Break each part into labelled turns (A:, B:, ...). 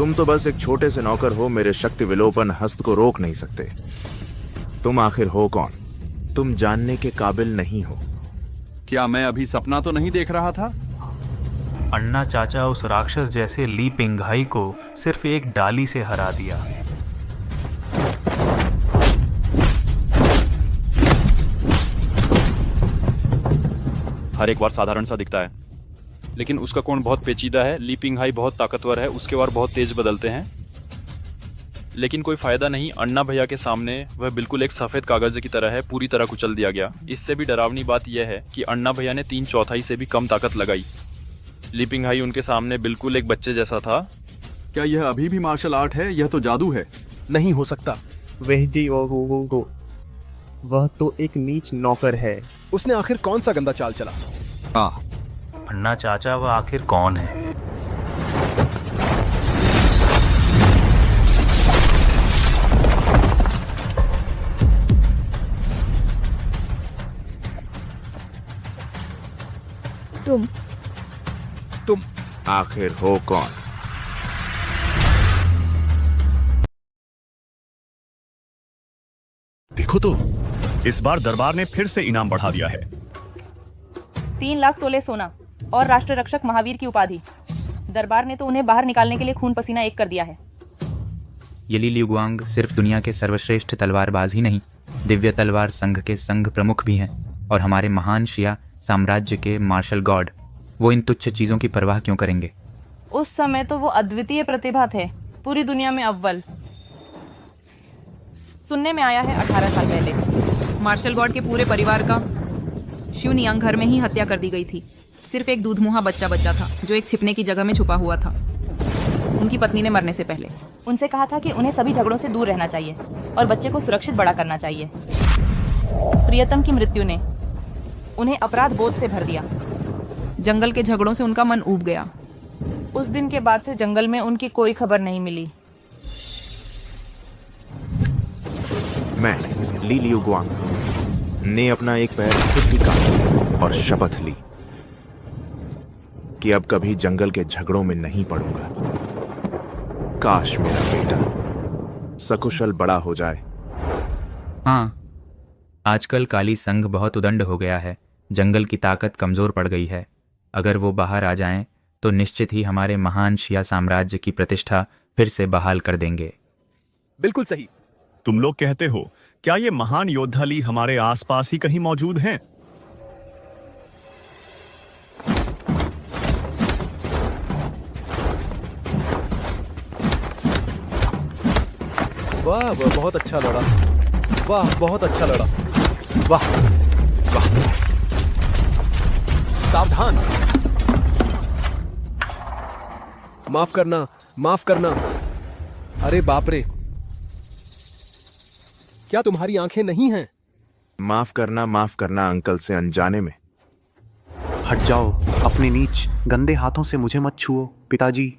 A: तुम तो बस एक छोटे से नौकर हो, मेरे शक्ति विलोपन हस्त को रोक नहीं सकते। तुम आखिर हो कौन? तुम जानने के काबिल नहीं हो।
B: क्या मैं अभी सपना तो नहीं देख रहा था?
C: अन्ना चाचा उस राक्षस जैसे ली पिंघाई को सिर्फ एक डाली से हरा दिया।
D: हर एक बार साधारण सा दिखता है, लेकिन उसका कोण बहुत पेचीदा है। ली पिंघाई बहुत ताकतवर है, उसके वार बहुत तेज बदलते हैं, लेकिन कोई फायदा नहीं। अन्ना भैया के सामने वह बिल्कुल एक सफेद कागज की तरह है, पूरी तरह कुचल दिया गया। इससे भी डरावनी बात यह है कि अन्ना भैया ने 3/4 से भी कम ताकत लगाई। ली पिंघाई उनके सामने बिल्कुल एक बच्चे जैसा था।
B: क्या यह अभी भी मार्शल आर्ट है? यह तो जादू है।
E: नहीं हो सकता। वह तो एक नीच नौकर है। उसने आखिर कौन सा गंदा चाल चला?
C: अन्ना चाचा वह आखिर कौन है?
E: तुम
A: आखिर हो कौन?
F: देखो तो, इस बार दरबार ने फिर से इनाम बढ़ा दिया है।
G: 3 लाख तोले सोना और राष्ट्र रक्षक महावीर की उपाधि। दरबार ने तो उन्हें बाहर निकालने के लिए खून पसीना एक कर दिया है।
H: ये ली लियुआंग सिर्फ दुनिया के सर्वश्रेष्ठ तलवारबाज ही नहीं, दिव्य तलवार संघ के संघ प्रमुख भी हैं और हमारे महान शिया साम्राज्य के मार्शल गॉड। वो इन तुच्छ चीजों की परवाह क्यों करेंगे?
G: उस समय तो वो अद्वितीय प्रतिभा थे, पूरी दुनिया में अव्वल। सुनने में आया है 18 साल पहले
I: मार्शल गॉड के पूरे परिवार का श्यूनियांग घर में ही हत्या कर दी गई थी। सिर्फ एक दूधमुहा बच्चा बचा था जो एक छिपने की जगह में छुपा हुआ था, उनकी पत्नी ने मरने से पहले।
G: उनसे कहा था कि उन्हें सभी झगड़ों से दूर रहना चाहिए और बच्चे को सुरक्षित बड़ा करना चाहिए। प्रियतम की मृत्यु ने उन्हें अपराध बोध से भर दिया।
I: जंगल के झगड़ों से उनका मन ऊब गया।
G: उस दिन के बाद से जंगल में उनकी कोई खबर नहीं मिली।
A: मैं ली लियुआंग ने अपना एक पैर खुद ही काटा और शपथ ली कि अब कभी जंगल के झगड़ों में नहीं पड़ूंगा। काश मेरा बेटा सकुशल बड़ा हो जाए।
H: हाँ, आजकल काली संघ बहुत उदंड हो गया है। जंगल की ताकत कमजोर पड़ गई है। अगर वो बाहर आ जाएं तो निश्चित ही हमारे महान शिया साम्राज्य की प्रतिष्ठा फिर से बहाल कर देंगे।
E: बिल्कुल सही।
F: तुम लोग कहते हो, क्या ये महान योद्धा ली हमारे आसपास ही कहीं मौजूद हैं?
E: वाह, वह बहुत अच्छा लड़ा। वाह, बहुत अच्छा लड़ा। वाह वाह। सावधान। माफ करना, माफ करना। अरे बाप रे, क्या तुम्हारी आंखें नहीं हैं?
A: माफ करना अंकल से अनजाने में।
J: हट जाओ, अपने नीच गंदे हाथों से मुझे मत छुओ पिताजी।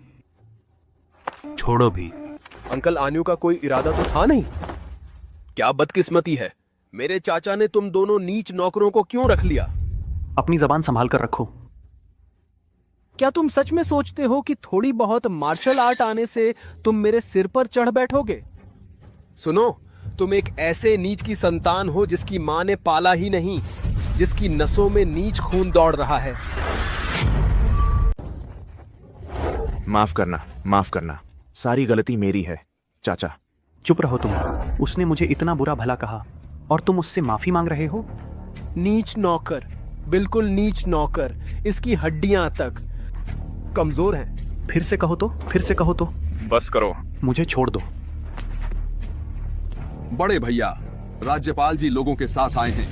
C: छोड़ो भी।
E: अंकल, आन्यू का कोई इरादा तो था नहीं। क्या बदकिस्मती है, मेरे चाचा ने तुम दोनों नीच नौकरों को क्यों रख लिया?
J: अपनी जबान संभाल कर रखो।
E: क्या तुम सच में सोचते हो कि थोड़ी बहुत मार्शल आर्ट आने से तुम मेरे सिर पर चढ़ बैठोगे? सुनो, तुम एक ऐसे नीच की संतान हो जिसकी मां ने पाला ही नहीं, जिसकी नसों में नीच खून दौड़ रहा है।
A: माफ करना, सारी गलती मेरी है चाचा।
J: चुप रहो तुम। उसने मुझे इतना बुरा भला कहा और तुम उससे माफी मांग रहे हो?
E: नीच नौकर, बिल्कुल नीच नौकर। इसकी हड्डियां तक कमजोर हैं।
J: फिर से कहो तो।
D: बस करो।
J: मुझे छोड़ दो।
B: बड़े भैया, राज्यपाल जी लोगों के साथ आए हैं।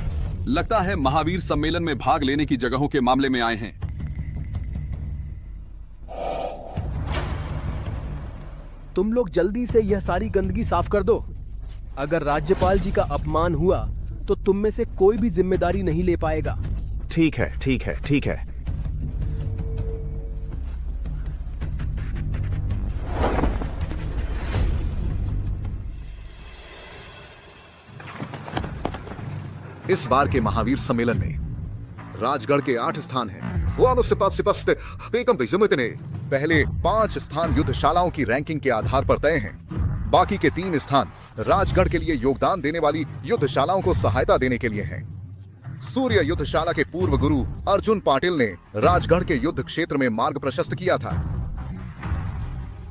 B: लगता है महावीर सम्मेलन में भाग लेने की जगहों के मामले में आए हैं।
E: तुम लोग जल्दी से यह सारी गंदगी साफ कर दो। अगर राज्यपाल जी का अपमान हुआ तो तुम में से कोई भी जिम्मेदारी नहीं ले पाएगा।
A: ठीक है।
K: इस बार के महावीर सम्मेलन में राजगढ़ के 8 स्थान हैं। पहले 5 स्थान युद्धशालाओं की रैंकिंग के आधार पर तय हैं। बाकी के 3 स्थान राजगढ़ के लिए योगदान देने वाली युद्धशालाओं को सहायता देने के लिए हैं। सूर्य युद्धशाला के पूर्व गुरु अर्जुन पाटिल ने राजगढ़ के युद्ध क्षेत्र में मार्ग प्रशस्त किया था।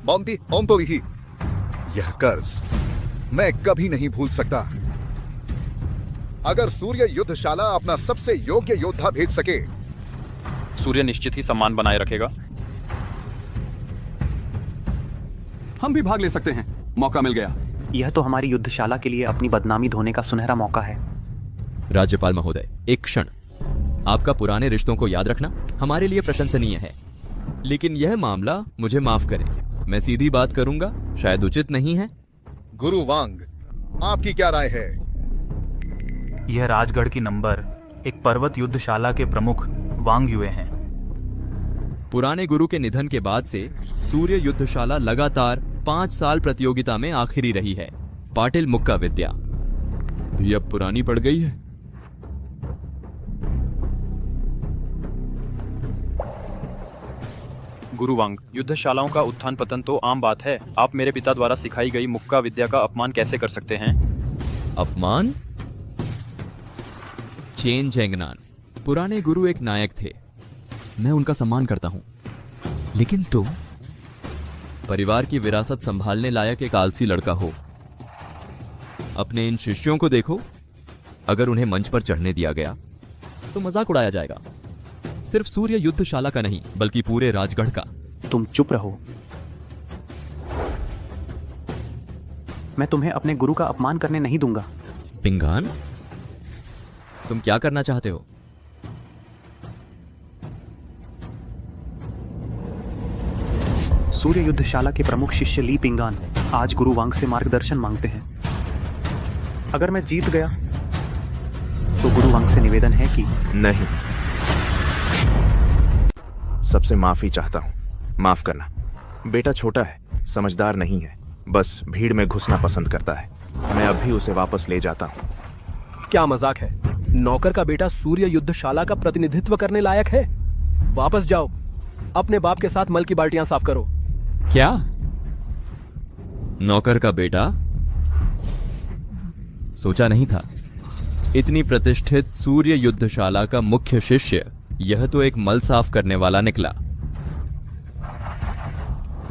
K: बॉम्बी ओम्पविही, यह कर्ज मैं कभी नहीं भूल सकता। अगर सूर्य युद्धशाला अपना सबसे योग्य योद्धा भेज सके,
D: सूर्य निश्चित ही सम्मान बनाए रखेगा।
B: हम भी भाग ले सकते हैं, मौका मिल गया।
J: यह तो हमारी युद्धशाला के लिए अपनी बदनामी धोने का सुनहरा मौका है।
L: राज्यपाल महोदय, एक क्षण। आपका पुराने रिश्तों को याद रखना हमारे लिए प्रशंसनीय है, लेकिन यह मामला मुझे माफ करें। मैं सीधी बात करूंगा, शायद उचित नहीं है।
K: गुरु वांग, आपकी क्या राय है?
C: यह राजगढ़ की नंबर 1 पर्वत युद्धशाला के प्रमुख वांग युए हैं।
L: पुराने गुरु के निधन के बाद से सूर्य युद्धशाला लगातार 5 साल प्रतियोगिता में आखिरी रही है। पाटिल मुक्का विद्या भी अब पुरानी पड़ गई है।
D: गुरुवांग, युद्धशालाओं का उत्थान पतन तो आम बात है। आप मेरे पिता द्वारा सिखाई गई मुक्का विद्या का अपमान कैसे कर सकते हैं?
L: अपमान? चेन जेंगनान, पुराने गुरु एक नायक थे, मैं उनका सम्मान करता हूं, लेकिन तुम परिवार की विरासत संभालने लायक एक आलसी लड़का हो। अपने इन शिष्यों को देखो, अगर उन्हें मंच पर चढ़ने दिया गया तो मजाक उड़ाया जाएगा। सिर्फ सूर्य युद्धशाला का नहीं, बल्कि पूरे राजगढ़ का।
J: तुम चुप रहो। मैं तुम्हें अपने गुरु का अपमान करने नहीं दूंगा।
L: पिंगान, तुम क्या करना चाहते हो?
J: सूर्य युद्धशाला के प्रमुख शिष्य ली पिंगान आज गुरु वांग से मार्गदर्शन मांगते हैं। अगर मैं जीत गया तो गुरु वांग से निवेदन है कि
A: नहीं, सबसे माफी चाहता हूं, माफ करना। बेटा छोटा है, समझदार नहीं है, बस भीड़ में घुसना पसंद करता है। मैं अब भी उसे वापस ले जाता हूं।
E: क्या मजाक है? नौकर का बेटा सूर्य युद्धशाला का प्रतिनिधित्व करने लायक है? वापस जाओ, अपने बाप के साथ मल की बाल्टियां साफ करो।
L: क्या? नौकर का बेटा? सोचा नहीं था इतनी प्रतिष्ठित सूर्य युद्धशाला का मुख्य शिष्य यह तो एक मल साफ करने वाला निकला।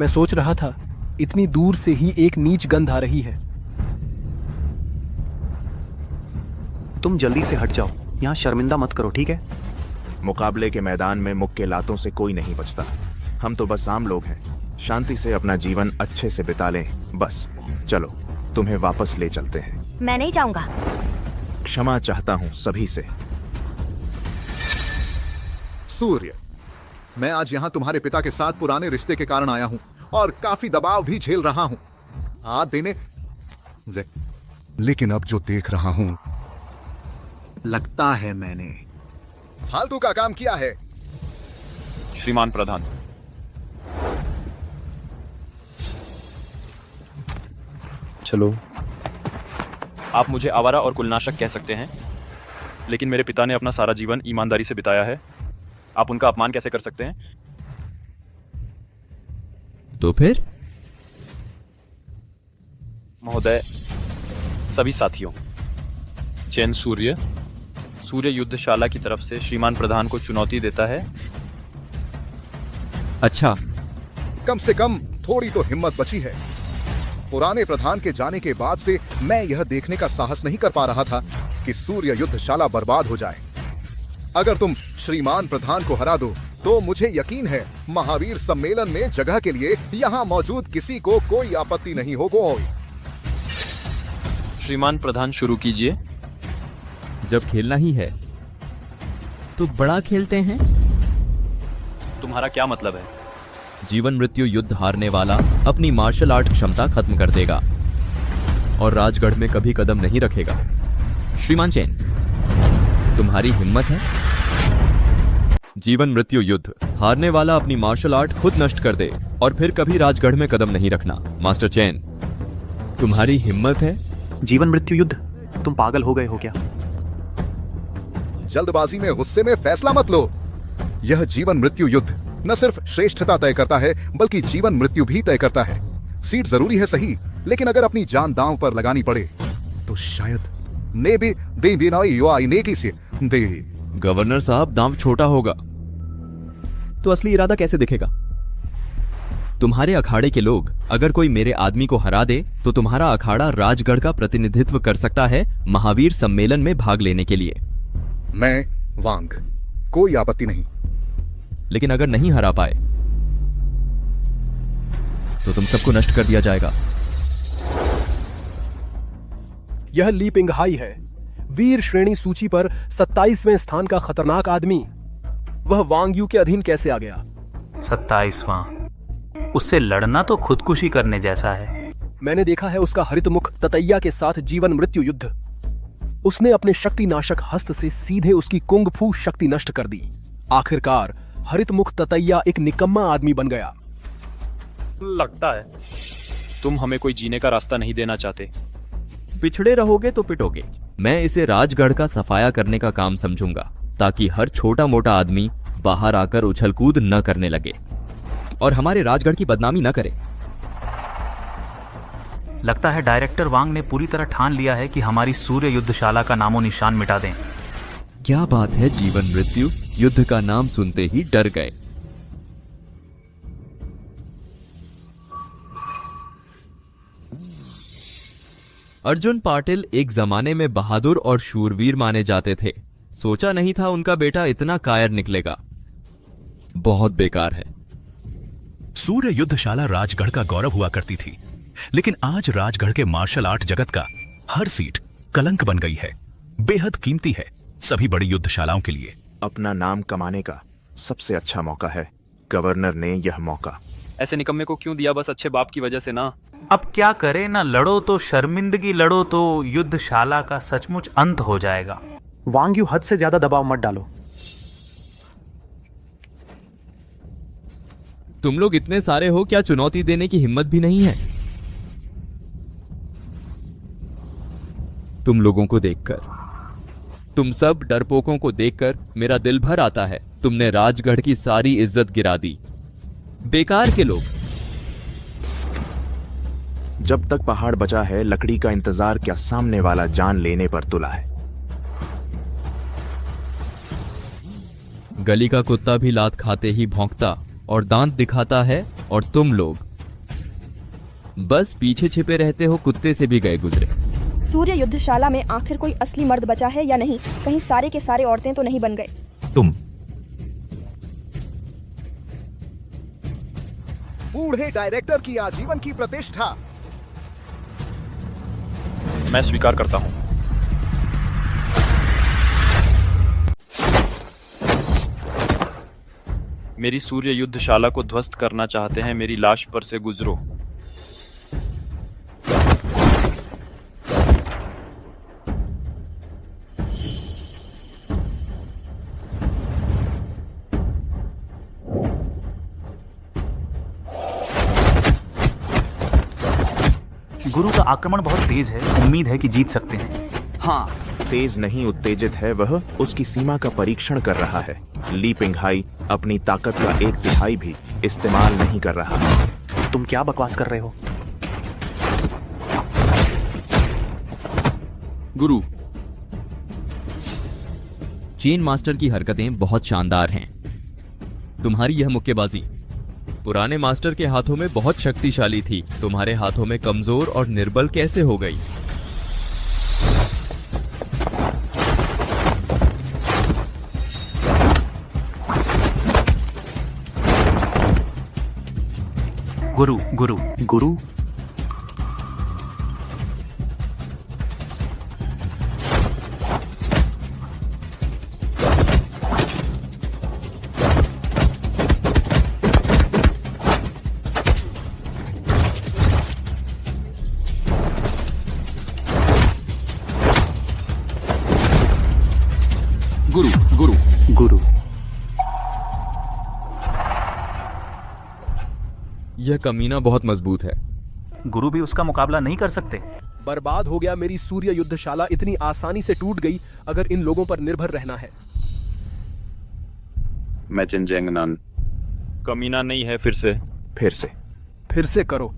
E: मैं सोच रहा था, इतनी दूर से ही एक नीच गंध आ रही है।
J: तुम जल्दी से हट जाओ, यहां शर्मिंदा मत करो, ठीक है?
A: मुकाबले के मैदान में मुक्के लातों से कोई नहीं बचता। हम तो बस आम लोग हैं, शांति से अपना जीवन अच्छे से बिता लें बस। चलो, तुम्हें वापस ले चलते हैं।
M: मैं नहीं जाऊंगा।
A: क्षमा चाहता हूं सभी से।
K: सूर्य, मैं आज यहाँ तुम्हारे पिता के साथ पुराने रिश्ते के कारण आया हूँ और काफी दबाव भी झेल रहा हूँ हाथ देने, लेकिन अब जो देख रहा हूँ, लगता है मैंने फालतू का काम किया है।
D: श्रीमान प्रधान, चलो। आप मुझे आवारा और कुलनाशक कह सकते हैं, लेकिन मेरे पिता ने अपना सारा जीवन ईमानदारी से बिताया है। आप उनका अपमान कैसे कर सकते हैं?
L: तो फिर?
D: महोदय, सभी साथियों, चैन सूर्य युद्धशाला की तरफ से श्रीमान प्रधान को चुनौती देता है।
L: अच्छा,
K: कम से कम थोड़ी तो हिम्मत बची है। पुराने प्रधान के जाने के बाद से मैं यह देखने का साहस नहीं कर पा रहा था कि सूर्य युद्धशाला बर्बाद हो जाए। अगर तुम श्रीमान प्रधान को हरा दो तो मुझे यकीन है महावीर सम्मेलन में जगह के लिए यहाँ मौजूद किसी को कोई आपत्ति नहीं होगी।
D: श्रीमान प्रधान, शुरू कीजिए।
L: जब खेलना ही है तो बड़ा खेलते हैं।
D: तुम्हारा क्या मतलब है?
L: जीवन मृत्यु युद्ध हारने वाला अपनी मार्शल आर्ट क्षमता खत्म कर देगा और राजगढ़ में कभी कदम नहीं रखेगा। श्रीमान चैन, तुम्हारी हिम्मत है? जीवन मृत्यु युद्ध हारने वाला अपनी मार्शल आर्ट खुद नष्ट कर दे और फिर कभी राजगढ़ में कदम नहीं रखना। मास्टर चैन, तुम्हारी हिम्मत है?
J: जीवन मृत्यु युद्ध? तुम पागल हो गए हो क्या?
K: जल्दबाजी में गुस्से में फैसला मत लो। यह जीवन मृत्यु युद्ध न सिर्फ श्रेष्ठता तय करता है बल्कि जीवन मृत्यु भी तय करता है। सीट जरूरी है सही, लेकिन अगर अपनी जान दांव पर लगानी पड़े तो शायद ने भी दे बिना युवा नेकी से दे।
L: गवर्नर साहब, दांव छोटा होगा तो असली इरादा कैसे दिखेगा? तुम्हारे अखाड़े के लोग अगर कोई मेरे आदमी को हरा दे तो तुम्हारा अखाड़ा राजगढ़ का प्रतिनिधित्व कर सकता है महावीर सम्मेलन में भाग लेने के लिए।
K: मैं वांग, कोई आपत्ति नहीं।
L: लेकिन अगर नहीं हरा पाए तो तुम सबको नष्ट कर दिया जाएगा।
E: यह ली पिंगहाई है, वीर श्रेणी सूची पर 27वें स्थान का खतरनाक आदमी। वह वांग यू के अधीन कैसे आ गया?
C: 27वां? उससे लड़ना तो खुदकुशी करने जैसा है।
E: मैंने देखा है उसका हरितमुख ततैया के साथ जीवन मृत्यु युद्ध। उसने अपने शक्ति नाशक हस्त से सीधे उसकी कुंग फू शक्ति नष्ट कर दी। आखिरकार हरितमुख ततैया एक निकम्मा आदमी बन गया।
D: लगता है तुम हमें कोई जीने का रास्ता नहीं देना चाहते।
L: पिछड़े रहोगे तो पिटोगे। मैं इसे राजगढ़ का सफाया करने का काम समझूंगा ताकि हर छोटा मोटा आदमी बाहर आकर उछल कूद न करने लगे और हमारे राजगढ़ की बदनामी न करे।
C: लगता है डायरेक्टर वांग ने पूरी तरह ठान लिया है कि हमारी सूर्य युद्धशाला का नामो निशान मिटा दें।
L: क्या बात है, जीवन मृत्यु युद्ध का नाम सुनते ही डर गए। अर्जुन पाटिल एक जमाने में बहादुर और शूरवीर माने जाते थे। सोचा नहीं था उनका बेटा इतना कायर निकलेगा। बहुत बेकार है।
M: सूर्य युद्धशाला राजगढ़ का गौरव हुआ करती थी, लेकिन आज राजगढ़ के मार्शल आर्ट जगत का हर सीट कलंक बन गई है। बेहद कीमती है सभी बड़ी युद्धशालाओं के लिए।
A: अपना नाम कमाने का सबसे अच्छा मौका है। गवर्नर ने यह मौका
D: ऐसे निकम्मे को क्यों दिया? बस अच्छे बाप की वजह से ना।
C: अब क्या करे, ना लड़ो तो शर्मिंदगी, लड़ो तो युद्धशाला का सचमुच अंत हो जाएगा।
J: वांग यू, हद से ज्यादा दबाव मत डालो।
L: तुम लोग इतने सारे हो, क्या चुनौती देने की हिम्मत भी नहीं है? तुम लोगों को देखकर, तुम सब डरपोकों को देखकर मेरा दिल भर आता है। तुमने राजगढ़ की सारी इज्जत गिरा दी। बेकार के लोग।
A: जब तक पहाड़ बचा है, लकड़ी का इंतजार क्या सामने वाला जान लेने पर तुला है।
L: गली का कुत्ता भी लात खाते ही भौंकता और दांत दिखाता है, और तुम लोग बस पीछे छिपे रहते हो, कुत्ते से भी गए गुजरे।
N: सूर्य युद्धशाला में आखिर कोई असली मर्द बचा है या नहीं? कहीं सारे के सारे औरतें तो नहीं बन गए?
M: तुम
K: बूढ़े डायरेक्टर की आजीवन की प्रतिष्ठा।
D: मैं स्वीकार करता हूं। मेरी सूर्य युद्धशाला को ध्वस्त करना चाहते हैं, मेरी लाश पर से गुजरो।
C: गुरु का आक्रमण बहुत तेज है, उम्मीद है कि जीत सकते हैं।
A: हाँ, तेज नहीं उत्तेजित है। वह उसकी सीमा का परीक्षण कर रहा है। ली पिंगहाई अपनी ताकत का 1/3 भी इस्तेमाल नहीं कर रहा है।
J: तुम क्या बकवास कर रहे हो?
B: गुरु,
L: चेन मास्टर की हरकतें बहुत शानदार हैं। तुम्हारी यह मुक्केबाजी पुराने मास्टर के हाथों में बहुत शक्तिशाली थी, तुम्हारे हाथों में कमजोर और निर्बल कैसे हो गई?
C: गुरु गुरु
J: गुरु
B: गुरु गुरु
J: गुरु
L: यह कमीना बहुत मजबूत है।
C: गुरु भी उसका मुकाबला नहीं कर सकते।
E: बर्बाद हो गया मेरी सूर्य युद्धशाला। इतनी आसानी से टूट गई अगर इन लोगों पर निर्भर रहना है।
D: मैं चिनजेंगनान, कमीना नहीं है फिर से?
E: फिर से करो।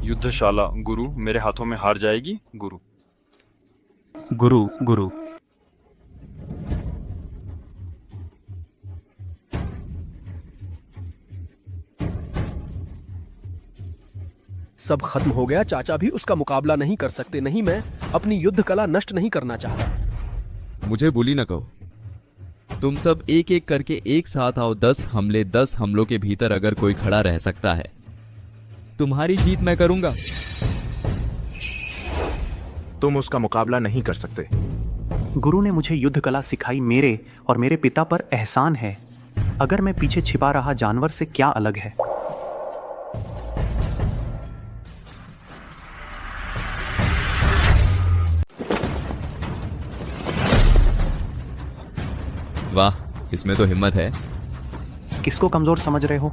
D: युद्धशाला गुरु मेरे हाथों में हार जाएगी गुरु?
C: गुरु
E: सब खत्म हो गया। चाचा भी उसका मुकाबला नहीं कर सकते। नहीं, मैं अपनी युद्ध कला नष्ट नहीं करना चाहता।
L: मुझे बुली न कहो। तुम सब एक एक करके एक साथ आओ। 10 हमले, 10 हमलों के भीतर अगर कोई खड़ा रह सकता है, तुम्हारी जीत मैं करूंगा।
A: तुम उसका मुकाबला नहीं कर सकते।
J: गुरु ने मुझे युद्ध कला सिखाई। मेरे और मेरे पिता पर एहसान है। अगर मैं पीछे छिपा रहा जानवर से क्या अलग है?
L: वाह, इसमें तो हिम्मत है।
J: किसको कमजोर समझ रहे हो?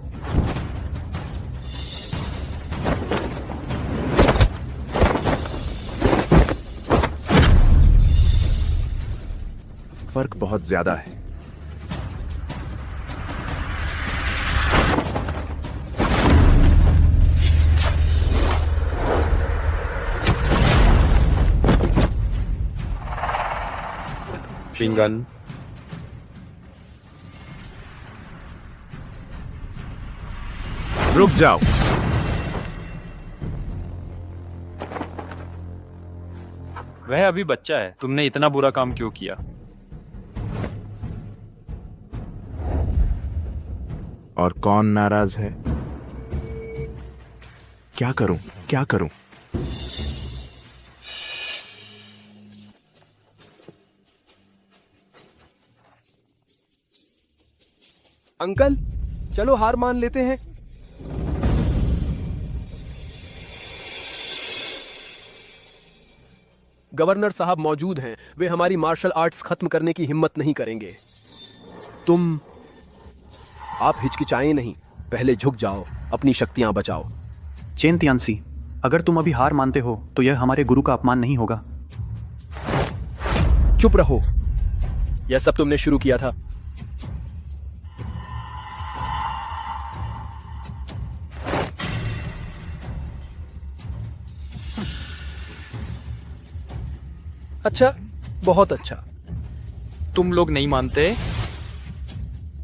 A: फर्क बहुत ज्यादा है।
B: पिंगन,
A: रुक जाओ।
D: वह अभी बच्चा है, तुमने इतना बुरा काम क्यों किया?
A: और कौन नाराज है? क्या करूं, क्या करूं?
E: अंकल, चलो हार मान लेते हैं। गवर्नर साहब मौजूद हैं। वे हमारी मार्शल आर्ट्स खत्म करने की हिम्मत नहीं करेंगे। आप हिचकिचाएं नहीं, पहले झुक जाओ, अपनी शक्तियां बचाओ।
J: चेन तियानसी, अगर तुम अभी हार मानते हो तो यह हमारे गुरु का अपमान नहीं होगा?
E: चुप रहो, यह सब तुमने शुरू किया था। अच्छा, बहुत अच्छा।
C: तुम लोग नहीं मानते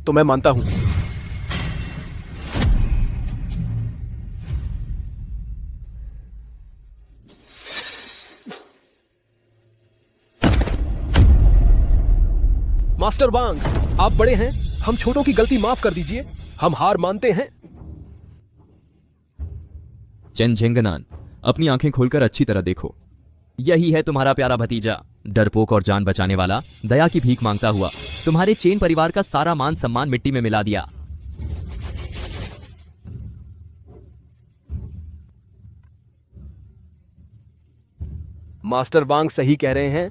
E: तो मैं मानता हूं। मास्टर वांग, आप बड़े हैं, हम छोटों की गलती माफ कर दीजिए। हम हार मानते हैं।
L: चेन झेंगनान, अपनी आंखें खोलकर अच्छी तरह देखो। यही है तुम्हारा प्यारा भतीजा, डरपोक और जान बचाने वाला, दया की भीख मांगता हुआ। तुम्हारे चेन परिवार का सारा मान सम्मान मिट्टी में मिला दिया।
E: मास्टर वांग सही कह रहे हैं।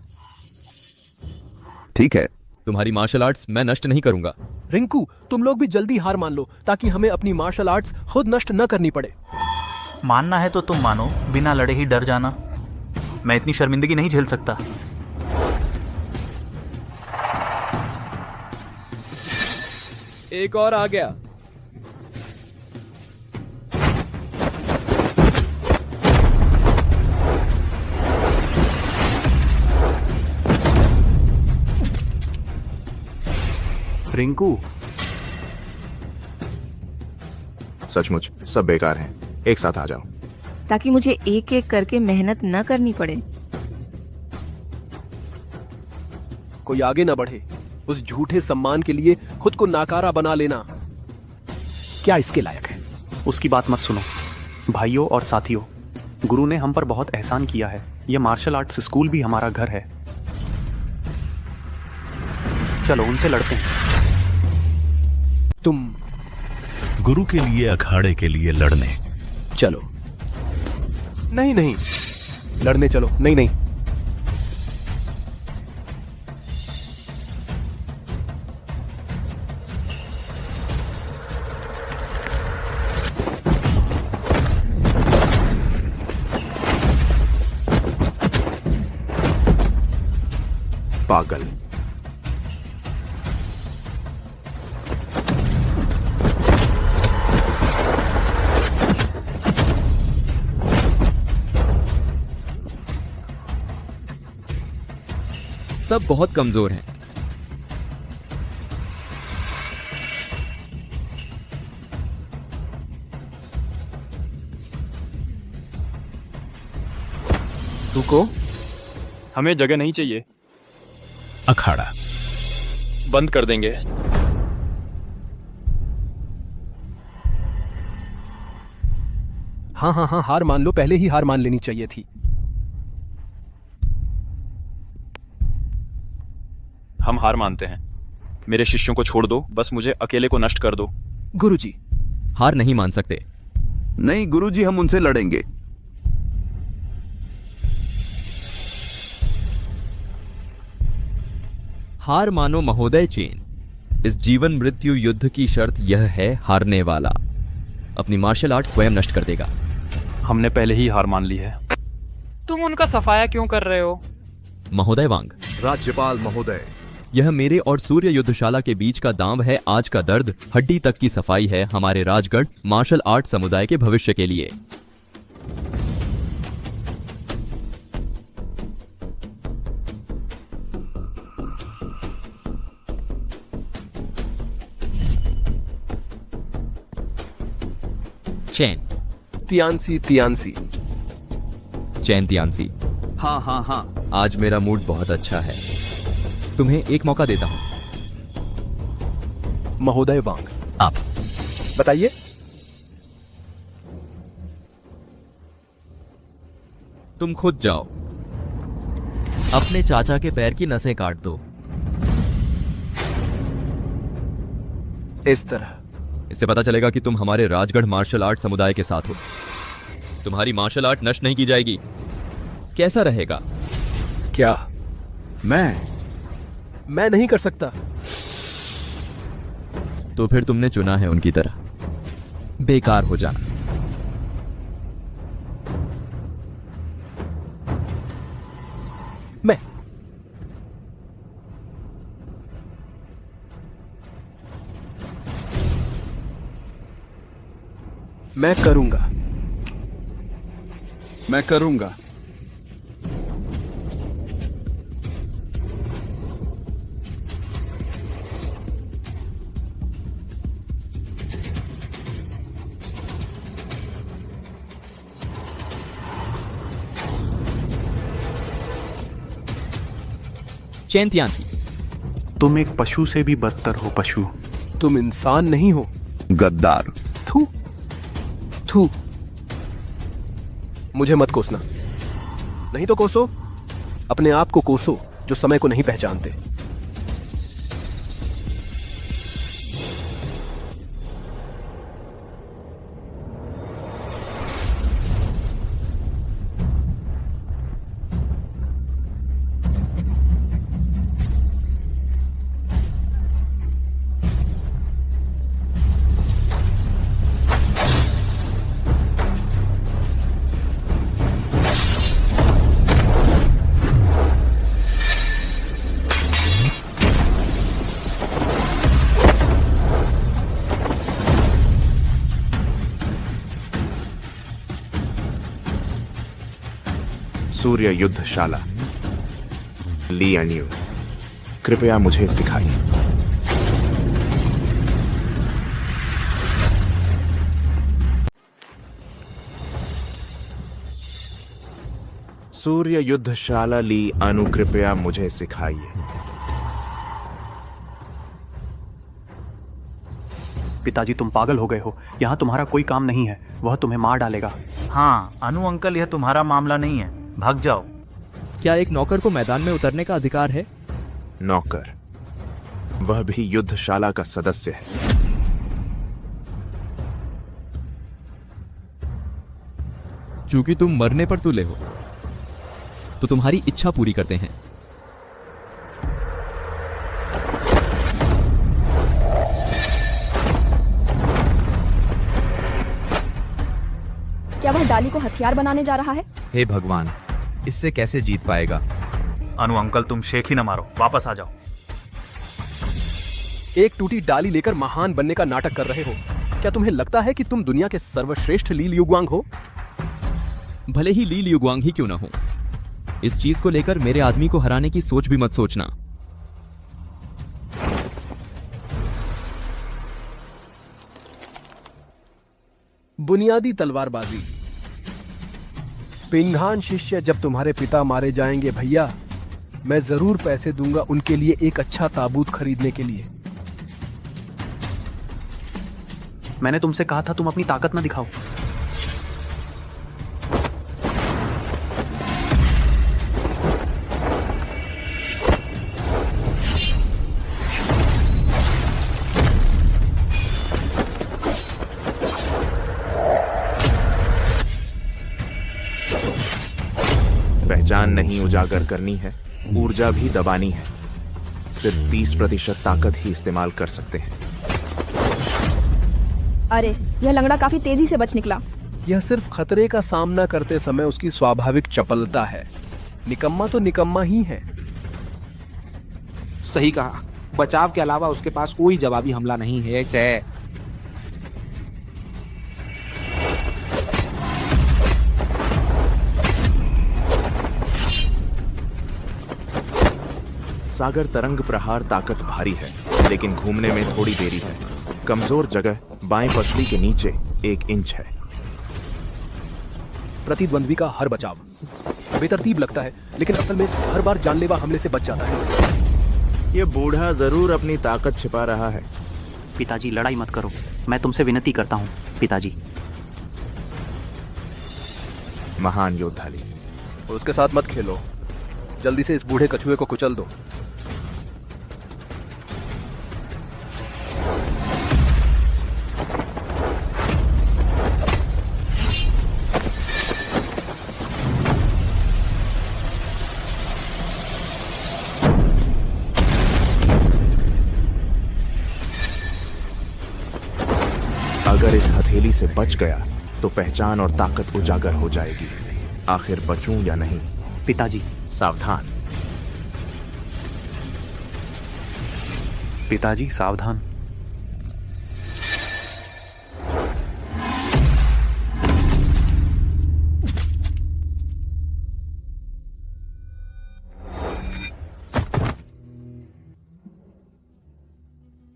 L: ठीक है, तुम्हारी मार्शल आर्ट्स मैं नष्ट नहीं करूंगा।
E: रिंकू, तुम लोग भी जल्दी हार मान लो ताकि हमें अपनी मार्शल आर्ट्स खुद नष्ट न करनी पड़े।
C: मानना है तो तुम मानो, बिना लड़े ही डर जाना। मैं इतनी शर्मिंदगी नहीं झेल सकता।
L: एक और आ गया।
J: रिंकू,
A: सचमुच सब बेकार हैं। एक साथ आ जाओ
O: ताकि मुझे एक एक करके मेहनत न करनी पड़े।
E: कोई आगे न बढ़े। उस झूठे सम्मान के लिए खुद को नाकारा बना लेना क्या इसके लायक है?
J: उसकी बात मत सुनो। भाइयों और साथियों, गुरु ने हम पर बहुत एहसान किया है। यह मार्शल आर्ट्स स्कूल भी हमारा घर है। चलो उनसे लड़ते हैं।
E: तुम
M: गुरु के लिए, अखाड़े के लिए लड़ने
E: चलो। नहीं नहीं, लड़ने चलो। नहीं नहीं,
A: पागल।
L: सब बहुत कमजोर हैं।
J: रुको,
D: हमें जगह नहीं चाहिए।
M: अखाड़ा
D: बंद कर देंगे।
E: हाँ हाँ हाँ, हार मान लो, पहले ही हार मान लेनी चाहिए थी।
D: हम हार मानते हैं। मेरे शिष्यों को छोड़ दो, बस मुझे अकेले को नष्ट कर दो।
E: गुरुजी,
L: हार नहीं मान सकते।
B: नहीं गुरुजी, हम उनसे लड़ेंगे।
L: हार मानो महोदय चेन। इस जीवन मृत्यु युद्ध की शर्त यह है, हारने वाला अपनी मार्शल आर्ट स्वयं नष्ट कर देगा।
D: हमने पहले ही हार मान ली है।
P: तुम उनका सफाया क्यों कर रहे हो?
L: महोदय वांग,
K: राज्यपाल महोदय,
L: यह मेरे और सूर्य युद्धशाला के बीच का दांव है। आज का दर्द हड्डी तक की सफाई है हमारे राजगढ़ मार्शल आर्ट समुदाय के भविष्य के लिए। चैन
E: तियानसी तियानसी।
L: चैन तियानसी।
B: हाँ हाँ हाँ,
L: आज मेरा मूड बहुत अच्छा है। तुम्हें एक मौका देता हूं।
E: महोदय वांग,
M: आप
E: बताइए।
L: तुम खुद जाओ, अपने चाचा के पैर की नसें काट दो।
E: इस तरह
L: इससे पता चलेगा कि तुम हमारे राजगढ़ मार्शल आर्ट समुदाय के साथ हो। तुम्हारी मार्शल आर्ट नष्ट नहीं की जाएगी। कैसा रहेगा?
E: क्या
B: मैं
E: नहीं कर सकता।
L: तो फिर तुमने चुना है उनकी तरह बेकार हो जाना।
E: मैं करूंगा।
B: मैं करूंगा।
L: चैन तियानसी,
J: तुम एक पशु से भी बदतर हो पशु।
E: तुम इंसान नहीं हो,
B: गद्दार।
E: थू थू। मुझे मत कोसना। नहीं तो कोसो, अपने आप को कोसो जो समय को नहीं पहचानते।
A: सूर्य युद्धशाला, ली अन्यू, कृपया मुझे सिखाइए। सूर्य युद्धशाला ली अनु, कृपया मुझे सिखाइए।
J: पिताजी, तुम पागल हो गए हो। यहाँ तुम्हारा कोई काम नहीं है। वह तुम्हें मार डालेगा।
C: हाँ अनु अंकल, यह तुम्हारा मामला नहीं है, भाग जाओ।
L: क्या एक नौकर को मैदान में उतरने का अधिकार है?
A: नौकर, वह भी युद्धशाला का सदस्य है।
L: चूंकि तुम मरने पर तुले हो तो तुम्हारी इच्छा पूरी करते हैं।
N: क्या वह डाली को हथियार बनाने जा रहा है?
Q: हे भगवान, इससे कैसे जीत पाएगा?
C: अनु अंकल, तुम शेख ही न मारो, वापस आ जाओ।
E: एक टूटी डाली लेकर महान बनने का नाटक कर रहे हो। क्या तुम्हें लगता है कि तुम दुनिया के सर्वश्रेष्ठ ली लियुगवांग हो?
L: भले ही ली लियुगवांग ही क्यों ना हो, इस चीज को लेकर मेरे आदमी को हराने की सोच भी मत सोचना।
E: बुनियादी तलवारबाजी। पिंघान शिष्य, जब तुम्हारे पिता मारे जाएंगे भैया, मैं जरूर पैसे दूंगा उनके लिए एक अच्छा ताबूत खरीदने के लिए।
J: मैंने तुमसे कहा था तुम अपनी ताकत ना दिखाओ।
A: पहचान नहीं उजागर करनी है, ऊर्जा भी दबानी है। सिर्फ 30% ताकत ही इस्तेमाल कर सकते हैं।
N: अरे, यह लंगड़ा काफी तेजी से बच निकला।
E: यह सिर्फ खतरे का सामना करते समय उसकी स्वाभाविक चपलता है। निकम्मा तो निकम्मा ही है।
Q: सही कहा, बचाव के अलावा उसके पास कोई जवाबी हमला नहीं है। जय।
A: सागर तरंग प्रहार ताकत भारी है, लेकिन घूमने में थोड़ी देरी है। कमजोर जगह बाएं पसली के नीचे 1 इंच है।
E: प्रतिद्वंद्वी का हर बचाव बेतरतीब लगता है, लेकिन असल में हर बार जानलेवा हमले से बच जाता है।
A: ये बूढ़ा जरूर अपनी ताकत छिपा रहा है।
J: पिताजी, लड़ाई मत करो, मैं तुमसे विनती करता हूँ। पिताजी।
A: महान योद्धा ली,
E: उसके साथ मत खेलो। जल्दी से इस बूढ़े कछुए को कुचल दो।
A: अगर इस हथेली से बच गया तो पहचान और ताकत उजागर हो जाएगी। आखिर बचूं या नहीं?
J: पिताजी।
A: सावधान।
J: पिताजी, सावधान।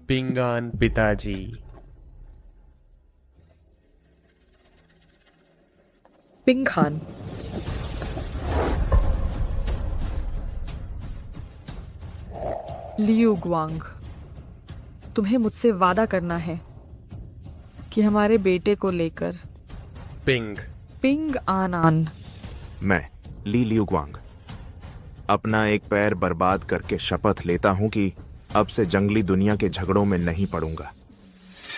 R: पिंगान पिताजी।
S: पिंघान। लियुगवांग, तुम्हें मुझसे वादा करना है कि हमारे बेटे को लेकर। पिंग आन।
A: मैं ली लियुगवांग अपना एक पैर बर्बाद करके शपथ लेता हूं कि अब से जंगली दुनिया के झगड़ों में नहीं पड़ूंगा।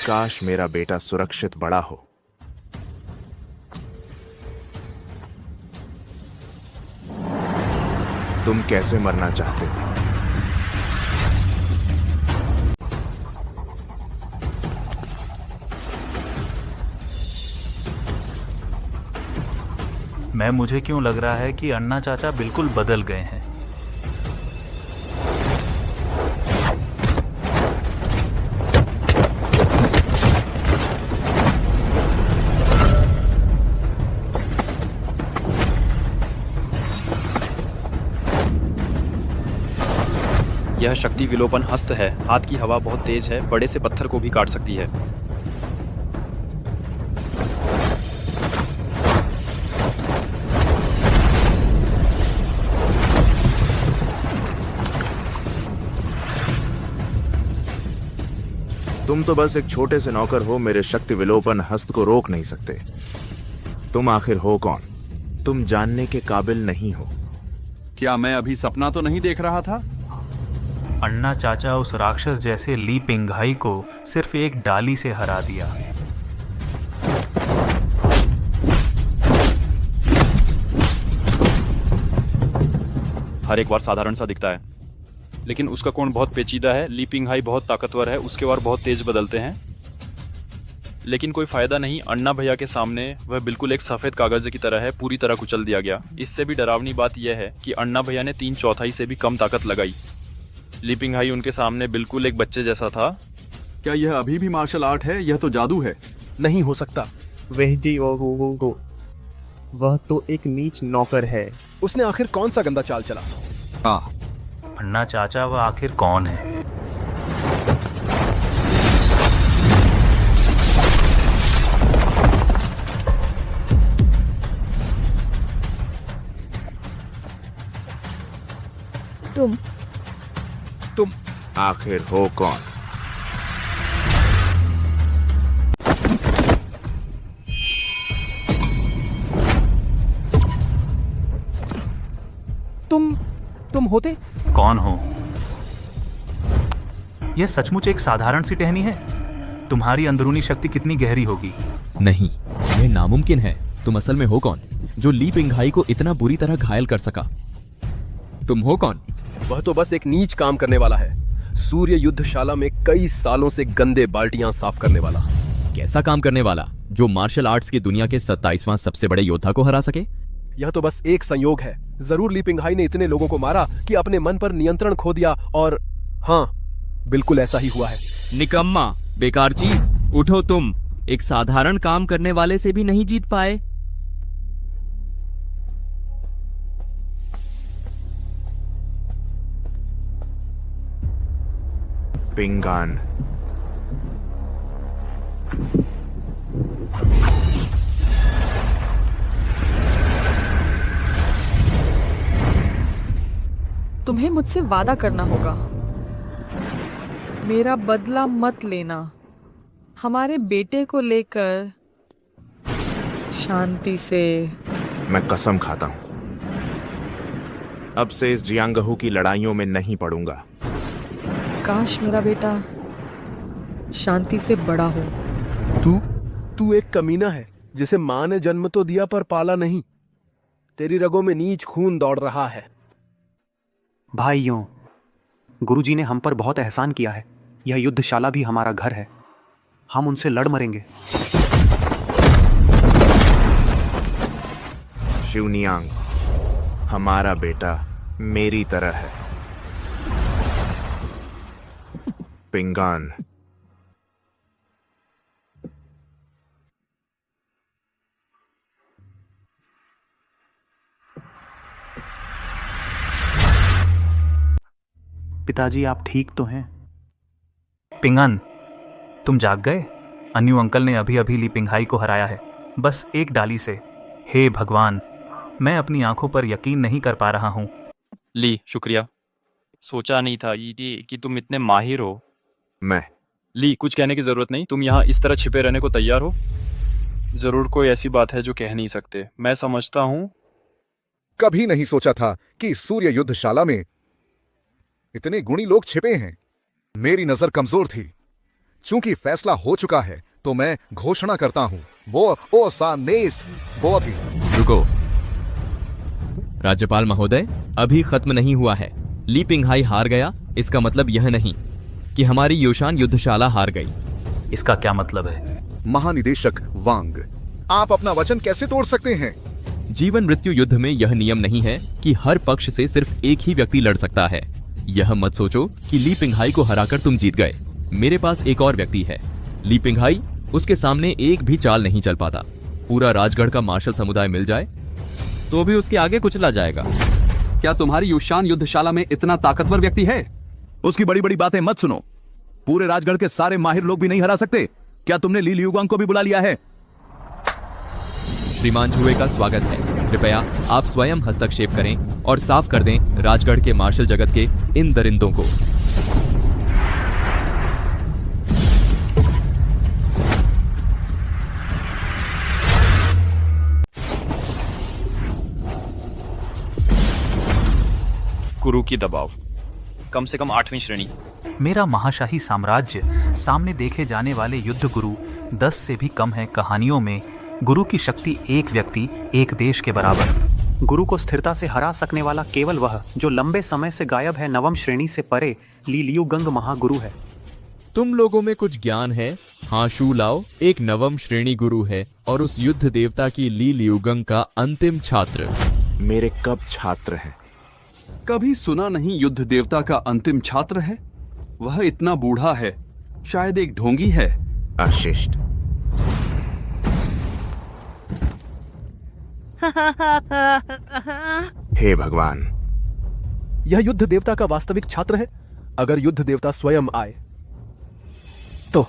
A: काश मेरा बेटा सुरक्षित बड़ा हो। तुम कैसे मरना चाहते हो?
C: मुझे क्यों लग रहा है कि अन्ना चाचा बिल्कुल बदल गए हैं।
D: यह शक्ति विलोपन हस्त है। हाथ की हवा बहुत तेज है, बड़े से पत्थर को भी काट सकती है।
A: तुम तो बस एक छोटे से नौकर हो, मेरे शक्ति विलोपन हस्त को रोक नहीं सकते। तुम आखिर हो कौन? तुम जानने के काबिल नहीं हो।
B: क्या मैं अभी सपना तो नहीं देख रहा था?
C: अन्ना चाचा उस राक्षस जैसे ली पिंघाई को सिर्फ एक डाली से हरा दिया।
D: हर एक बार साधारण सा दिखता है, लेकिन उसका कोण बहुत पेचीदा है। ली पिंघाई बहुत ताकतवर है, उसके वार बहुत तेज बदलते हैं। लेकिन कोई फायदा नहीं। अन्ना भैया के सामने वह बिल्कुल एक सफेद कागज की तरह है, पूरी तरह कुचल दिया गया। इससे भी डरावनी बात यह है कि अन्ना भैया ने 3/4 से भी कम ताकत लगाई। ली पिंगहाई उनके सामने बिल्कुल एक बच्चे जैसा था।
B: क्या यह अभी भी मार्शल आर्ट है? यह तो जादू है।
E: नहीं हो सकता।
R: वह तो एक नीच नौकर है।
E: उसने आखिर कौन सा गंदा चाल चला?
C: अन्ना चाचा, वह आखिर कौन है?
A: तुम आखिर हो कौन?
E: तुम होते
C: कौन हो? यह सचमुच एक साधारण सी टहनी है? तुम्हारी अंदरूनी शक्ति कितनी गहरी होगी?
L: नहीं, यह नामुमकिन है। तुम असल में हो कौन जो ली पिंगहाई को इतना बुरी तरह घायल कर सका? तुम हो कौन?
E: वह तो बस एक नीच काम करने वाला है। सूर्य युद्धशाला में कई सालों से गंदे बाल्टियां साफ करने वाला।
L: कैसा काम करने वाला जो मार्शल आर्ट्स की दुनिया के 27वां सबसे बड़े योद्धा को हरा सके?
E: यह तो बस एक संयोग है। जरूर ली पिंगहाई ने इतने लोगों को मारा कि अपने मन पर नियंत्रण खो दिया, और हाँ, बिल्कुल ऐसा ही हुआ है।
L: निकम्मा, बेकार चीज, उठो। तुम एक साधारण काम करने वाले से भी नहीं जीत पाए।
A: पिंगान,
S: तुम्हें मुझसे वादा करना होगा। मेरा बदला मत लेना। हमारे बेटे को लेकर शांति से।
A: मैं कसम खाता हूं, अब से इस जियांगहू की लड़ाइयों में नहीं पड़ूंगा।
S: काश मेरा बेटा शांति से बड़ा हो।
E: तू एक कमीना है जिसे मां ने जन्म तो दिया पर पाला नहीं। तेरी रगों में नीच खून दौड़ रहा है।
J: भाइयों, गुरुजी ने हम पर बहुत एहसान किया है। यह युद्धशाला भी हमारा घर है। हम उनसे लड़ मरेंगे।
A: शिवनियांग, हमारा बेटा मेरी तरह है। पिंगान,
J: पिताजी, आप ठीक तो हैं?
C: पिंगान, तुम जाग गए? अन्यू अंकल ने अभी अभी ली पिंगहाई को हराया है, बस एक डाली से। हे भगवान, मैं अपनी आंखों पर यकीन नहीं कर पा रहा हूं।
D: ली, शुक्रिया। सोचा नहीं था ये कि तुम इतने माहिर हो।
A: मैं
D: ली, कुछ कहने की जरूरत नहीं। तुम यहाँ इस तरह छिपे रहने को तैयार हो? जरूर कोई ऐसी बात है जो कह नहीं सकते। मैं समझता हूं।
K: कभी नहीं सोचा था कि सूर्य युद्धशाला में इतने गुणी लोग छिपे हैं। मेरी नजर कमजोर थी। चूंकि फैसला हो चुका है तो मैं घोषणा करता हूं, वो सानेस बोती।
L: रुको राज्यपाल महोदय, अभी खत्म नहीं हुआ है। ली पिंगहाई हार गया, इसका मतलब यह नहीं कि हमारी योशान युद्धशाला हार गई।
C: इसका क्या मतलब है?
K: महानिदेशक वांग, आप अपना वचन कैसे तोड़ सकते हैं?
L: जीवन मृत्यु युद्ध में यह नियम नहीं है कि हर पक्ष से सिर्फ एक ही व्यक्ति लड़ सकता है। यह मत सोचो कि ली पिंगहाई को हराकर तुम जीत गए। मेरे पास एक और व्यक्ति है, ली पिंगहाई। उसके सामने एक भी चाल नहीं चल पाता। पूरा राजगढ़ का मार्शल समुदाय मिल जाए तो भी उसके आगे कुचला जाएगा।
B: क्या तुम्हारी युशान युद्धशाला में इतना ताकतवर व्यक्ति है?
M: उसकी बड़ी बड़ी बातें मत सुनो। पूरे राजगढ़ के सारे माहिर लोग भी नहीं हरा सकते। क्या तुमने ली लियुगांग को भी बुला लिया है?
L: श्रीमान झुए का स्वागत है। कृपया आप स्वयं हस्तक्षेप करें और साफ कर दें राजगढ़ के मार्शल जगत के इन दरिंदों को।
D: गुरु की दबाव, कम से कम 8वीं श्रेणी।
C: मेरा महाशाही साम्राज्य सामने देखे जाने वाले युद्ध गुरु 10 से भी कम है। कहानियों में गुरु की शक्ति एक व्यक्ति एक देश के बराबर।
J: गुरु को स्थिरता से हरा सकने वाला केवल वह जो लंबे समय से गायब है। 9वीं श्रेणी से परे ली लियुगंग महागुरु है।
L: तुम लोगों में कुछ ज्ञान है। हाँ, शू लाओ एक नवम श्रेणी गुरु है और उस युद्ध देवता की ली लियुगंग का अंतिम छात्र।
A: मेरे कब छात्र हैं?
B: कभी सुना नहीं युद्ध देवता का अंतिम छात्र है? वह इतना बूढ़ा है, शायद एक ढोंगी है।
A: अशिष्ट। हे भगवान,
E: यह युद्ध देवता का वास्तविक छात्र है। अगर युद्ध देवता स्वयं आए तो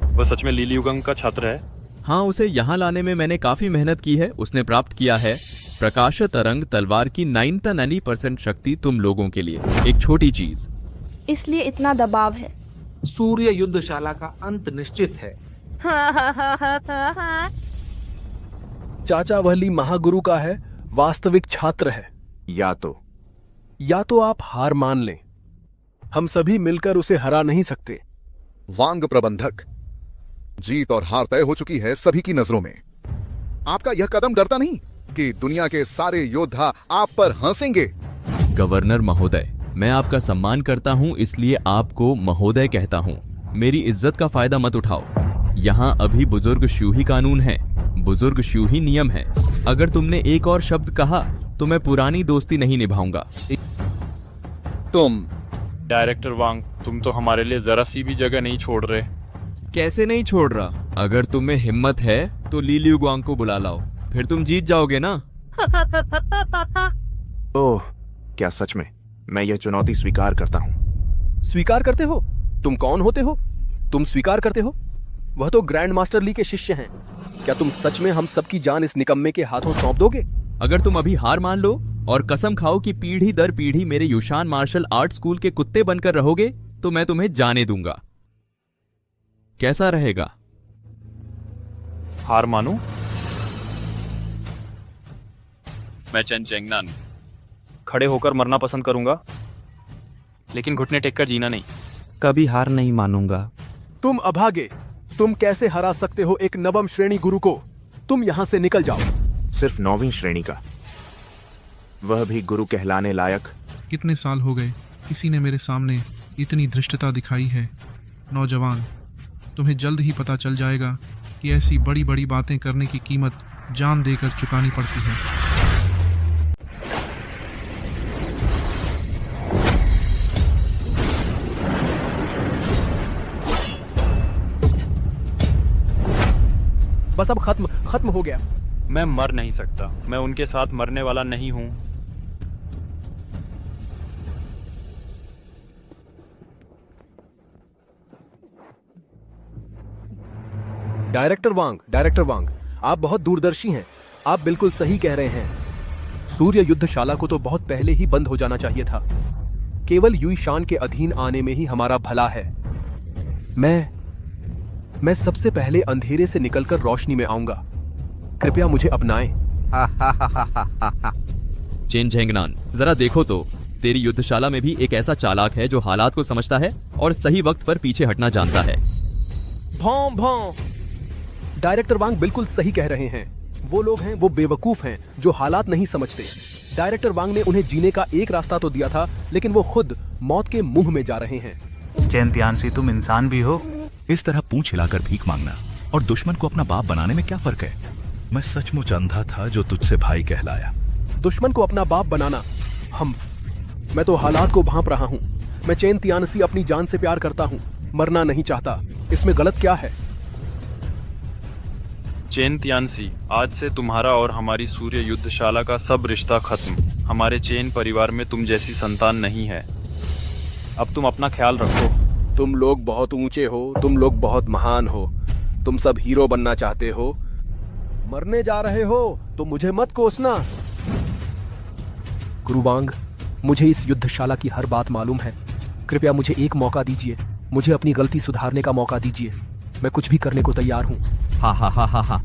D: वह सच में ली लियुगंग का छात्र है?
L: हाँ, उसे यहाँ लाने में मैंने काफी मेहनत की है। उसने प्राप्त किया है प्रकाश तरंग तलवार की 99% शक्ति तुम लोगों के लिए। एक छोटी चीज,
N: इसलिए इतना दबाव है।
Q: सूर्य युद्धशाला का अंत निश्चित है।
E: चाचा वहली महागुरु का है, वास्तविक छात्र है।
A: या तो
E: आप हार मान लें। हम सभी मिलकर उसे हरा नहीं सकते।
K: वांग प्रबंधक, जीत और हार तय हो चुकी है सभी की नजरों में। आपका यह कदम डरता नहीं कि दुनिया के सारे योद्धा आप पर हंसेंगे?
L: गवर्नर महोदय, मैं आपका सम्मान करता हूँ, इसलिए आपको महोदय कहता हूँ। मेरी इज्जत का फायदा मत उठाओ। यहाँ अभी बुजुर्ग शू ही कानून है, बुजुर्ग शू ही नियम है। अगर तुमने एक और शब्द कहा तो मैं पुरानी दोस्ती नहीं निभाऊंगा।
K: तुम
D: डायरेक्टर वांग, तुम तो हमारे लिए जरा सी भी जगह नहीं छोड़ रहे।
L: कैसे नहीं छोड़ रहा? अगर तुम्हें हिम्मत है तो ली लियुगंग को बुला लाओ, फिर तुम जीत जाओगे ना।
A: ओह, क्या सच में? मैं यह चुनौती स्वीकार करता हूँ।
E: स्वीकार करते हो? तुम कौन होते हो? तुम स्वीकार करते हो? वह तो ग्रैंड मास्टर ली के शिष्य हैं। क्या तुम सच में हम सबकी जान इस निकम्मे के हाथों सौंप दोगे?
L: अगर तुम अभी हार मान लो और कसम खाओ कि पीढ़ी दर पीढ़ी मेरे युशान मार्शल आर्ट स्कूल के कुत्ते बनकर रहोगे, तो मैं तुम्हें जाने दूंगा। कैसा रहेगा?
D: हार मानूं? मैं चेन चेंगनान खड़े होकर मरना पसंद करूंगा, लेकिन घुटने टेक कर जीना नहीं।
J: कभी हार नहीं मानूंगा।
E: तुम अभागे, तुम कैसे हरा सकते हो एक नवम श्रेणी गुरु को? तुम यहां से निकल जाओ।
A: सिर्फ 9वीं श्रेणी का, वह भी गुरु कहलाने लायक।
T: कितने साल हो गए किसी ने मेरे सामने इतनी धृष्टता दिखाई है। नौजवान, तुम्हें जल्द ही पता चल जाएगा कि ऐसी बड़ी बड़ी बातें करने की कीमत जान देकर चुकानी पड़ती है।
E: बस अब खत्म हो गया।
D: मैं मर नहीं सकता, मैं उनके साथ मरने वाला नहीं हूं।
E: डायरेक्टर वांग, आप बहुत दूरदर्शी हैं। आप बिल्कुल सही कह रहे हैं। सूर्य युद्धशाला को तो बहुत पहले ही बंद हो जाना चाहिए था। केवल युईशान के अधीन आने में ही हमारा भला है। मैं सबसे पहले अंधेरे से निकलकर रोशनी में आऊंगा। कृपया मुझे अपनाएं।
L: चेन चेंगनान, जरा देखो तो, तेरी युद्धशाला में भी एक ऐसा चालाक है जो हालात को समझता है और सही वक्त पर पीछे हटना जानता है।
E: भौं भौं। डायरेक्टर वांग बिल्कुल सही कह रहे हैं। वो लोग हैं, वो बेवकूफ हैं जो हालात नहीं समझते। डायरेक्टर वांग ने उन्हें जीने का एक रास्ता तो दिया था, लेकिन वो खुद मौत के मुंह में जा रहे हैं।
C: चेन तियानसी, तुम इंसान भी हो।
M: इस तरह पूंछ हिलाकर भीख मांगना और दुश्मन को अपना बाप बनाने में क्या फर्क है? मैं सचमुच अंधा था जो तुझसे भाई कहलाया।
E: दुश्मन को अपना बाप बनाना, मैं तो हालात को भांप रहा हूँ। मैं चेन तियानसी अपनी जान से प्यार करता हूँ, मरना नहीं चाहता। इसमें गलत क्या है?
D: चेन तियानसी, आज से तुम्हारा और हमारी सूर्य युद्धशाला का सब रिश्ता खत्म। हमारे चेन परिवार में तुम जैसी संतान नहीं है। अब तुम अपना ख्याल रखो।
E: तुम लोग बहुत ऊंचे हो, तुम लोग बहुत महान हो, तुम सब हीरो बनना चाहते हो। मरने जा रहे हो तो मुझे मत कोसना। गुरु वांग, मुझे इस युद्धशाला की हर बात मालूम है। कृपया मुझे एक मौका दीजिए, मुझे अपनी गलती सुधारने का मौका दीजिए। मैं कुछ भी करने को तैयार हूँ।
L: हा हा हा हा हा।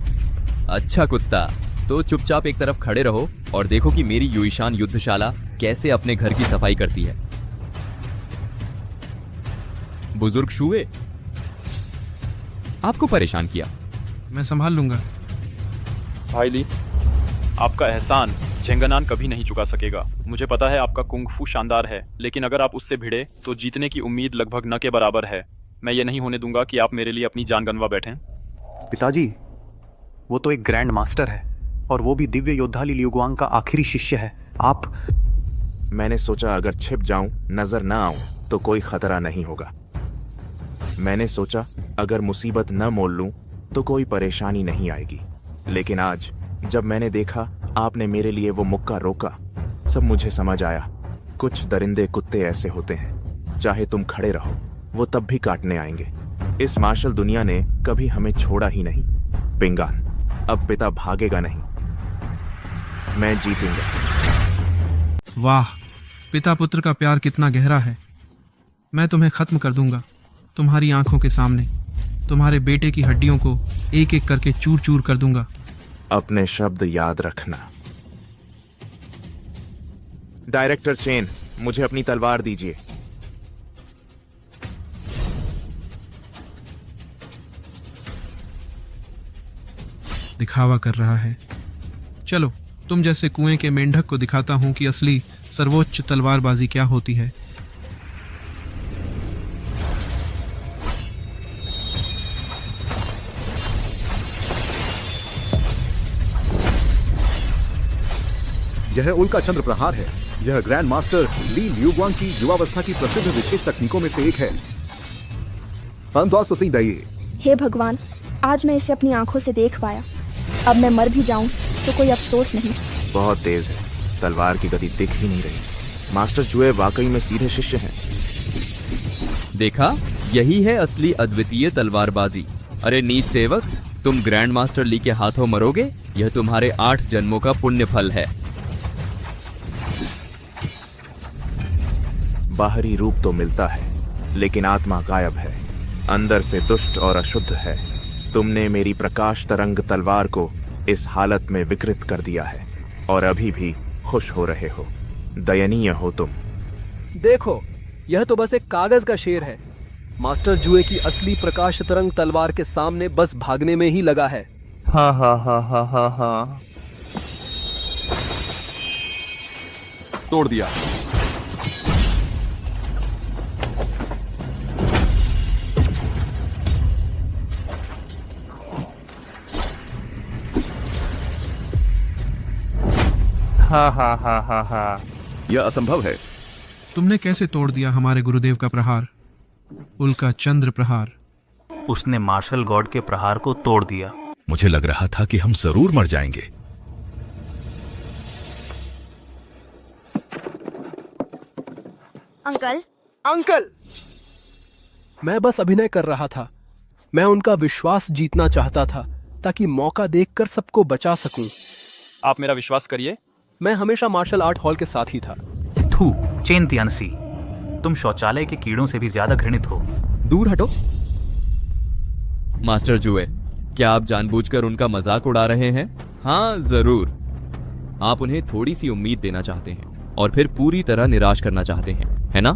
L: अच्छा कुत्ता, तो चुपचाप एक तरफ खड़े रहो और देखो कि मेरी युईशान युद्धशाला कैसे अपने घर की सफाई करती है। बुजुर्ग शूए, आपको परेशान किया।
T: मैं संभाल लूंगा।
D: भाई ली, आपका एहसान चेंगनान कभी नहीं चुका सकेगा। मुझे पता है आपका कुंग फू शानदार है, लेकिन अगर आप उससे भिड़े तो जीतने की उम्मीद लगभग न के बराबर है। मैं ये नहीं होने दूंगा कि आप मेरे लिए अपनी जान गंवा बैठें।
J: पिताजी, वो तो एक ग्रैंड मास्टर है और वो भी दिव्य योद्धा ली लियुगवांग का आखिरी शिष्य है। आप...
A: मैंने सोचा अगर छिप जाऊं, नजर ना आऊं तो कोई खतरा नहीं होगा। मैंने सोचा अगर मुसीबत न मोल लूं तो कोई परेशानी नहीं आएगी। लेकिन आज जब मैंने देखा आपने मेरे लिए वो मुक्का रोका, सब मुझे समझ आया। कुछ दरिंदे कुत्ते ऐसे होते हैं, चाहे तुम खड़े रहो वो तब भी काटने आएंगे। इस मार्शल दुनिया ने कभी हमें छोड़ा ही नहीं। पिंगान, अब पिता भागेगा नहीं, मैं जीतूंगा।
T: वाह, पिता पुत्र का प्यार कितना गहरा है। मैं तुम्हें खत्म कर दूंगा, तुम्हारी आंखों के सामने। तुम्हारे बेटे की हड्डियों को एक एक करके चूर चूर कर दूंगा।
A: अपने शब्द याद रखना। डायरेक्टर चेन, मुझे अपनी तलवार दीजिए।
T: दिखावा कर रहा है। चलो, तुम जैसे कुएं के मेंढक को दिखाता हूं कि असली सर्वोच्च तलवारबाजी क्या होती है।
K: यह उल्का चंद्र प्रहार है। यह ग्रैंड मास्टर ली लियुगवांग की युवावस्था की प्रसिद्ध विशेष तकनीकों में से एक है।
N: हे भगवान, आज मैं इसे अपनी आंखों से देख पाया। अब मैं मर भी जाऊं तो कोई अफसोस नहीं।
A: बहुत तेज है, तलवार की गति दिख ही नहीं रही। मास्टर जुए वाकई में सीधे शिष्य हैं।
L: देखा, यही है असली अद्वितीय तलवारबाजी। अरे नीच सेवक, तुम ग्रैंड मास्टर ली के हाथों मरोगे, यह तुम्हारे 8 जन्मों का पुण्य फल है।
A: बाहरी रूप तो मिलता है, लेकिन आत्मा गायब है। अंदर से दुष्ट और अशुद्ध है। तुमने मेरी प्रकाश तरंग तलवार को इस हालत में विकृत कर दिया है और अभी भी खुश हो रहे हो। दयनीय हो तुम।
E: देखो, यह तो बस एक कागज का शेर है। मास्टर जुए की असली प्रकाश तरंग तलवार के सामने बस भागने में ही लगा है।
R: हाँ हाँ हाँ हाँ हाँ हाँ।
B: तोड़ दिया।
R: हाँ हाँ हाँ हाँ हाँ।
B: यह असंभव है।
T: तुमने कैसे तोड़ दिया हमारे गुरुदेव का प्रहार, उल्का चंद्र प्रहार?
C: उसने मार्शल गॉड के प्रहार को तोड़ दिया।
M: मुझे लग रहा था कि हम जरूर मर जाएंगे।
N: अंकल,
E: अंकल, मैं बस अभिनय कर रहा था। मैं उनका विश्वास जीतना चाहता था ताकि मौका देखकर सबको बचा सकूं।
D: आप मेरा विश्वास करिए,
E: मैं हमेशा मार्शल आर्ट हॉल के साथ ही था।
C: थू, चेन तियानसी, तुम शौचालय के कीड़ों से भी ज्यादा घृणित हो।
L: दूर हटो। मास्टर जुए, क्या आप जानबूझकर उनका मजाक उड़ा रहे हैं? हाँ जरूर। आप उन्हें थोड़ी सी उम्मीद देना चाहते हैं और फिर पूरी तरह निराश करना चाहते हैं, है ना?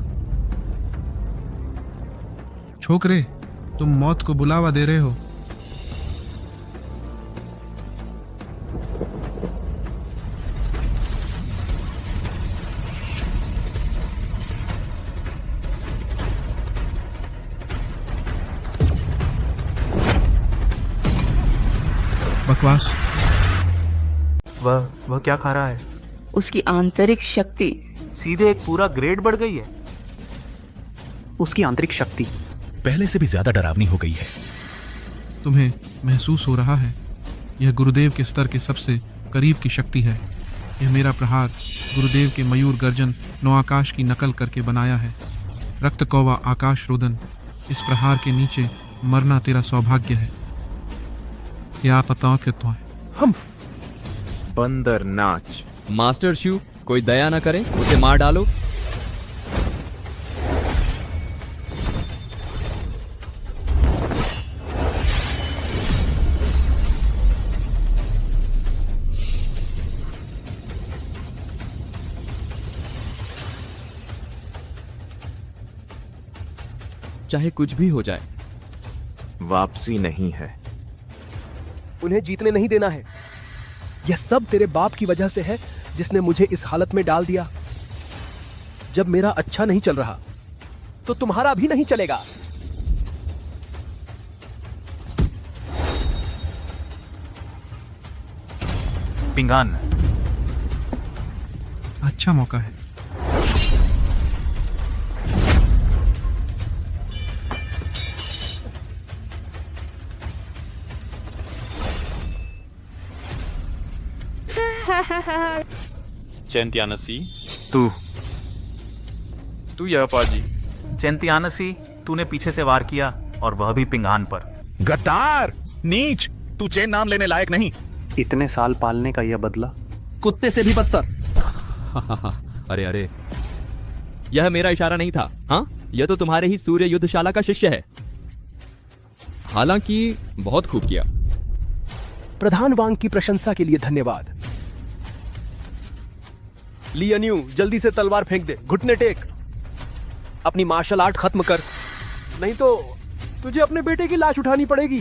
T: छोकरे, तुम मौत को बुलावा दे रहे हो। बकवास।
C: वह क्या खा रहा है?
O: उसकी आंतरिक शक्ति।
C: सीधे एक पूरा ग्रेड बढ़ गई है।
J: उसकी आंतरिक शक्ति
M: पहले से भी ज्यादा डरावनी हो गई है।
T: तुम्हें महसूस हो रहा है, यह गुरुदेव के स्तर के सबसे करीब की शक्ति है। यह मेरा प्रहार गुरुदेव के मयूर गर्जन नौ आकाश की नकल करके बनाया है। रक्त कौवा आकाश रोदन, इस प्रहार के नीचे मरना तेरा सौभाग्य है। यह आप तो
E: हम
A: बंदर नाच।
L: मास्टर शू, कोई दया ना करे, उसे मार डालो। चाहे कुछ भी हो जाए,
A: वापसी नहीं है।
E: उन्हें जीतने नहीं देना है। यह सब तेरे बाप की वजह से है, जिसने मुझे इस हालत में डाल दिया। जब मेरा अच्छा नहीं चल रहा तो तुम्हारा भी नहीं चलेगा।
C: पिंगान,
T: अच्छा मौका है।
D: चैंतियानसी,
C: तू
D: यह पाजी।
C: चैंतियानसी, तूने पीछे से वार किया और वह भी पिंगान पर।
F: गद्दार, नीच, तू चैन नाम लेने लायक नहीं।
J: इतने साल पालने का यह बदला,
E: कुत्ते से भी बदतर।
L: अरे अरे, यह मेरा इशारा नहीं था। हाँ, यह तो तुम्हारे ही सूर्य युद्धशाला का शिष्य है। हालांकि बहुत खूब किया।
E: प्रधान वांग की प्रशंसा के लिए धन्यवाद। लियन्यू, जल्दी से तलवार फेंक दे, घुटने टेक, अपनी मार्शल आर्ट खत्म कर, नहीं तो तुझे अपने बेटे की लाश उठानी पड़ेगी।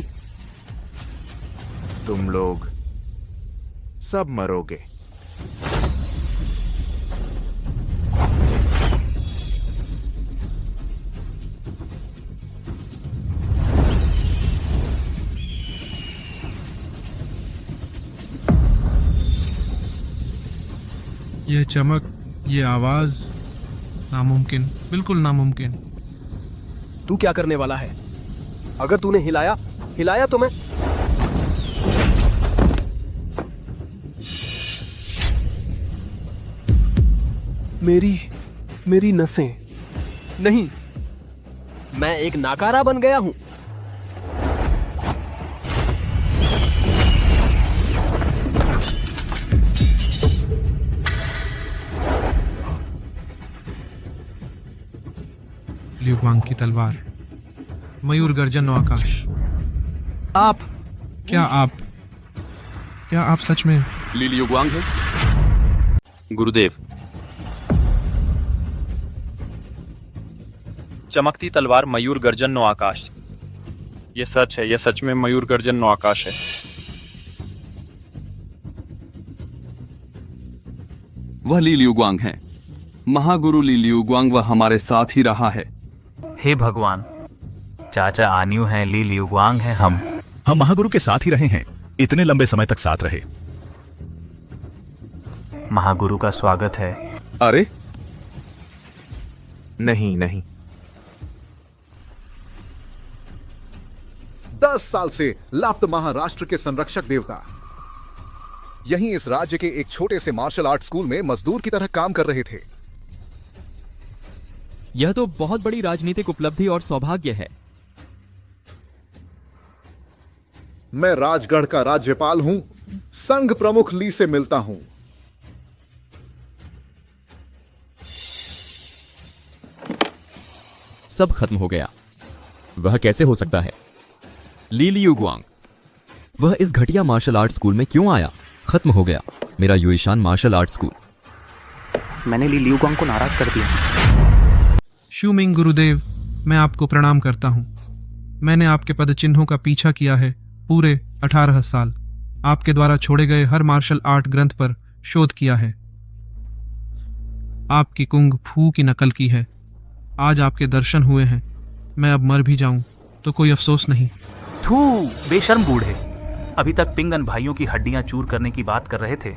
A: तुम लोग सब मरोगे।
T: यह चमक, ये आवाज, नामुमकिन, बिल्कुल नामुमकिन।
E: तू क्या करने वाला है? अगर तूने हिलाया तो मैं मेरी नसें नहीं, मैं एक नाकारा बन गया हूं।
T: लियुवांग की तलवार, मयूर गर्जन और आकाश।
E: आप
T: क्या आप सच में
B: ली लियुवांग हैं?
D: गुरुदेव, चमकती तलवार, मयूर गर्जन नो आकाश। ये सच है, यह सच में मयूर गर्जन नो आकाश है।
B: वह ली लियुवांग हैं। महागुरु ली लियुवांग वह हमारे साथ ही रहा है।
C: हे भगवान, चाचा आन्यू हैं, ली लियुवांग हैं हम
M: महागुरु के साथ ही रहे हैं, इतने लंबे समय तक साथ रहे।
C: महागुरु का स्वागत है।
B: अरे
A: नहीं,
K: 10 साल से लाप्त महाराष्ट्र के संरक्षक देवता यहीं इस राज्य के एक छोटे से मार्शल आर्ट स्कूल में मजदूर की तरह काम कर रहे थे।
L: यह तो बहुत बड़ी राजनीतिक उपलब्धि और सौभाग्य है।
K: मैं राजगढ़ का राज्यपाल हूं, संघ प्रमुख ली से मिलता हूं।
L: सब खत्म हो गया। वह कैसे हो सकता है? ली लियुवांग, वह इस घटिया मार्शल आर्ट स्कूल में क्यों आया? खत्म हो गया मेरा युईशान मार्शल आर्ट स्कूल।
J: मैंने ली लियुवांग को नाराज कर दिया।
T: शूमिंग गुरुदेव, मैं आपको प्रणाम करता हूं। मैंने आपके पद चिन्हों का पीछा किया है पूरे 18 साल। आपके द्वारा छोड़े गए हर मार्शल आर्ट ग्रंथ पर शोध किया है। आपकी कुंग फू की नकल की है। आज आपके दर्शन हुए हैं। मैं अब मर भी जाऊं तो कोई अफसोस नहीं।
C: थू, बेशर्म बूढ़े, अभी तक पिंगन भाइयों की हड्डियां चूर करने की बात कर रहे थे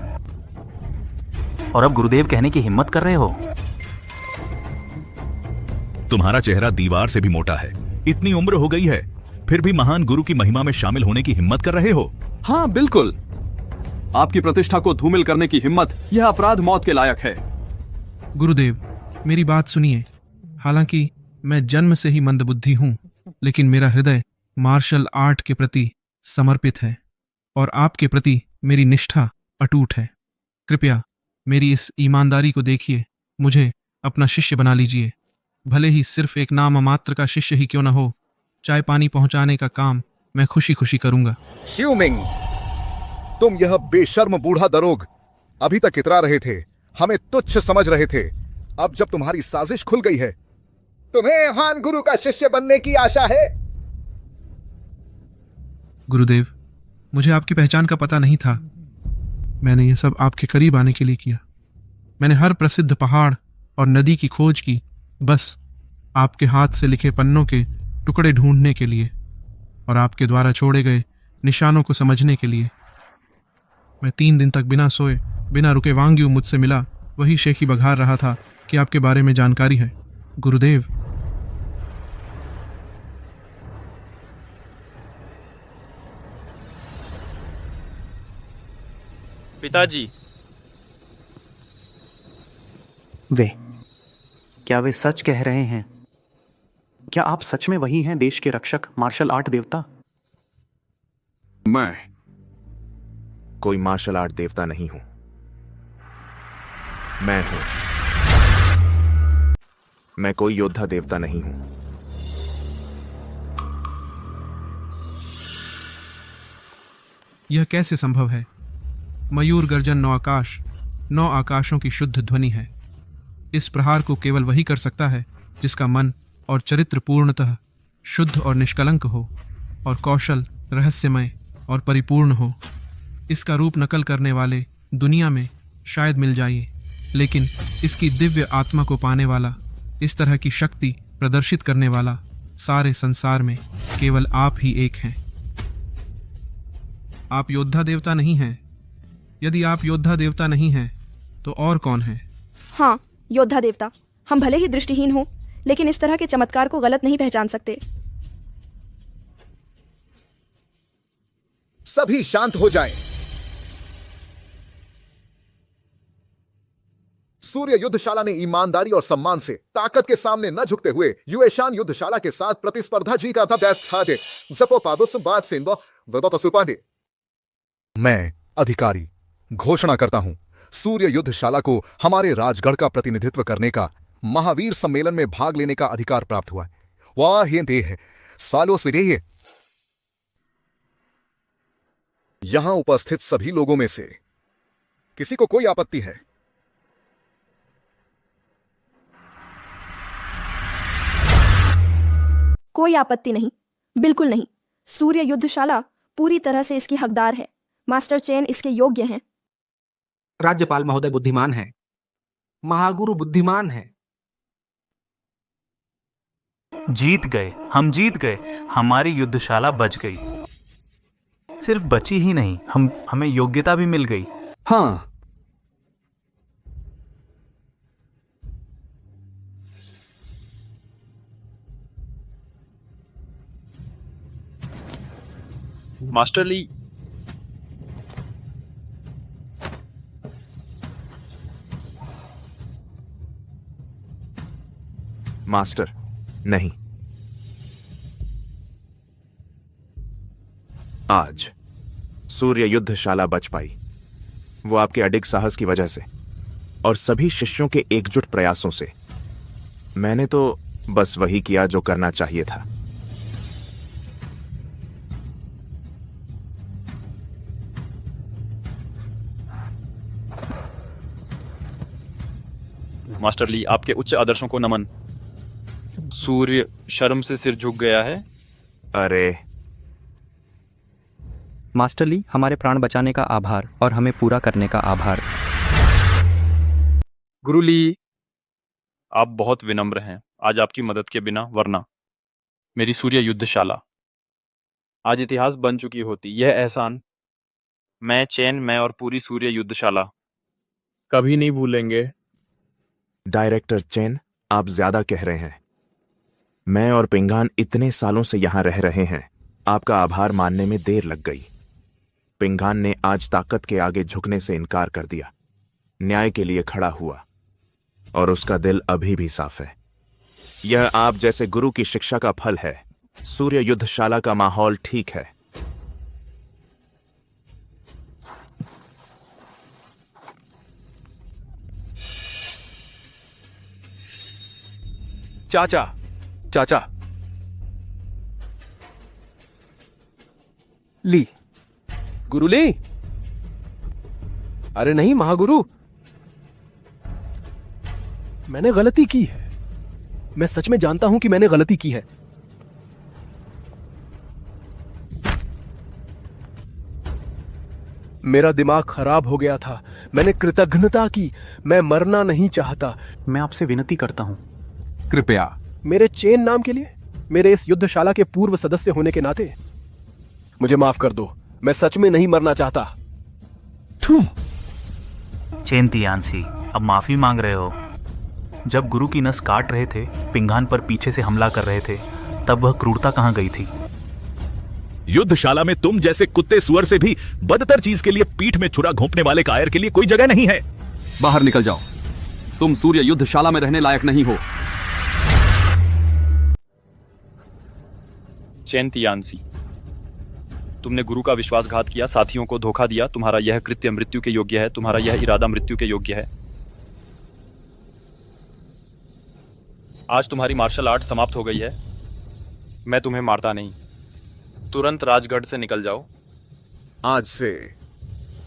C: और अब गुरुदेव कहने की हिम्मत कर रहे हो।
M: तुम्हारा चेहरा दीवार से भी मोटा है। इतनी उम्र हो गई है, फिर भी महान गुरु की महिमा में शामिल होने की हिम्मत कर रहे हो।
B: हाँ बिल्कुल, आपकी प्रतिष्ठा को धूमिल करने की हिम्मत, यह अपराध मौत के लायक है।
T: गुरुदेव, मेरी बात सुनिए। हालांकि मैं जन्म से ही मंदबुद्धि हूं, लेकिन मेरा हृदय मार्शल आर्ट के प्रति समर्पित है और आपके प्रति मेरी निष्ठा अटूट है। कृपया मेरी इस ईमानदारी को देखिए, मुझे अपना शिष्य बना लीजिए। भले ही सिर्फ एक नाम मात्र का शिष्य ही क्यों न हो, चाय पानी पहुंचाने का काम मैं खुशी खुशी करूंगा।
K: श्यूमिंग, तुम यह बेशर्म बूढ़ा दरोग अभी तक इतरा रहे थे, हमें तुच्छ समझ रहे थे। अब जब तुम्हारी साजिश खुल गई है, तुम्हें महान गुरु का शिष्य बनने की आशा है।
T: गुरुदेव, मुझे आपकी पहचान का पता नहीं था। मैंने यह सब आपके करीब आने के लिए किया। मैंने हर प्रसिद्ध पहाड़ और नदी की खोज की, बस आपके हाथ से लिखे पन्नों के टुकड़े ढूंढने के लिए और आपके द्वारा छोड़े गए निशानों को समझने के लिए। मैं 3 दिन तक बिना सोए बिना रुके वांग्यू मुझसे मिला। वही शेखी बघार रहा था कि आपके बारे में जानकारी है। गुरुदेव,
D: पिताजी।
J: क्या वे सच कह रहे हैं? क्या आप सच में वही हैं, देश के रक्षक, मार्शल आर्ट देवता?
A: मैं कोई मार्शल आर्ट देवता नहीं हूं। मैं कोई योद्धा देवता नहीं हूं।
T: यह कैसे संभव है? मयूर गर्जन 9 आकाशों की शुद्ध ध्वनि है। इस प्रहार को केवल वही कर सकता है जिसका मन और चरित्र पूर्णतः शुद्ध और निष्कलंक हो, और कौशल रहस्यमय और परिपूर्ण हो। इसका रूप नकल करने वाले दुनिया में शायद मिल जाइए, लेकिन इसकी दिव्य आत्मा को पाने वाला, इस तरह की शक्ति प्रदर्शित करने वाला सारे संसार में केवल आप ही एक हैं। आप योद्धा देवता नहीं हैं। यदि आप योद्धा देवता नहीं हैं तो और कौन है?
N: हाँ, योद्धा देवता। हम भले ही दृष्टिहीन हों, लेकिन इस तरह के चमत्कार को गलत नहीं पहचान सकते।
K: सभी शांत हो जाएं। सूर्य युद्धशाला ने ईमानदारी और सम्मान से ताकत के सामने न झुकते हुए युएशान युद्धशाला के साथ प्रतिस्पर्धा जीता था। मैं अधिकारी घोषणा करता हूं, सूर्य युद्धशाला को हमारे राजगढ़ का प्रतिनिधित्व करने का, महावीर सम्मेलन में भाग लेने का अधिकार प्राप्त हुआ है। वाह, ये देह सालों से देह। यहां उपस्थित सभी लोगों में से किसी को कोई आपत्ति है?
N: कोई आपत्ति नहीं, बिल्कुल नहीं। सूर्य युद्धशाला पूरी तरह से इसकी हकदार है। मास्टर चेन इसके योग्य हैं।
Q: राज्यपाल महोदय बुद्धिमान है, महागुरु बुद्धिमान है।
C: जीत गए, हम जीत गए। हमारी युद्धशाला बच गई। सिर्फ बची ही नहीं, हमें योग्यता भी मिल गई।
J: हाँ,
D: मास्टर ली,
A: मास्टर नहीं। आज सूर्य युद्धशाला बच पाई, वो आपके अडिग साहस की वजह से और सभी शिष्यों के एकजुट प्रयासों से। मैंने तो बस वही किया जो करना चाहिए था।
D: मास्टर ली, आपके उच्च आदर्शों को नमन। सूर्य शर्म से सिर झुक गया है।
A: अरे
J: मास्टर ली, हमारे प्राण बचाने का आभार और हमें पूरा करने का आभार।
D: गुरु ली, आप बहुत विनम्र हैं। आज आपकी मदद के बिना, वरना मेरी सूर्य युद्धशाला आज इतिहास बन चुकी होती। यह एहसान मैं, चैन, मैं और पूरी सूर्य युद्धशाला कभी नहीं भूलेंगे।
A: डायरेक्टर चेन, आप ज्यादा कह रहे हैं। मैं और पिंगान इतने सालों से यहां रह रहे हैं, आपका आभार मानने में देर लग गई। पिंगान ने आज ताकत के आगे झुकने से इनकार कर दिया, न्याय के लिए खड़ा हुआ, और उसका दिल अभी भी साफ है। यह आप जैसे गुरु की शिक्षा का फल है। सूर्य युद्धशाला का माहौल ठीक है।
E: चाचा, चाचा। ली, गुरु ली। अरे नहीं महागुरु, मैंने गलती की है। मैं सच में जानता हूं कि मैंने गलती की है। मेरा दिमाग खराब हो गया था। मैंने कृतज्ञता की। मैं मरना नहीं चाहता।
J: मैं आपसे विनती करता हूं,
E: कृपया मेरे चेन नाम के लिए, मेरे इस युद्धशाला के पूर्व सदस्य होने के नाते मुझे माफ कर दो। मैं सच में नहीं मरना चाहता।
M: क्यों?
C: चेन तियानसी, अब माफी मांग रहे हो? जब गुरु की नस काट रहे थे, पिंगान पर पीछे से हमला कर रहे थे, तब वह क्रूरता कहाँ गई थी?
M: युद्धशाला में तुम जैसे कुत्ते सुअर से भी बदतर चीज के लिए पीठ में छुरा घोंपने वाले कायर के लिए कोई जगह नहीं है।
B: बाहर निकल जाओ। तुम सूर्य युद्धशाला में रहने लायक नहीं हो।
D: चेन तियानसी, तुमने गुरु का विश्वासघात किया, साथियों को धोखा दिया। तुम्हारा यह कृत्य मृत्यु के योग्य है, तुम्हारा यह इरादा मृत्यु के योग्य है। आज तुम्हारी मार्शल आर्ट समाप्त हो गई है। मैं तुम्हें मारता नहीं। तुरंत राजगढ़ से निकल जाओ।
K: आज से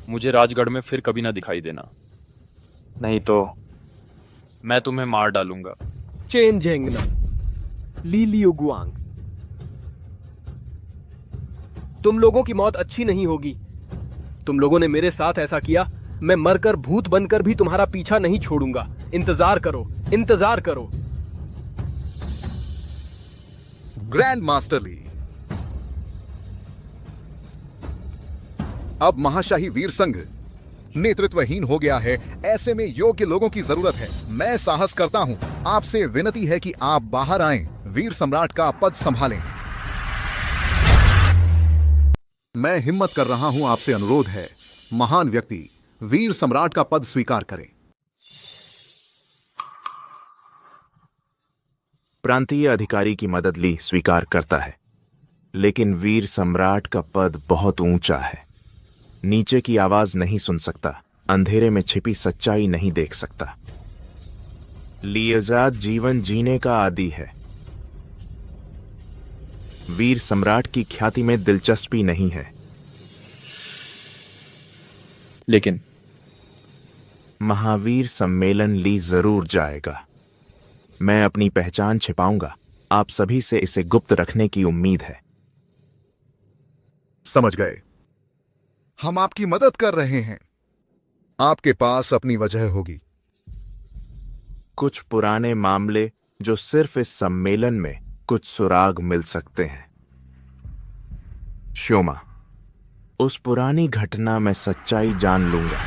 D: मुझे राजगढ़ में फिर कभी ना दिखाई देना, नहीं तो मैं तुम्हें मार डालूंगा।
E: चेन जेंगना, ली लियुगुआंग, तुम लोगों की मौत अच्छी नहीं होगी। तुम लोगों ने मेरे साथ ऐसा किया, मैं मरकर भूत बनकर भी तुम्हारा पीछा नहीं छोड़ूंगा। इंतजार करो, इंतजार करो।
K: ग्रैंड मास्टर ली, अब महाशाही वीर संघ नेतृत्वहीन हो गया है। ऐसे में योग्य लोगों की जरूरत है। मैं साहस करता हूं, आपसे विनती है कि आप बाहर आएं, वीर सम्राट का पद संभालें। मैं हिम्मत कर रहा हूं, आपसे अनुरोध है, महान व्यक्ति वीर सम्राट का पद स्वीकार करें।
A: प्रांतीय अधिकारी की मदद ली स्वीकार करता है, लेकिन वीर सम्राट का पद बहुत ऊंचा है। नीचे की आवाज नहीं सुन सकता, अंधेरे में छिपी सच्चाई नहीं देख सकता। लियाजाद जीवन जीने का आदी है। वीर सम्राट की ख्याति में दिलचस्पी नहीं है,
D: लेकिन
A: महावीर सम्मेलन ली जरूर जाएगा। मैं अपनी पहचान छिपाऊंगा। आप सभी से इसे गुप्त रखने की उम्मीद है।
K: समझ गए, हम आपकी मदद कर रहे हैं। आपके पास अपनी वजह होगी।
A: कुछ पुराने मामले जो सिर्फ इस सम्मेलन में कुछ सुराग मिल सकते हैं। श्योमा, उस पुरानी घटना में सच्चाई जान लूंगा।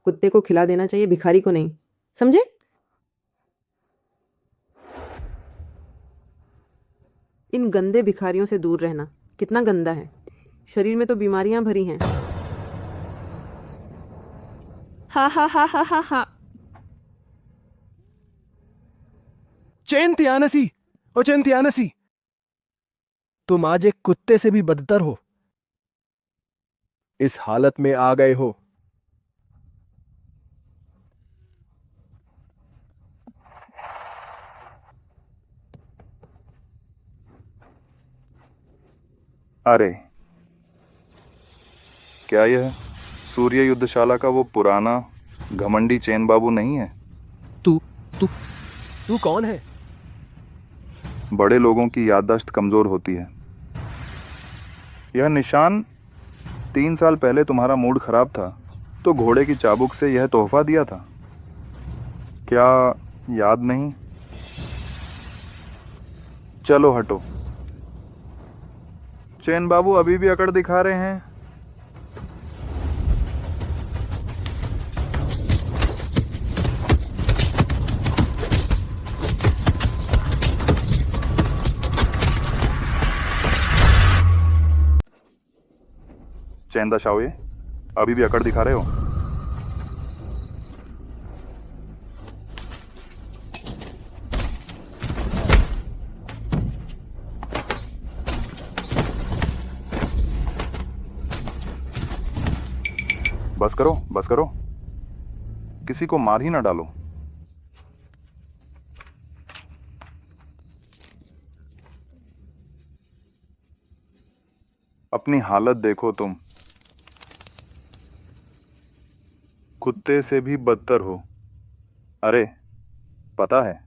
U: कुत्ते को खिला देना चाहिए, भिखारी को नहीं, समझे? इन गंदे भिखारियों से दूर रहना। कितना गंदा है, शरीर में तो बीमारियां भरी हैं।
N: हा हा हा हा हा हा।
E: चेन तियानसी, ओ चेन तियानसी, तुम आज एक कुत्ते से भी बदतर हो। इस हालत में आ गए हो।
V: अरे क्या यह सूर्य युद्धशाला का वो पुराना घमंडी चैन बाबू नहीं है?
E: तू कौन है?
V: बड़े लोगों की याददाश्त कमजोर होती है। यह निशान 3 साल पहले तुम्हारा मूड खराब था तो घोड़े की चाबुक से यह तोहफा दिया था, क्या याद नहीं? चलो हटो। चैन बाबू अभी भी अकड़ दिखा रहे हैं। चैन दा शाओये, अभी भी अकड़ दिखा रहे हो? बस करो, बस करो, किसी को मार ही ना डालो। अपनी हालत देखो तुम, कुत्ते से भी बदतर हो। अरे पता है,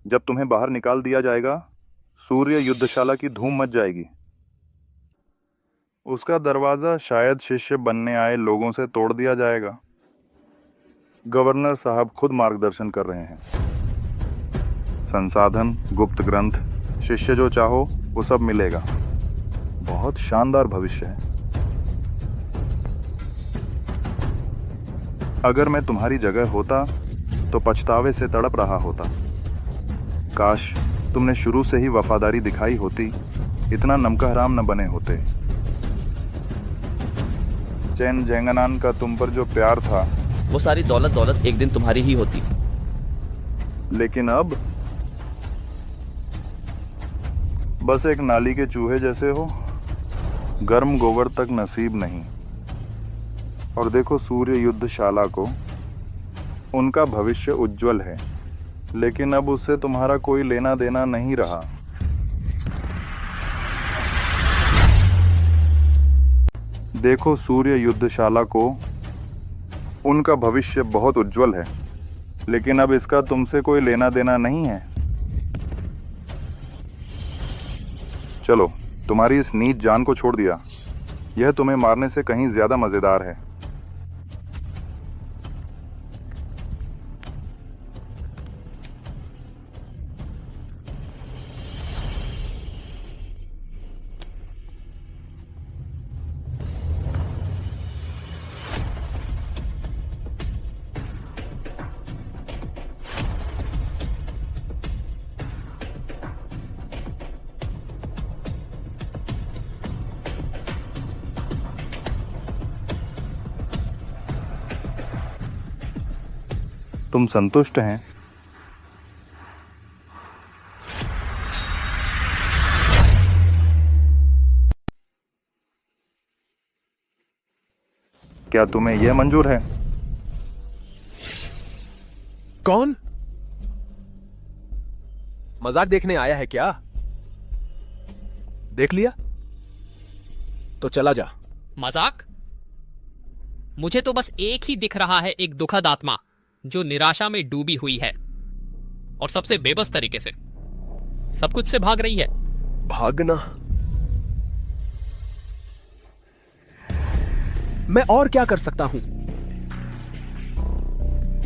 V: जब तुम्हें बाहर निकाल दिया जाएगा सूर्य युद्धशाला की धूम मच जाएगी। उसका दरवाजा शायद शिष्य बनने आए लोगों से तोड़ दिया जाएगा। गवर्नर साहब खुद मार्गदर्शन कर रहे हैं। संसाधन, गुप्त ग्रंथ, शिष्य जो चाहो वो सब मिलेगा। बहुत शानदार भविष्य है। अगर मैं तुम्हारी जगह होता तो पछतावे से तड़प रहा होता। काश तुमने शुरू से ही वफादारी दिखाई होती, इतना नमकहराम न बने होते। चैन जेंगनान का तुम पर जो प्यार था,
G: वो सारी दौलत एक दिन तुम्हारी ही होती।
V: लेकिन अब बस एक नाली के चूहे जैसे हो, गर्म गोबर तक नसीब नहीं। और देखो सूर्य युद्धशाला को, उनका भविष्य उज्जवल है, लेकिन अब उससे तुम्हारा कोई लेना देना नहीं रहा। देखो सूर्य युद्धशाला को, उनका भविष्य बहुत उज्जवल है, लेकिन अब इसका तुमसे कोई लेना देना नहीं है। चलो, तुम्हारी इस नीच जान को छोड़ दिया। यह तुम्हें मारने से कहीं ज्यादा मजेदार है। तुम संतुष्ट हैं? क्या तुम्हें यह मंजूर है?
E: कौन? मजाक देखने आया है क्या? देख लिया तो चला जा।
I: मजाक? मुझे तो बस एक ही दिख रहा है, एक दुखद आत्मा जो निराशा में डूबी हुई है और सबसे बेबस तरीके से सब कुछ से भाग रही है।
E: भागना? मैं और क्या कर सकता हूं?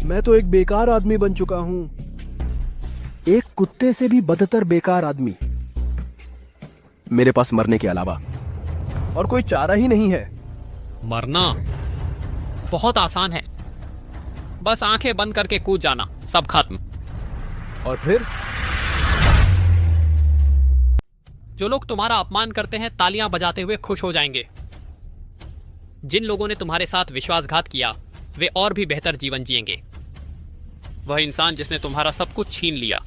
E: मैं तो एक बेकार आदमी बन चुका हूं, एक कुत्ते से भी बदतर बेकार आदमी। मेरे पास मरने के अलावा और कोई चारा ही नहीं है।
I: मरना बहुत आसान है, बस आंखें बंद करके कूद जाना, सब खत्म।
E: और फिर
I: जो लोग तुम्हारा अपमान करते हैं तालियां बजाते हुए खुश हो जाएंगे। जिन लोगों ने तुम्हारे साथ विश्वासघात किया वे और भी बेहतर जीवन जिएंगे। वह इंसान जिसने तुम्हारा सब कुछ छीन लिया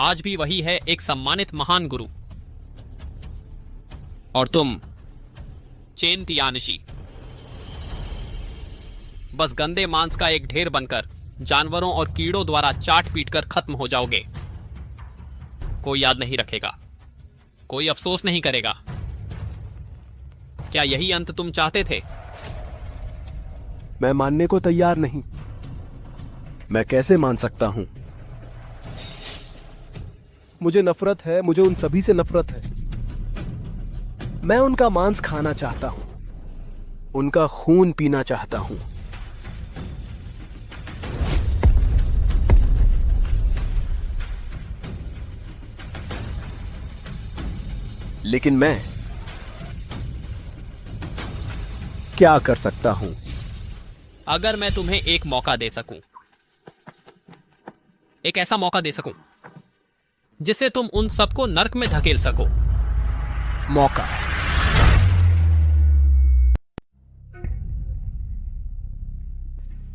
I: आज भी वही है, एक सम्मानित महान गुरु। और तुम चेन तियानशी बस गंदे मांस का एक ढेर बनकर जानवरों और कीड़ों द्वारा चाट पीट कर खत्म हो जाओगे। कोई याद नहीं रखेगा, कोई अफसोस नहीं करेगा। क्या यही अंत तुम चाहते थे?
E: मैं मानने को तैयार नहीं। मैं कैसे मान सकता हूं? मुझे नफरत है, मुझे उन सभी से नफरत है। मैं उनका मांस खाना चाहता हूं, उनका खून पीना चाहता हूं। लेकिन मैं क्या कर सकता हूं?
I: अगर मैं तुम्हें एक मौका दे सकूं, एक ऐसा मौका दे सकूं जिससे तुम उन सबको नर्क में धकेल सको।
E: मौका?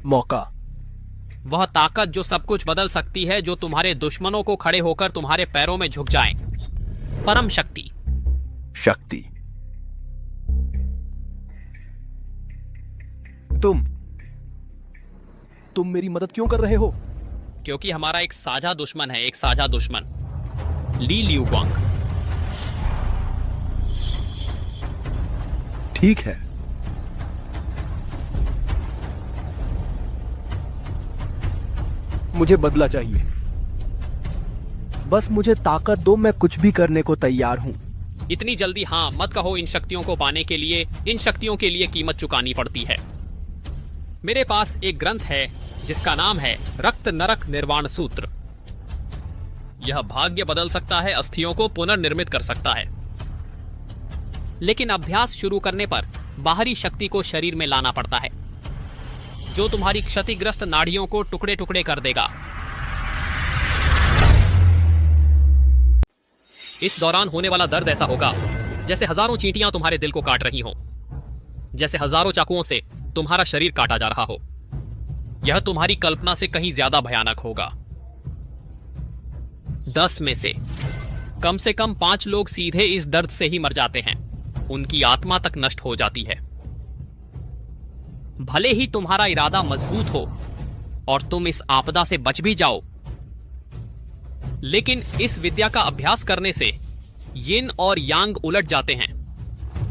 E: मौका
I: वह ताकत जो सब कुछ बदल सकती है, जो तुम्हारे दुश्मनों को खड़े होकर तुम्हारे पैरों में झुक जाए। परम शक्ति।
E: शक्ति? तुम मेरी मदद क्यों कर रहे हो?
I: क्योंकि हमारा एक साझा दुश्मन है, एक साझा दुश्मन, ली लियुग्वांग।
E: ठीक है, मुझे बदला चाहिए। बस मुझे ताकत दो, मैं कुछ भी करने को तैयार हूँ।
I: इतनी जल्दी हाँ मत कहो। इन शक्तियों को पाने के लिए इन शक्तियों के लिए कीमत चुकानी पड़ती है। मेरे पास एक ग्रंथ है जिसका नाम है रक्त नरक निर्वाण सूत्र। यह भाग्य बदल सकता है, अस्थियों को पुनर्निर्मित कर सकता है, लेकिन अभ्यास शुरू करने पर बाहरी शक्ति को शरीर में लाना पड़ता है, जो तुम्हारी क्षतिग्रस्त नाड़ियों को टुकड़े टुकड़े कर देगा। इस दौरान होने वाला दर्द ऐसा होगा जैसे हजारों चींटियां तुम्हारे दिल को काट रही हों, जैसे हजारों चाकुओं से तुम्हारा शरीर काटा जा रहा हो। यह तुम्हारी कल्पना से कहीं ज्यादा भयानक होगा। 10 में से कम 5 लोग सीधे इस दर्द से ही मर जाते हैं। उनकी आत्मा तक नष्ट हो जाती है। भले ही तुम्हारा इरादा मजबूत हो और तुम इस आपदा से बच भी जाओ, लेकिन इस विद्या का अभ्यास करने से यिन और यांग उलट जाते हैं।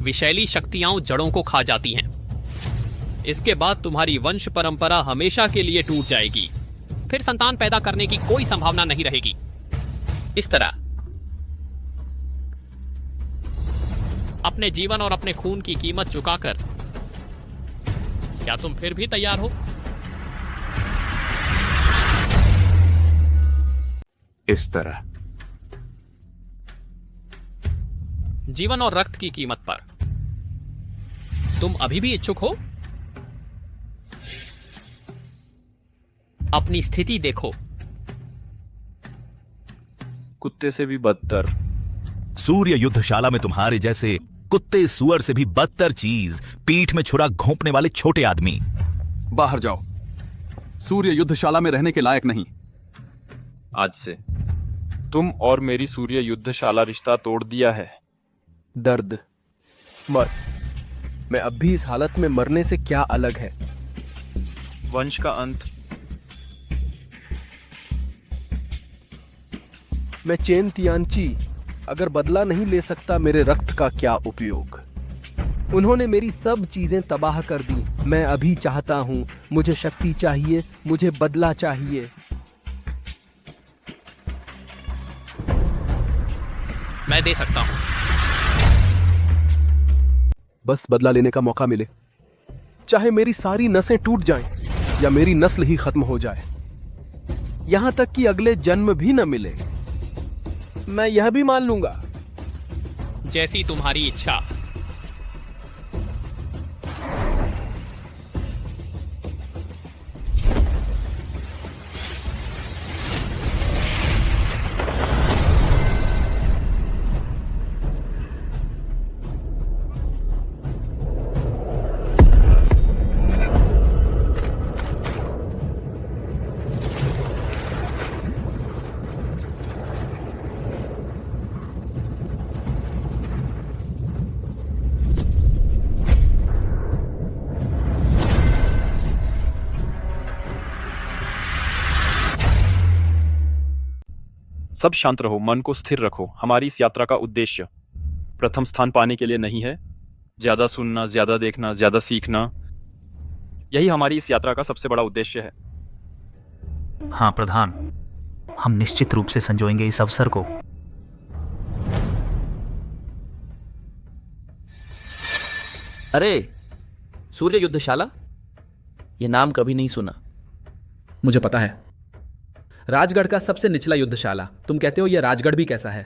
I: विषैली शक्तियां जड़ों को खा जाती हैं। इसके बाद तुम्हारी वंश परंपरा हमेशा के लिए टूट जाएगी। फिर संतान पैदा करने की कोई संभावना नहीं रहेगी। इस तरह अपने जीवन और अपने खून की कीमत चुकाकर क्या तुम फिर भी तैयार हो?
A: इस तरह
I: जीवन और रक्त की कीमत पर तुम अभी भी इच्छुक हो? अपनी स्थिति देखो।
D: कुत्ते से भी बदतर।
M: सूर्य युद्धशाला में तुम्हारे जैसे कुत्ते सुअर से भी बदतर चीज, पीठ में छुरा घोंपने वाले छोटे आदमी।
B: बाहर जाओ। सूर्य युद्धशाला में रहने के लायक नहीं।
D: आज से तुम और मेरी सूर्य युद्धशाला रिश्ता तोड़ दिया है।
E: दर्द, मर। मैं अब भी इस हालत में मरने से क्या अलग है?
D: वंश का अंत।
E: मैं चेन तियानची अगर बदला नहीं ले सकता, मेरे रक्त का क्या उपयोग? उन्होंने मेरी सब चीजें तबाह कर दी। मैं अभी चाहता हूं, मुझे शक्ति चाहिए, मुझे बदला चाहिए।
I: मैं दे सकता हूं।
E: बस बदला लेने का मौका मिले, चाहे मेरी सारी नसें टूट जाएं या मेरी नस्ल ही खत्म हो जाए, यहां तक कि अगले जन्म भी न मिले, मैं यह भी मान लूंगा।
I: जैसी तुम्हारी इच्छा।
D: सब शांत रहो, मन को स्थिर रखो। हमारी इस यात्रा का उद्देश्य प्रथम स्थान पाने के लिए नहीं है। ज्यादा सुनना, ज्यादा देखना, ज्यादा सीखना, यही हमारी इस यात्रा का सबसे बड़ा उद्देश्य है।
C: हाँ प्रधान, हम निश्चित रूप से संजोएंगे इस अवसर को।
G: अरे, सूर्य युद्धशाला, यह नाम कभी नहीं सुना।
H: मुझे पता है, राजगढ़ का सबसे निचला युद्धशाला। तुम कहते हो यह राजगढ़ भी कैसा है?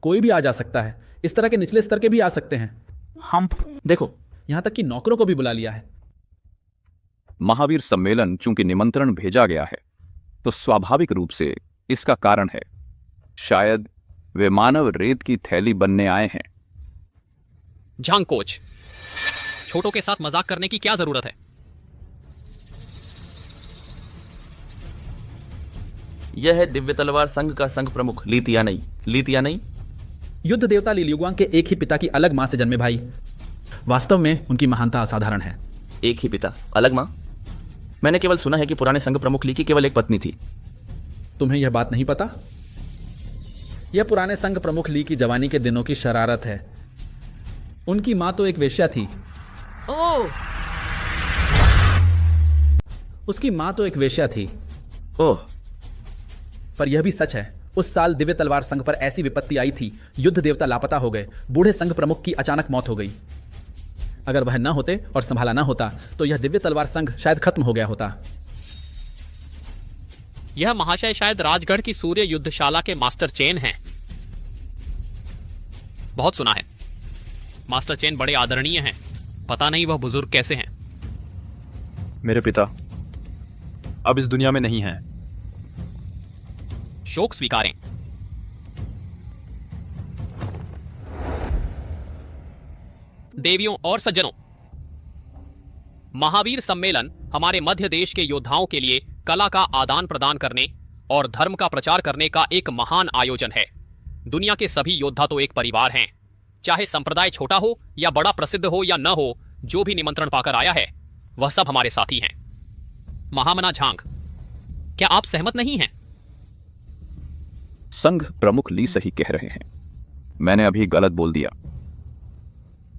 H: कोई भी आ जा सकता है। इस तरह के निचले स्तर के भी आ सकते हैं।
C: हम
G: देखो,
H: यहां तक कि नौकरों को भी बुला लिया है।
P: महावीर सम्मेलन चूंकि निमंत्रण भेजा गया है, तो स्वाभाविक रूप से इसका कारण है। शायद वे मानव रेत की थैली बनने आए हैं।
I: झांग कोच, छोटों के साथ मजाक करने की क्या जरूरत है?
G: यह है दिव्य तलवार संघ का संघ प्रमुख लीतियानई। लीतियानई
H: युद्ध देवता ली लियुआंग के एक ही पिता की अलग मां से जन्मे भाई। वास्तव में उनकी महानता असाधारण है।
G: एक ही पिता, अलग मां? मैंने केवल सुना है कि पुराने संघ प्रमुख ली की केवल एक पत्नी थी।
H: तुम्हें यह बात नहीं पता? यह पुराने संघ प्रमुख ली की जवानी के दिनों की शरारत है। उनकी मां तो एक वेश्या थी।
G: ओह,
H: उसकी मां तो एक वेश्या थी।
G: ओह,
H: पर यह भी सच है, उस साल दिव्य तलवार संघ पर ऐसी विपत्ति आई थी, युद्ध देवता लापता हो गए, बूढ़े संघ प्रमुख की अचानक मौत हो गई। अगर वह न होते और संभाला न होता तो यह दिव्य तलवार संघ शायद खत्म हो गया होता।
I: यह महाशय शायद राजगढ़ की सूर्य युद्धशाला के मास्टर चेन हैं। बहुत सुना है, मास्टर चेन बड़े आदरणीय हैं। पता नहीं वह बुजुर्ग कैसे हैं।
D: मेरे पिता अब इस दुनिया में नहीं हैं।
I: शोक स्वीकारें। देवियों और सज्जनों, महावीर सम्मेलन हमारे मध्य देश के योद्धाओं के लिए कला का आदान प्रदान करने और धर्म का प्रचार करने का एक महान आयोजन है। दुनिया के सभी योद्धा तो एक परिवार हैं। चाहे संप्रदाय छोटा हो या बड़ा प्रसिद्ध हो या न हो, जो भी निमंत्रण पाकर आया है वह सब हमारे साथी हैं। महामना झांग, क्या आप सहमत नहीं हैं?
P: संघ प्रमुख ली सही कह रहे हैं। मैंने अभी गलत बोल दिया।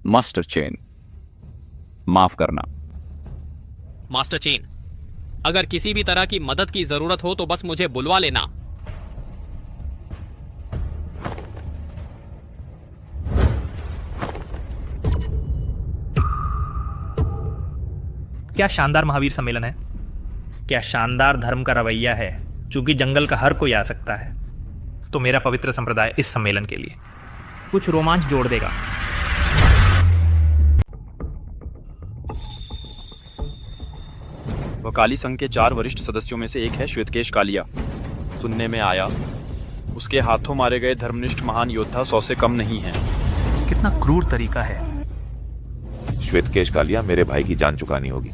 P: मास्टर चेन, माफ करना।
I: मास्टर चेन, अगर किसी भी तरह की मदद की जरूरत हो तो बस मुझे बुलवा लेना।
R: क्या शानदार महावीर सम्मेलन है, क्या शानदार धर्म का रवैया है। चूंकि जंगल का हर कोई आ सकता है, तो मेरा पवित्र संप्रदाय इस सम्मेलन के लिए कुछ रोमांच जोड़ देगा।
D: वह काली संघ के 4 वरिष्ठ सदस्यों में से एक है श्वेतकेश कालिया। सुनने में आया उसके हाथों मारे गए धर्मनिष्ठ महान योद्धा 100 से कम नहीं हैं।
C: कितना क्रूर तरीका है।
S: श्वेतकेश कालिया मेरे भाई की जान चुकानी होगी।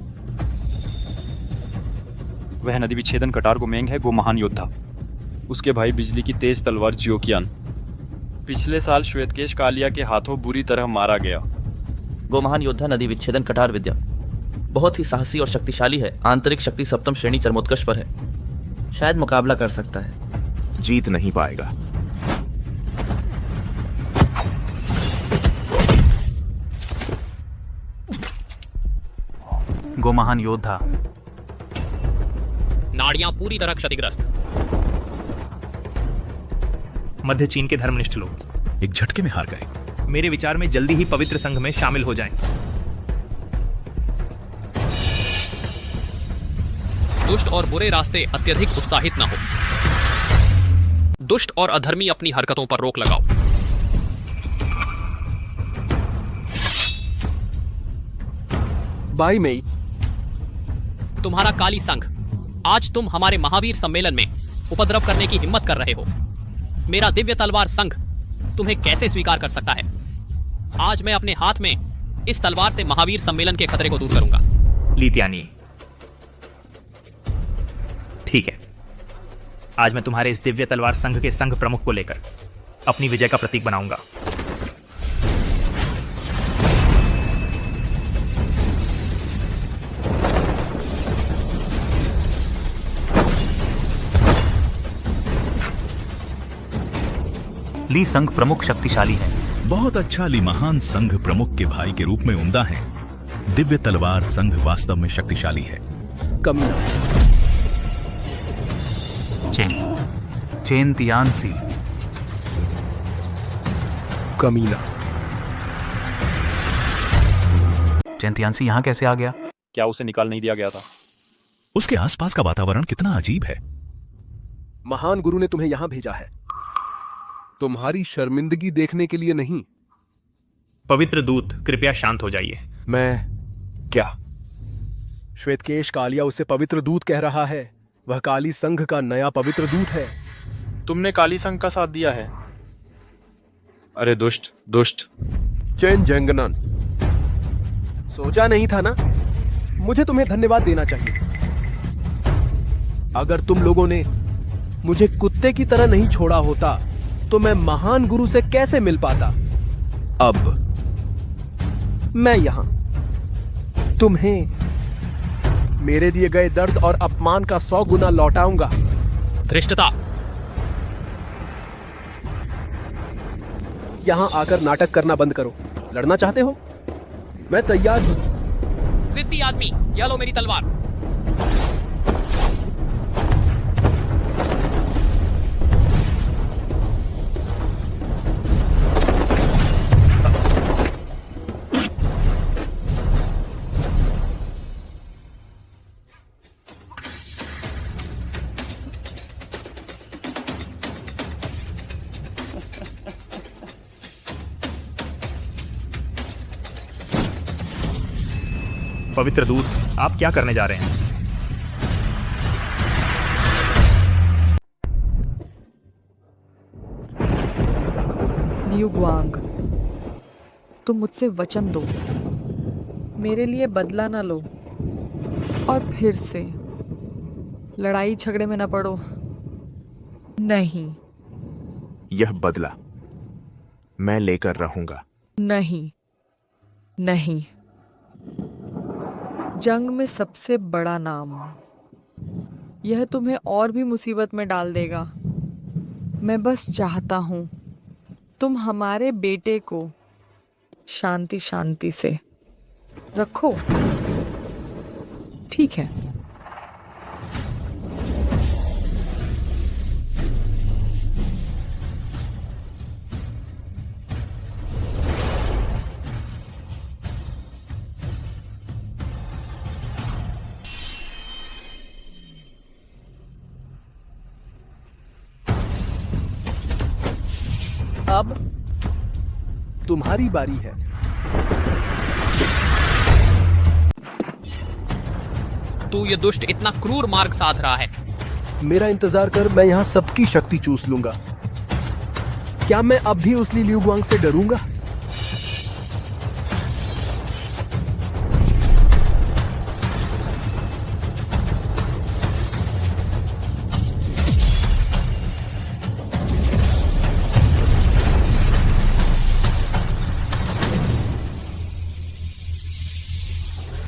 D: वह नदी विच्छेदन कटार गोमेंग है, वो महान योद्धा। उसके भाई बिजली की तेज तलवार जियोकियान पिछले साल श्वेतकेश कालिया के हाथों बुरी तरह मारा गया।
G: वो महान योद्धा नदी विच्छेदन कटार विद्या बहुत ही साहसी और शक्तिशाली है। आंतरिक शक्ति 7वीं श्रेणी चरमोत्कर्ष पर है। शायद मुकाबला कर सकता है।
A: जीत नहीं पाएगा।
C: गो महान योद्धा।
I: नाड़ियां पूरी तरह क्षतिग्रस्त।
R: मध्य चीन के धर्मनिष्ठ लोग
M: एक झटके में हार गए।
R: मेरे विचार में जल्दी ही पवित्र संघ में शामिल हो जाएं।
I: दुष्ट और बुरे रास्ते अत्यधिक उत्साहित न हो। दुष्ट और अधर्मी अपनी हरकतों पर रोक लगाओ।
E: बाई मई,
I: तुम्हारा काली संघ, आज तुम हमारे महावीर सम्मेलन में उपद्रव करने की हिम्मत कर रहे हो। मेरा दिव्य तलवार संघ तुम्हें कैसे स्वीकार कर सकता है? आज मैं अपने हाथ में इस तलवार से महावीर सम्मेलन के खतरे को दूर करूंगा।
R: लीत्यानी, ठीक है, आज मैं तुम्हारे इस दिव्य तलवार संघ के संघ प्रमुख को लेकर अपनी विजय का प्रतीक बनाऊंगा।
C: ली संघ प्रमुख शक्तिशाली है।
M: बहुत अच्छा। ली महान संघ प्रमुख के भाई के रूप में उम्दा है। दिव्य तलवार संघ वास्तव में शक्तिशाली है।
E: कमीना।
C: चेन तियानसी।
E: कमीना।
C: चेन तियानसी यहाँ कैसे आ गया?
D: क्या उसे निकाल नहीं दिया गया था?
M: उसके आसपास का वातावरण कितना अजीब है।
E: महान गुरु ने तुम्हें यहां भेजा है, तुम्हारी शर्मिंदगी देखने के लिए नहीं।
R: पवित्र दूत, कृपया शांत हो जाइए।
E: मैं क्या? श्वेतकेश कालिया उसे पवित्र दूत कह रहा है। वह काली संघ का नया पवित्र दूत है।
D: तुमने काली संघ का साथ दिया है। अरे दुष्ट दुष्ट।
E: चेन जेंगनन, सोचा नहीं था ना? मुझे तुम्हें धन्यवाद देना चाहिए। अगर तुम लोगों ने मुझे कुत्ते की तरह नहीं छोड़ा होता तो मैं महान गुरु से कैसे मिल पाता? अब मैं यहां तुम्हें मेरे दिए गए दर्द और अपमान का 100 गुना लौटाऊंगा।
I: धृष्टता।
E: यहां आकर नाटक करना बंद करो। लड़ना चाहते हो? मैं तैयार हूं।
I: जिद्दी आदमी, यह लो मेरी तलवार।
R: पवित्र दूत, आप क्या करने जा रहे हैं?
F: लियू गुआंग, तुम मुझसे वचन दो, मेरे लिए बदला ना लो और फिर से लड़ाई झगड़े में ना पड़ो। नहीं,
A: यह बदला मैं लेकर रहूंगा।
F: नहीं, नहीं। जंग में सबसे बड़ा नाम, यह तुम्हें और भी मुसीबत में डाल देगा। मैं बस चाहता हूं तुम हमारे बेटे को शांति शांति से रखो, ठीक है?
E: अब तुम्हारी बारी है।
I: तू ये दुष्ट इतना क्रूर मार्ग साध रहा है।
E: मेरा इंतजार कर, मैं यहाँ सबकी शक्ति चूस लूंगा। क्या मैं अब भी उस ली लियू गुआंग से डरूंगा?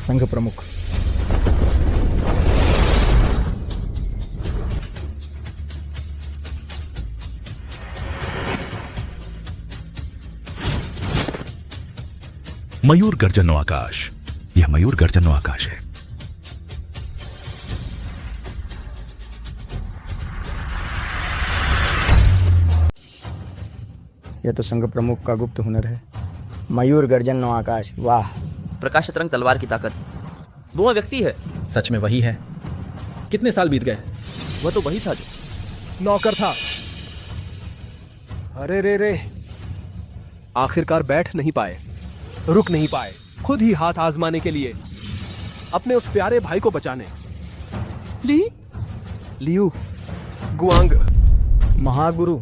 O: संघ प्रमुख,
M: मयूर गर्जनो आकाश, यह मयूर गर्जनो आकाश है।
O: यह तो संघ प्रमुख का गुप्त हुनर है। मयूर गर्जन नो आकाश, वाह!
G: प्रकाश तरंग तलवार की ताकत, वो व्यक्ति है।
H: सच में वही है। कितने साल बीत गए?
G: वह तो वही था जो
E: नौकर था। अरे रे रे, आखिरकार बैठ नहीं पाए, रुक नहीं पाए, खुद ही हाथ आजमाने के लिए, अपने उस प्यारे भाई को बचाने। लियू गुआंग,
O: महागुरु,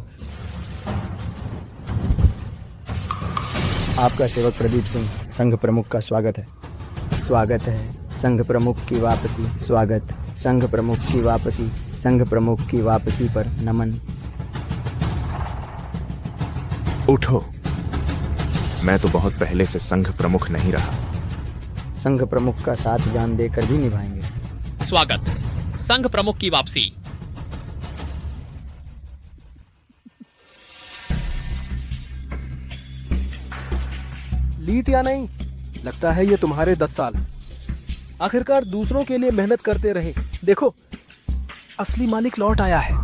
O: आपका सेवक प्रदीप सिंह संघ प्रमुख का स्वागत है। स्वागत है संघ प्रमुख की वापसी, स्वागत संघ प्रमुख की वापसी, संघ प्रमुख की वापसी पर नमन।
A: उठो, मैं तो बहुत पहले से संघ प्रमुख नहीं रहा।
O: संघ प्रमुख का साथ जान देकर भी निभाएंगे।
I: स्वागत संघ प्रमुख की वापसी।
E: लीत या नहीं, लगता है ये तुम्हारे 10 साल आखिरकार दूसरों के लिए मेहनत करते रहे। देखो, असली मालिक लौट आया है।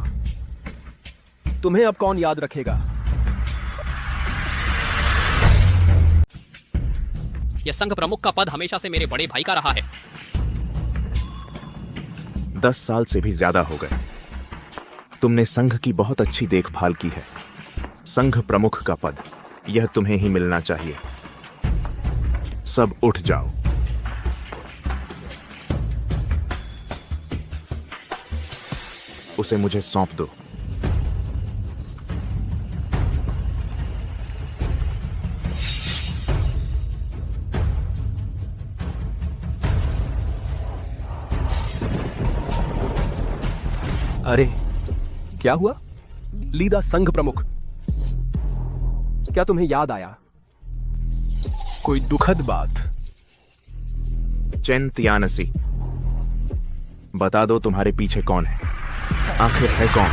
E: तुम्हें अब कौन याद रखेगा?
I: यह संघ प्रमुख का पद हमेशा से मेरे बड़े भाई का रहा है।
A: 10 साल से भी ज्यादा हो गए। तुमने संघ की बहुत अच्छी देखभाल की है। संघ प्रमुख का पद, यह तुम्हें ही मिलना चाहिए। सब उठ जाओ। उसे मुझे सौंप दो।
E: अरे क्या हुआ? लीदा संघ प्रमुख, क्या तुम्हें याद आया कोई दुखद बात?
A: चेन तियानसी, बता दो तुम्हारे पीछे कौन है? आखिर है कौन?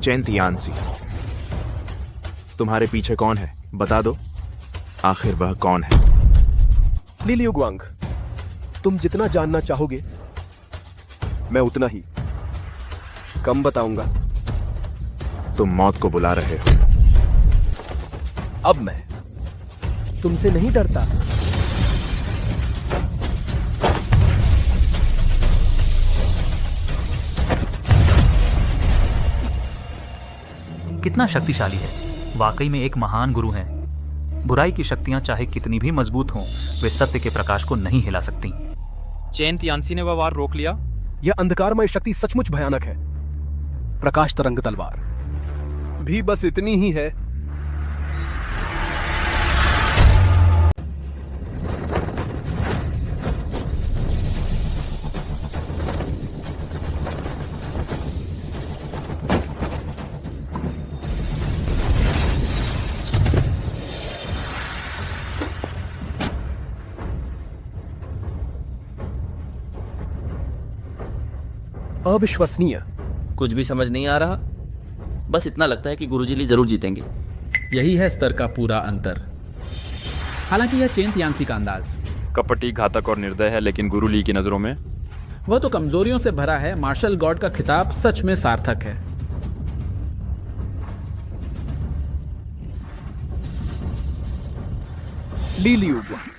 A: चेन तियानसी, तुम्हारे पीछे कौन है? बता दो, आखिर वह कौन है?
E: ली लियू गुआंग, तुम जितना जानना चाहोगे मैं उतना ही कम बताऊंगा।
A: तुम मौत को बुला रहे हो।
E: अब मैं तुमसे नहीं डरता।
C: कितना शक्तिशाली है, वाकई में एक महान गुरु हैं। बुराई की शक्तियां चाहे कितनी भी मजबूत हों, वे सत्य के प्रकाश को नहीं हिला सकती।
D: चेन तियानसी ने वह वार रोक लिया।
E: यह अंधकारमय शक्ति सचमुच भयानक है। प्रकाश तरंग तलवार भी बस इतनी ही है। अविश्वसनीय।
G: कुछ भी समझ नहीं आ रहा, बस इतना लगता है कि गुरुजी ली जरूर जीतेंगे।
H: यही है स्तर का पूरा अंतर। हालांकि यह चेन तियानसी का अंदाज
D: कपटी, घातक और निर्दय है, लेकिन गुरु ली की नजरों में
H: वह तो कमजोरियों से भरा है। मार्शल गॉड का खिताब सच में सार्थक है।
E: ली लियुआंग,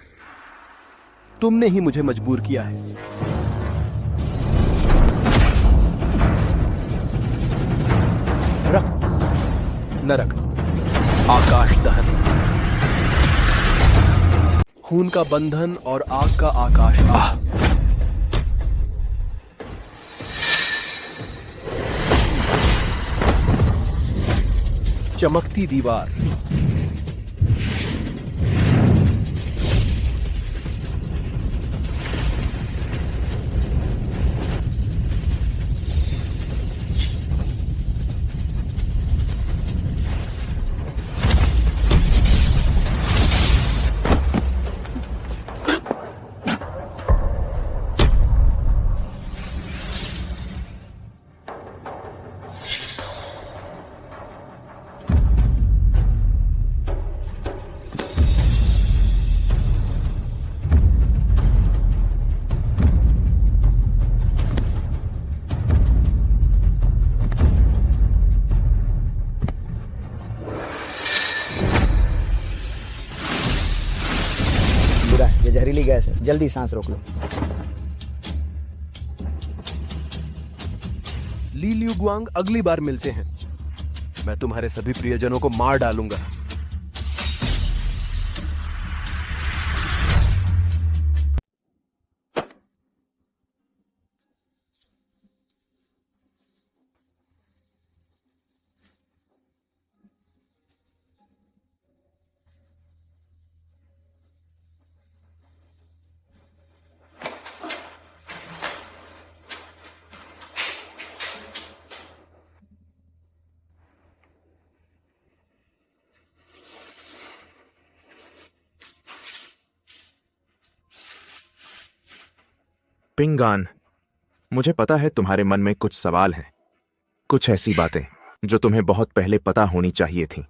E: तुमने ही मुझे मजबूर किया है। रक्त, नरक, आकाश दहन, खून का बंधन और आग का आकाश। चमकती दीवार,
O: ये जहरीली गैस है, जल्दी सांस रोक लो।
E: ली लियुआंग, अगली बार मिलते हैं मैं तुम्हारे सभी प्रियजनों को मार डालूंगा।
A: पिंगान, मुझे पता है तुम्हारे मन में कुछ सवाल हैं, कुछ ऐसी बातें जो तुम्हें बहुत पहले पता होनी चाहिए थी।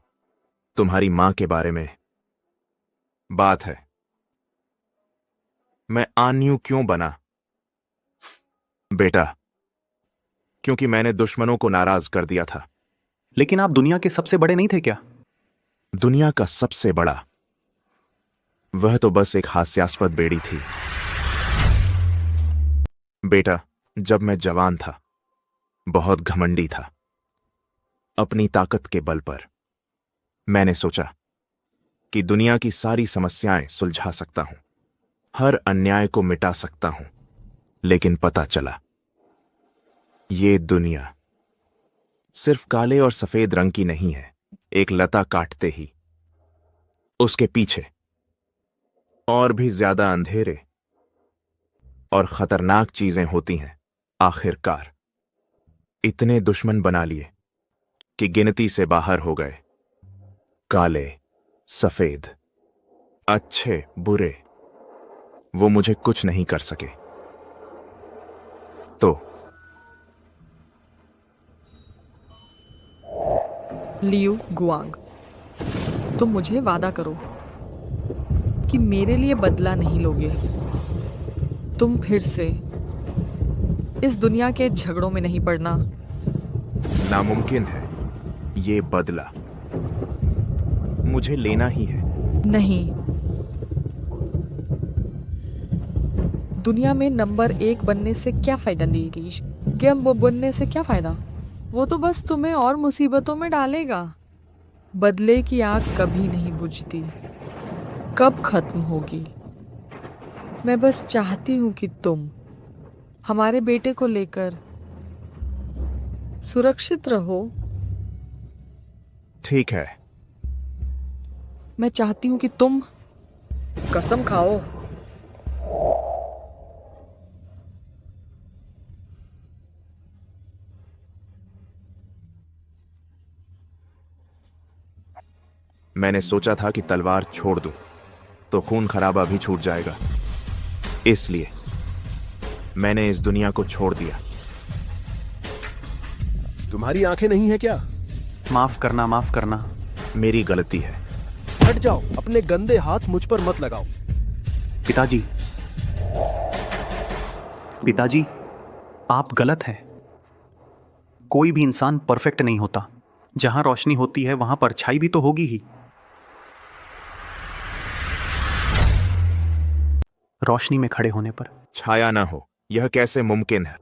A: तुम्हारी मां के बारे में बात है। मैं आन्यू क्यों बना? बेटा, क्योंकि मैंने दुश्मनों को नाराज कर दिया था।
J: लेकिन आप दुनिया के सबसे बड़े नहीं थे क्या?
A: दुनिया का सबसे बड़ा, वह तो बस एक हास्यास्पद बेड़ी थी। बेटा, जब मैं जवान था, बहुत घमंडी था। अपनी ताकत के बल पर मैंने सोचा कि दुनिया की सारी समस्याएं सुलझा सकता हूं, हर अन्याय को मिटा सकता हूं। लेकिन पता चला, ये दुनिया सिर्फ काले और सफेद रंग की नहीं है। एक लता काटते ही उसके पीछे और भी ज्यादा अंधेरे और खतरनाक चीजें होती हैं। आखिरकार इतने दुश्मन बना लिए कि गिनती से बाहर हो गए। काले, सफेद, अच्छे, बुरे, वो मुझे कुछ नहीं कर सके। तो
F: लियुआंग, तुम मुझे वादा करो कि मेरे लिए बदला नहीं लोगे। तुम फिर से इस दुनिया के झगड़ों में नहीं पड़ना।
A: नामुमकिन है। ये बदला मुझे लेना ही है।
F: नहीं, दुनिया में नंबर 1 बनने से क्या फायदा नीरीश? गेम बनने से क्या फायदा? वो तो बस तुम्हें और मुसीबतों में डालेगा। बदले की आग कभी नहीं बुझती। कब खत्म होगी? मैं बस चाहती हूँ कि तुम हमारे बेटे को लेकर सुरक्षित रहो।
A: ठीक है।
F: मैं चाहती हूँ कि तुम कसम खाओ।
A: मैंने सोचा था कि तलवार छोड़ दूं तो खून खराबा भी छूट जाएगा, इसलिए मैंने इस दुनिया को छोड़ दिया।
E: तुम्हारी आंखें नहीं है क्या?
J: माफ करना, माफ करना।
A: मेरी गलती है।
E: हट जाओ, अपने गंदे हाथ मुझ पर मत लगाओ।
J: पिताजी, पिताजी, आप गलत हैं। कोई भी इंसान परफेक्ट नहीं होता। जहां रोशनी होती है वहां परछाई भी तो होगी ही। रोशनी में खड़े होने पर
A: छाया ना हो, यह कैसे मुमकिन है?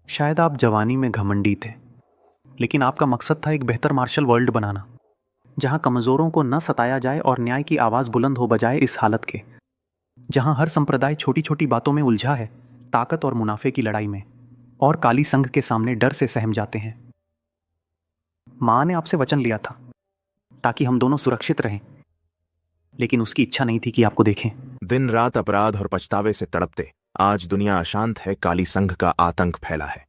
J: शायद आप जवानी में घमंडी थे, लेकिन आपका मकसद था एक बेहतर मार्शल वर्ल्ड बनाना, जहां कमजोरों को न सताया जाए और न्याय की आवाज बुलंद हो बजाय इस हालत के, जहां हर संप्रदाय छोटी छोटी बातों में उलझा है, ताकत और मुनाफे की लड़ाई में, और काली संघ के सामने डर से सहम जाते हैं। मां ने आपसे वचन लिया था ताकि हम दोनों सुरक्षित रहें, लेकिन उसकी इच्छा नहीं थी कि आपको देखें।
A: दिन रात अपराध और पछतावे से तड़पते आज दुनिया अशांत है, काली संघ का आतंक फैला है।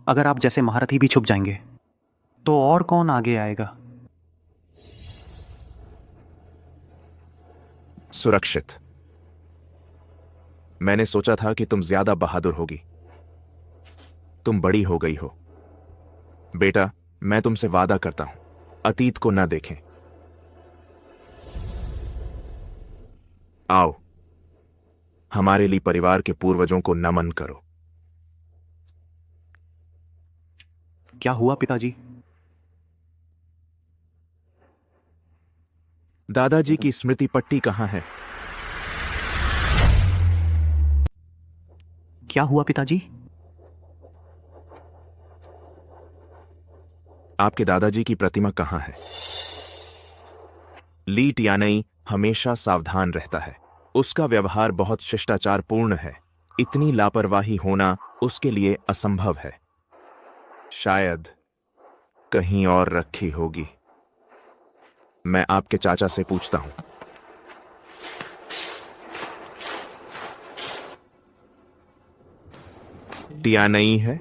J: अगर आप जैसे महारथी भी छुप जाएंगे तो और कौन आगे आएगा?
A: सुरक्षित। मैंने सोचा था कि तुम ज्यादा बहादुर होगी। तुम बड़ी हो गई हो। बेटा, मैं तुमसे वादा करता हूं, अतीत को न देखें। आओ, हमारे लिए परिवार के पूर्वजों को नमन करो।
J: क्या हुआ पिताजी?
A: दादाजी की स्मृति पट्टी कहां है?
J: क्या हुआ पिताजी?
A: आपके दादाजी की प्रतिमा कहां है? ली टियानई हमेशा सावधान रहता है। उसका व्यवहार बहुत शिष्टाचार पूर्ण है। इतनी लापरवाही होना उसके लिए असंभव है। शायद कहीं और रखी होगी। मैं आपके चाचा से पूछता हूं। टियानई है?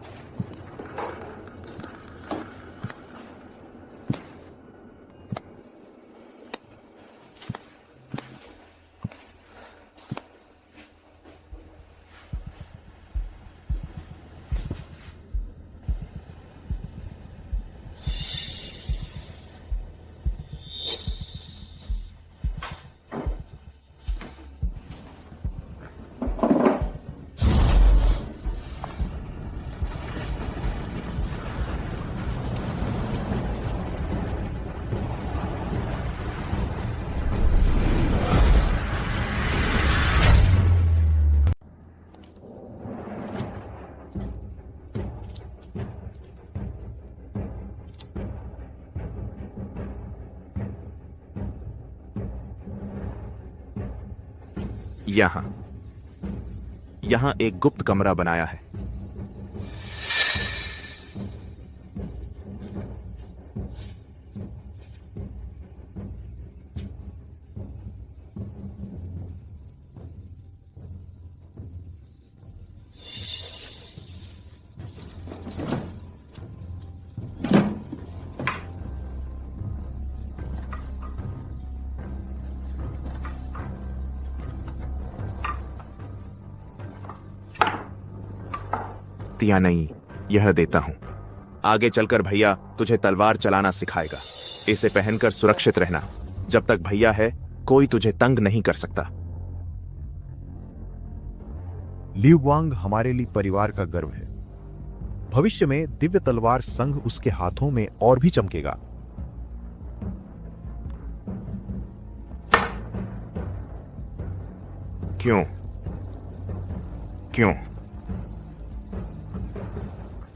A: यहां एक गुप्त कमरा बनाया है। या नहीं, यह देता हूं। आगे चलकर भैया तुझे तलवार चलाना सिखाएगा। इसे पहनकर सुरक्षित रहना। जब तक भैया है, कोई तुझे तंग नहीं कर सकता।
L: लियू ग्वांग हमारे लिए परिवार का गर्व है। भविष्य में दिव्य तलवार संघ उसके हाथों में और भी चमकेगा।
A: क्यों? क्यों?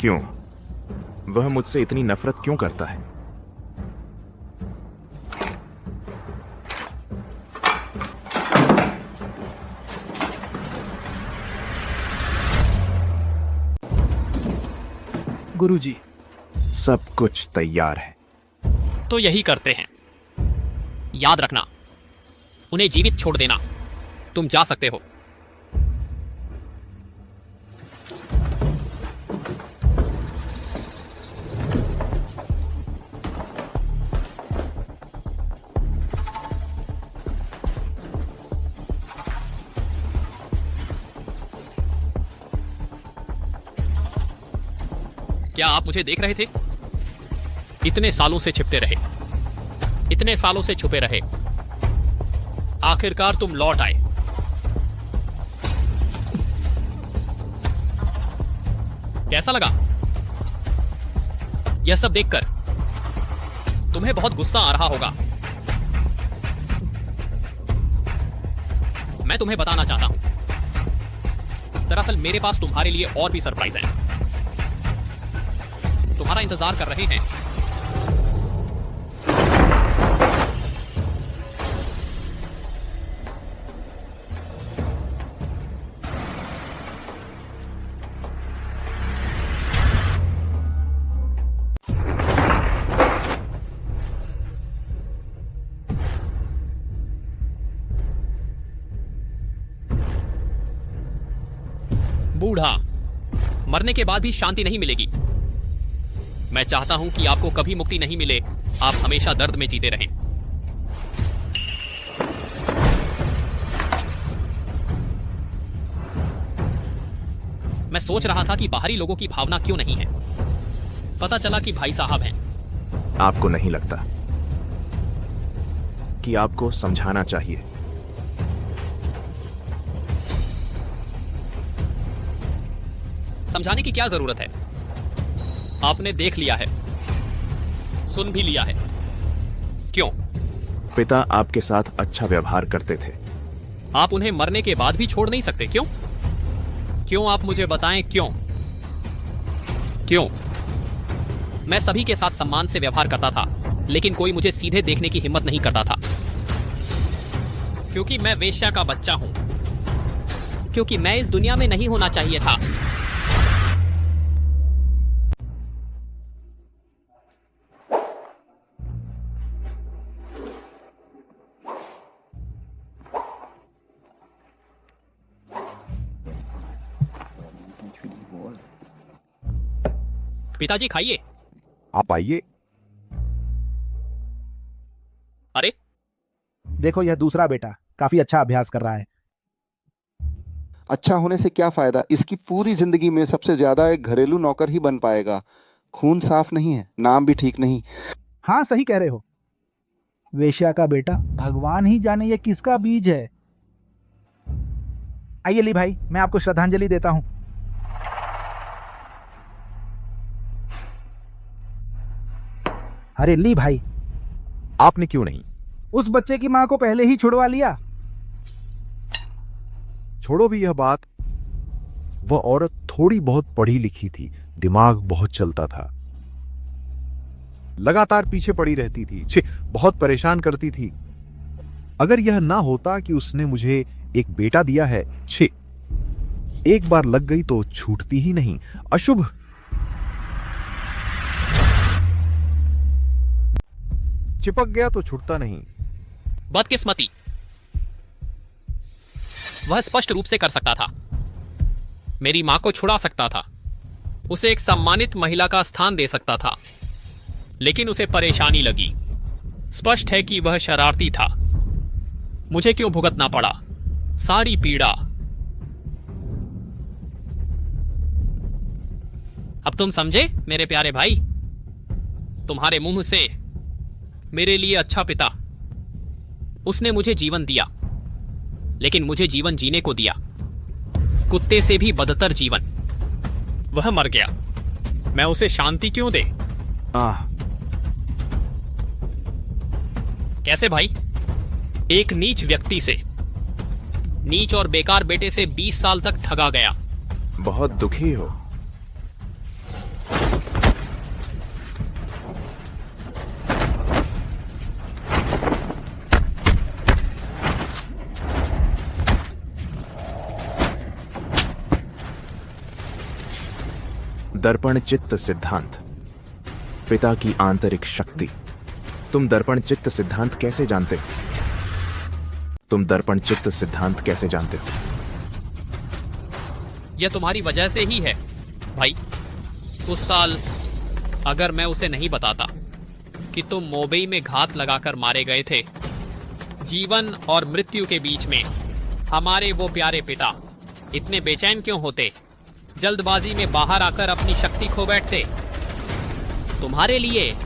A: क्यों? वह मुझसे इतनी नफरत क्यों करता है?
E: गुरुजी।
A: सब कुछ तैयार है।
I: तो यही करते हैं। याद रखना, उन्हें जीवित छोड़ देना। तुम जा सकते हो। क्या आप मुझे देख रहे थे? इतने सालों से छिपते रहे, इतने सालों से छुपे रहे, आखिरकार तुम लौट आए। कैसा लगा यह सब देखकर? तुम्हें बहुत गुस्सा आ रहा होगा। मैं तुम्हें बताना चाहता हूं, दरअसल मेरे पास तुम्हारे लिए और भी सरप्राइज है। तुम्हारा इंतजार कर रहे हैं। बूढ़ा, मरने के बाद भी शांति नहीं मिलेगी। मैं चाहता हूं कि आपको कभी मुक्ति नहीं मिले, आप हमेशा दर्द में जीते रहें। मैं सोच रहा था कि बाहरी लोगों की भावना क्यों नहीं है। पता चला कि भाई साहब हैं।
A: आपको नहीं लगता कि आपको समझाना चाहिए?
I: समझाने की क्या जरूरत है? आपने देख लिया है, सुन भी लिया है। क्यों?
A: पिता आपके साथ अच्छा व्यवहार करते थे।
I: आप उन्हें मरने के बाद भी छोड़ नहीं सकते। क्यों? क्यों? आप मुझे बताएं क्यों? क्यों? मैं सभी के साथ सम्मान से व्यवहार करता था, लेकिन कोई मुझे सीधे देखने की हिम्मत नहीं करता था। क्योंकि मैं वेश्या का बच्चा हूं। क्योंकि मैं इस दुनिया में नहीं होना चाहिए था। पिताजी खाइए।
L: आप आइए।
I: अरे
Q: देखो, यह दूसरा बेटा काफी अच्छा अभ्यास कर रहा है।
T: अच्छा होने से क्या फायदा? इसकी पूरी जिंदगी में सबसे ज्यादा एक घरेलू नौकर ही बन पाएगा। खून साफ नहीं है, नाम भी ठीक नहीं।
Q: हाँ, सही कह रहे हो। वेश्या का बेटा, भगवान ही जाने ये किसका बीज है। आइए ली भाई, मैं आपको श्रद्धांजलि देता हूं। अरे ली भाई।
L: आपने क्यों नहीं?
Q: उस बच्चे की मां को पहले ही छुड़वा लिया।
L: छोड़ो भी यह बात। वह औरत थोड़ी बहुत पढ़ी लिखी थी, दिमाग बहुत चलता था, लगातार पीछे पड़ी रहती थी, बहुत परेशान करती थी। अगर यह ना होता कि उसने मुझे एक बेटा दिया है, एक बार लग गई तो छूटती ही नहीं। अशुभ। चिपक गया तो छूटता नहीं।
I: बदकिस्मती। वह स्पष्ट रूप से कर सकता था। मेरी मां को छुड़ा सकता था, उसे एक सम्मानित महिला का स्थान दे सकता था, लेकिन उसे परेशानी लगी। स्पष्ट है कि वह शरारती था। मुझे क्यों भुगतना पड़ा सारी पीड़ा? अब तुम समझे मेरे प्यारे भाई? तुम्हारे मुंह से मेरे लिए अच्छा पिता। उसने मुझे जीवन दिया, लेकिन मुझे जीवन जीने को दिया, कुत्ते से भी बदतर जीवन। वह मर गया, मैं उसे शांति क्यों दे? कैसे भाई? एक नीच व्यक्ति से, नीच और बेकार बेटे से 20 साल तक ठगा गया।
A: बहुत दुखी हो। दर्पण चित्त सिद्धांत, पिता की आंतरिक शक्ति। तुम दर्पण चित्त सिद्धांत कैसे जानते हो? तुम दर्पण चित्त सिद्धांत कैसे जानते हो?
I: यह तुम्हारी वजह से ही है भाई। उस साल अगर मैं उसे नहीं बताता कि तुम मुंबई में घात लगाकर मारे गए थे, जीवन और मृत्यु के बीच में हमारे वो प्यारे पिता इतने बेचैन क्यों होते, जल्दबाजी में बाहर आकर अपनी शक्ति खो बैठते? तुम्हारे लिए,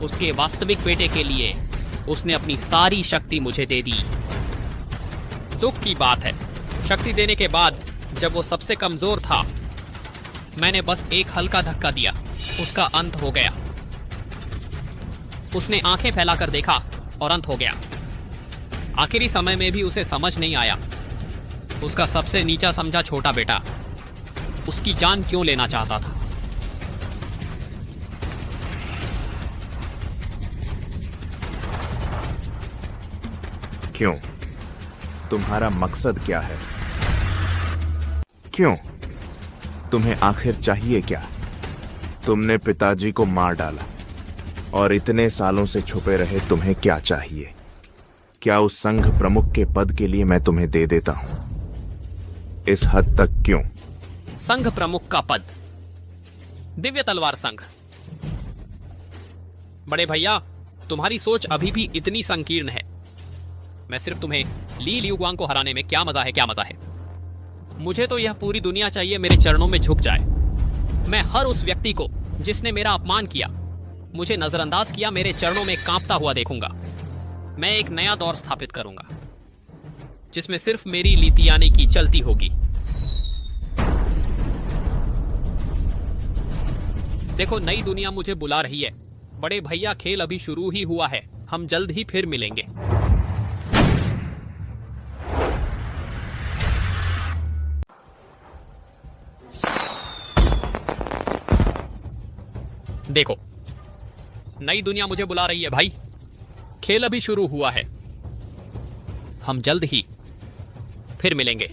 I: उसके वास्तविक बेटे के लिए उसने अपनी सारी शक्ति मुझे दे दी। दुख की बात है, शक्ति देने के बाद जब वो सबसे कमजोर था, मैंने बस एक हल्का धक्का दिया, उसका अंत हो गया। उसने आंखें फैलाकर देखा और अंत हो गया। आखिरी समय में भी उसे समझ नहीं आया, उसका सबसे नीचा समझा छोटा बेटा उसकी जान क्यों लेना चाहता था।
A: क्यों? तुम्हारा मकसद क्या है? क्यों? तुम्हें आखिर चाहिए क्या? तुमने पिताजी को मार डाला और इतने सालों से छुपे रहे, तुम्हें क्या चाहिए? क्या उस संघ प्रमुख के पद के लिए मैं तुम्हें दे देता हूं? इस हद तक क्यों?
I: संघ प्रमुख का पद, दिव्य तलवार संघ। बड़े भैया, तुम्हारी सोच अभी भी इतनी संकीर्ण है। मैं सिर्फ तुम्हें ली लियुआंग को हराने में क्या मजा है। मुझे तो यह पूरी दुनिया चाहिए मेरे चरणों में झुक जाए। मैं हर उस व्यक्ति को जिसने मेरा अपमान किया, मुझे नजरअंदाज किया, मेरे चरणों में कांपता हुआ देखूंगा। मैं एक नया दौर स्थापित करूंगा जिसमें सिर्फ मेरी लीतियानी की चलती होगी। देखो, नई दुनिया मुझे बुला रही है। बड़े भैया, खेल अभी शुरू ही हुआ है। हम जल्द ही फिर मिलेंगे। देखो, नई दुनिया मुझे बुला रही है भाई। खेल अभी शुरू हुआ है। हम जल्द ही फिर मिलेंगे।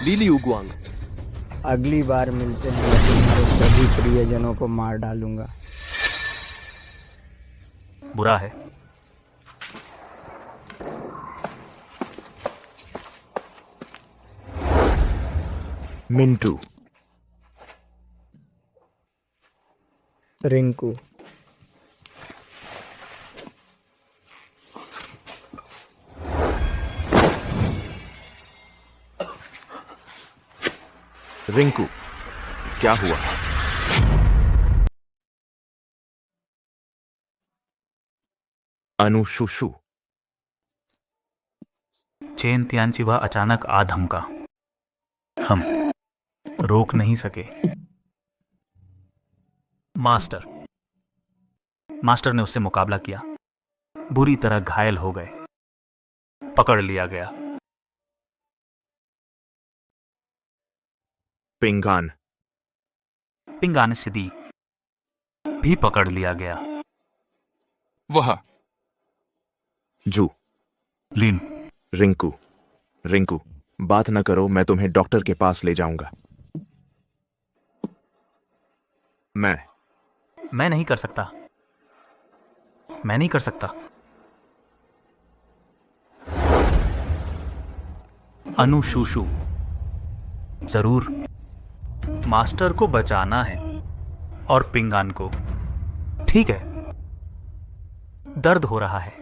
E: ली लियुआंग,
O: अगली बार मिलते हैं मैं तुम्हारे सभी प्रियजनों को मार डालूंगा।
C: बुरा है।
A: मिंटू,
O: रिंकू,
A: रिंकू, क्या हुआ? अनुशुशु,
C: चेन तियानचिवा अचानक आ धमका। हम रोक नहीं सके। मास्टर ने उससे मुकाबला किया, बुरी तरह घायल हो गए, पकड़ लिया गया। पिंगान सिदी भी पकड़ लिया गया।
A: वह जू,
C: लिन,
A: रिंकू, बात न करो, मैं तुम्हें डॉक्टर के पास ले जाऊंगा।
C: मैं नहीं कर सकता। मैं नहीं कर सकता। अनुशुशु, जरूर। मास्टर को बचाना है और पिंगान को। ठीक है, दर्द हो रहा है।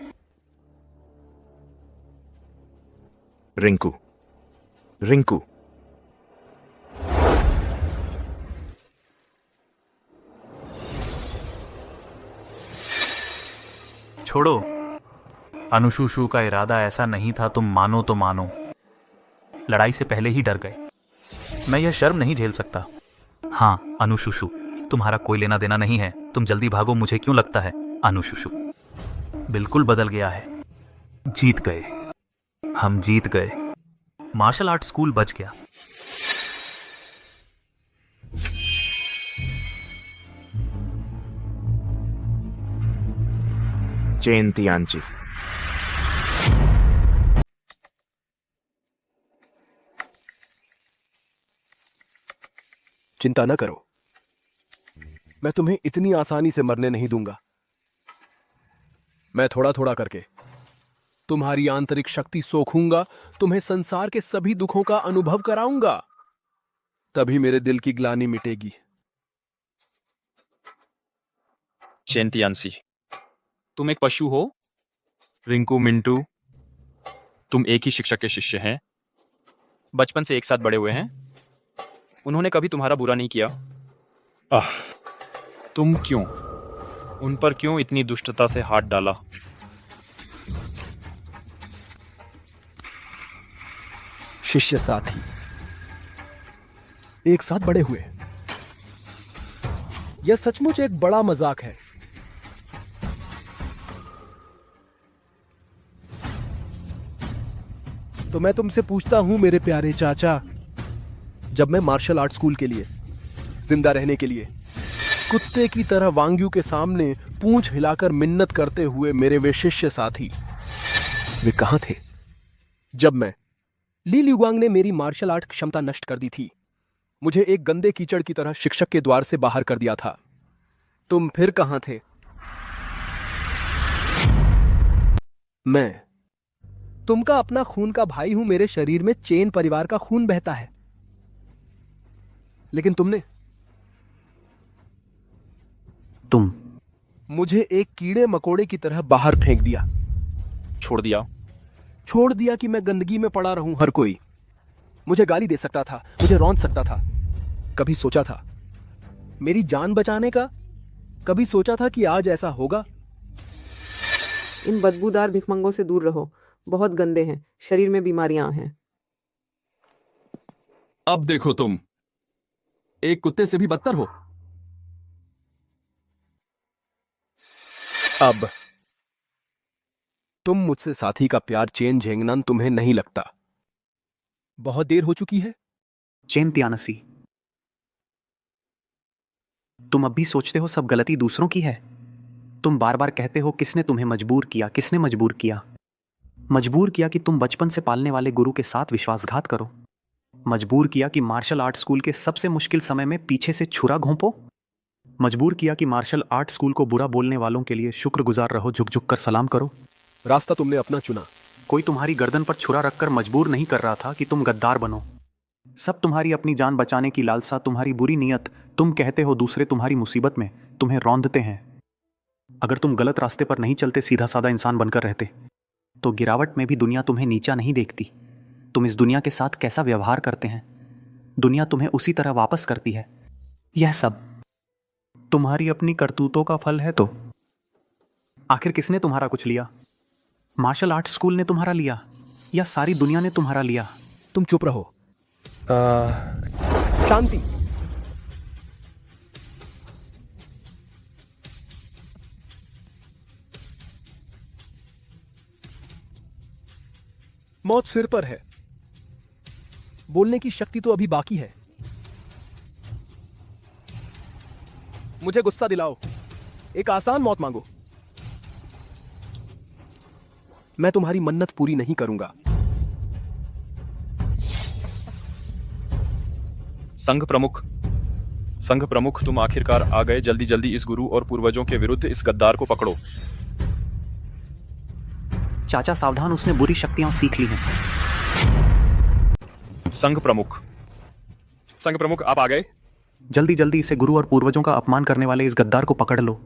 A: रिंकू,
C: छोड़ो। अनुशुशु का इरादा ऐसा नहीं था, तुम मानो तो मानो। लड़ाई से पहले ही डर गए। मैं यह शर्म नहीं झेल सकता। हाँ अनुशुशु, तुम्हारा कोई लेना देना नहीं है। तुम जल्दी भागो, मुझे क्यों लगता है अनुशुशु बिल्कुल बदल गया है। जीत गए, हम जीत गए। मार्शल आर्ट स्कूल बच गया।
A: चेन तियानची,
E: चिंता न करो, मैं तुम्हें इतनी आसानी से मरने नहीं दूंगा। मैं थोड़ा थोड़ा करके तुम्हारी आंतरिक शक्ति सोखूंगा, तुम्हें संसार के सभी दुखों का अनुभव कराऊंगा, तभी मेरे दिल की ग्लानि मिटेगी।
D: चेन तियानसी, तुम एक पशु हो। रिंकू, मिंटू, तुम एक ही शिक्षक के शिष्य हैं, बचपन से एक साथ बड़े हुए हैं। उन्होंने कभी तुम्हारा बुरा नहीं किया। तुम क्यों, उन पर क्यों इतनी दुष्टता से हाथ डाला?
E: शिष्य साथी एक साथ बड़े हुए, यह सचमुच एक बड़ा मजाक है। तो मैं तुमसे पूछता हूं मेरे प्यारे चाचा, जब मैं मार्शल आर्ट स्कूल के लिए, जिंदा रहने के लिए, कुत्ते की तरह वांग्यू के सामने पूंछ हिलाकर मिन्नत करते हुए मेरे वे शिष्य साथी, वे कहां थे जब ली ल्यूगांग ने मेरी मार्शल आर्ट क्षमता नष्ट कर दी थी, मुझे एक गंदे कीचड़ की तरह शिक्षक के द्वार से बाहर कर दिया था? तुम फिर कहां थे? मैं तुमका अपना खून का भाई हूं, मेरे शरीर में चेन परिवार का खून बहता है, लेकिन तुम मुझे एक कीड़े मकोड़े की तरह बाहर फेंक दिया। छोड़ दिया कि मैं गंदगी में पड़ा रहूं। हर कोई मुझे गाली दे सकता था, मुझे रौंद सकता था। कभी सोचा था मेरी जान बचाने का? कभी सोचा था कि आज ऐसा होगा?
K: इन बदबूदार भिखमंगों से दूर रहो, बहुत गंदे हैं, शरीर में बीमारियां हैं।
B: अब देखो, तुम एक कुत्ते से भी बदतर हो।
E: अब तुम मुझसे साथी का प्यार चेन झेंगनान तुम्हें नहीं लगता? बहुत देर हो चुकी है।
J: चेन तियानसी, तुम अब भी सोचते हो सब गलती दूसरों की है। तुम बार बार कहते हो किसने तुम्हें मजबूर किया, किसने मजबूर किया? मजबूर किया कि तुम बचपन से पालने वाले गुरु के साथ विश्वासघात करो। मजबूर किया कि मार्शल आर्ट स्कूल के सबसे मुश्किल समय में पीछे से छुरा घोंपो। मजबूर किया कि मार्शल आर्ट स्कूल को बुरा बोलने वालों के लिए शुक्रगुजार रहो, झुक झुक कर सलाम करो।
E: रास्ता तुमने अपना चुना।
J: कोई तुम्हारी गर्दन पर छुरा रखकर मजबूर नहीं कर रहा था कि तुम गद्दार बनो। सब तुम्हारी अपनी जान बचाने की लालसा, तुम्हारी बुरी नीयत। तुम कहते हो दूसरे तुम्हारी मुसीबत में तुम्हें रौंदते हैं। अगर तुम गलत रास्ते पर नहीं चलते, सीधा साधा इंसान बनकर रहते, तो गिरावट में भी दुनिया तुम्हें नीचा नहीं देखती। तुम इस दुनिया के साथ कैसा व्यवहार करते हैं, दुनिया तुम्हें उसी तरह वापस करती है। यह सब तुम्हारी अपनी करतूतों का फल है। तो आखिर किसने तुम्हारा कुछ लिया? मार्शल आर्ट स्कूल ने तुम्हारा लिया या सारी दुनिया ने तुम्हारा लिया?
E: तुम चुप रहो। शांति। मौत सिर पर है, बोलने की शक्ति तो अभी बाकी है। मुझे गुस्सा दिलाओ, एक आसान मौत मांगो। मैं तुम्हारी मन्नत पूरी नहीं करूंगा।
D: संघ प्रमुख, तुम आखिरकार आ गए। जल्दी जल्दी इस गुरु और पूर्वजों के विरुद्ध इस गद्दार को पकड़ो।
J: चाचा सावधान, उसने बुरी शक्तियां सीख ली हैं।
D: संघ प्रमुख आप आ गए।
J: जल्दी जल्दी इसे गुरु और पूर्वजों का अपमान करने वाले इस गद्दार को पकड़ लो।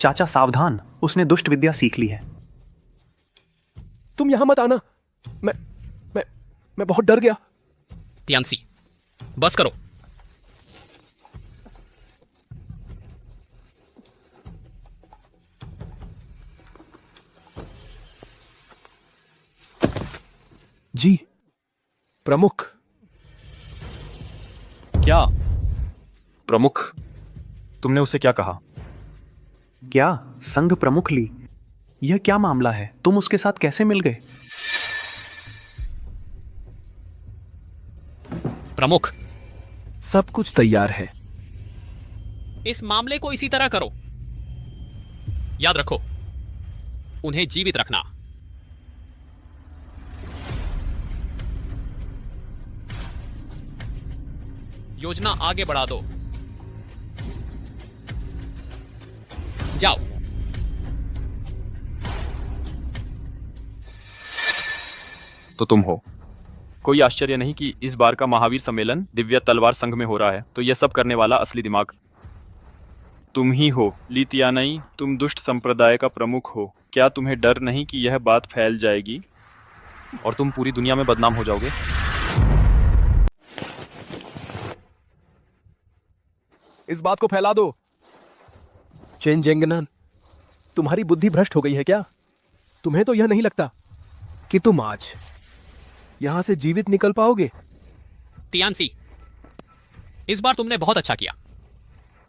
J: चाचा सावधान, उसने दुष्ट विद्या सीख ली है।
E: तुम यहां मत आना, मैं बहुत डर गया।
I: तियानसी, बस करो।
E: जी प्रमुख।
D: क्या प्रमुख, तुमने उसे क्या कहा?
J: क्या संघ प्रमुख ली? यह क्या मामला है? तुम उसके साथ कैसे मिल गए?
I: प्रमुख,
E: सब कुछ तैयार है।
I: इस मामले को इसी तरह करो। याद रखो, उन्हें जीवित रखना। योजना आगे बढ़ा दो। जाओ।
D: तो तुम हो। कोई आश्चर्य नहीं कि इस बार का महावीर सम्मेलन दिव्य तलवार संघ में हो रहा है। तो यह सब करने वाला असली दिमाग तुम ही हो। ली तियानई, तुम दुष्ट संप्रदाय का प्रमुख हो। क्या तुम्हें डर नहीं कि यह बात फैल जाएगी और तुम पूरी दुनिया में बदनाम हो जाओगे?
E: इस बात को फैला दो। चेन जेंगनान, तुम्हारी बुद्धि भ्रष्ट हो गई है क्या? तुम्हें तो यह नहीं लगता कि तुम आज यहां से जीवित निकल पाओगे?
I: तियानसी, इस बार तुमने बहुत अच्छा किया।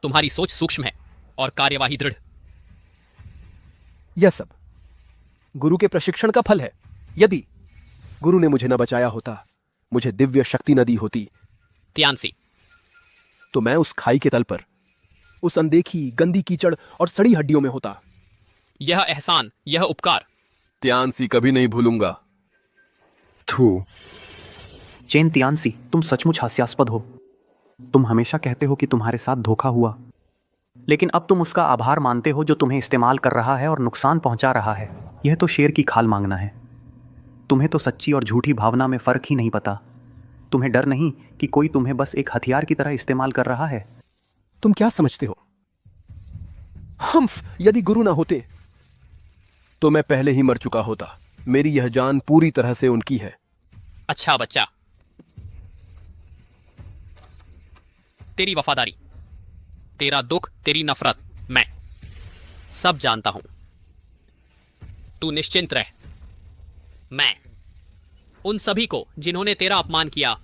I: तुम्हारी सोच सूक्ष्म है और कार्यवाही दृढ़।
E: यह सब गुरु के प्रशिक्षण का फल है। यदि गुरु ने मुझे न बचाया होता, मुझे दिव्य शक्ति न दी होती,
I: तियानसी,
E: तो मैं उस खाई के तल पर उस अनदेखी गंदी कीचड़ और सड़ी हड्डियों में होता।
I: यह एहसान, यह उपकार
E: तियानसी कभी नहीं भूलूंगा।
J: चेन तियानसी, तुम सचमुच हास्यास्पद हो। तुम हमेशा कहते हो कि तुम्हारे साथ धोखा हुआ, लेकिन अब तुम उसका आभार मानते हो जो तुम्हें इस्तेमाल कर रहा है और नुकसान पहुंचा रहा है। यह तो शेर की खाल मांगना है। तुम्हें तो सच्ची और झूठी भावना में फर्क ही नहीं पता। तुम्हें डर नहीं कि कोई तुम्हें बस एक हथियार की तरह इस्तेमाल कर रहा है?
E: तुम क्या समझते हो? यदि गुरु ना होते तो मैं पहले ही मर चुका होता। मेरी यह जान पूरी तरह से उनकी है।
I: अच्छा बच्चा, तेरी वफादारी, तेरा दुख, तेरी नफरत मैं सब जानता हूं। तू निश्चिंत रह। मैं उन सभी को जिन्होंने तेरा अपमान किया,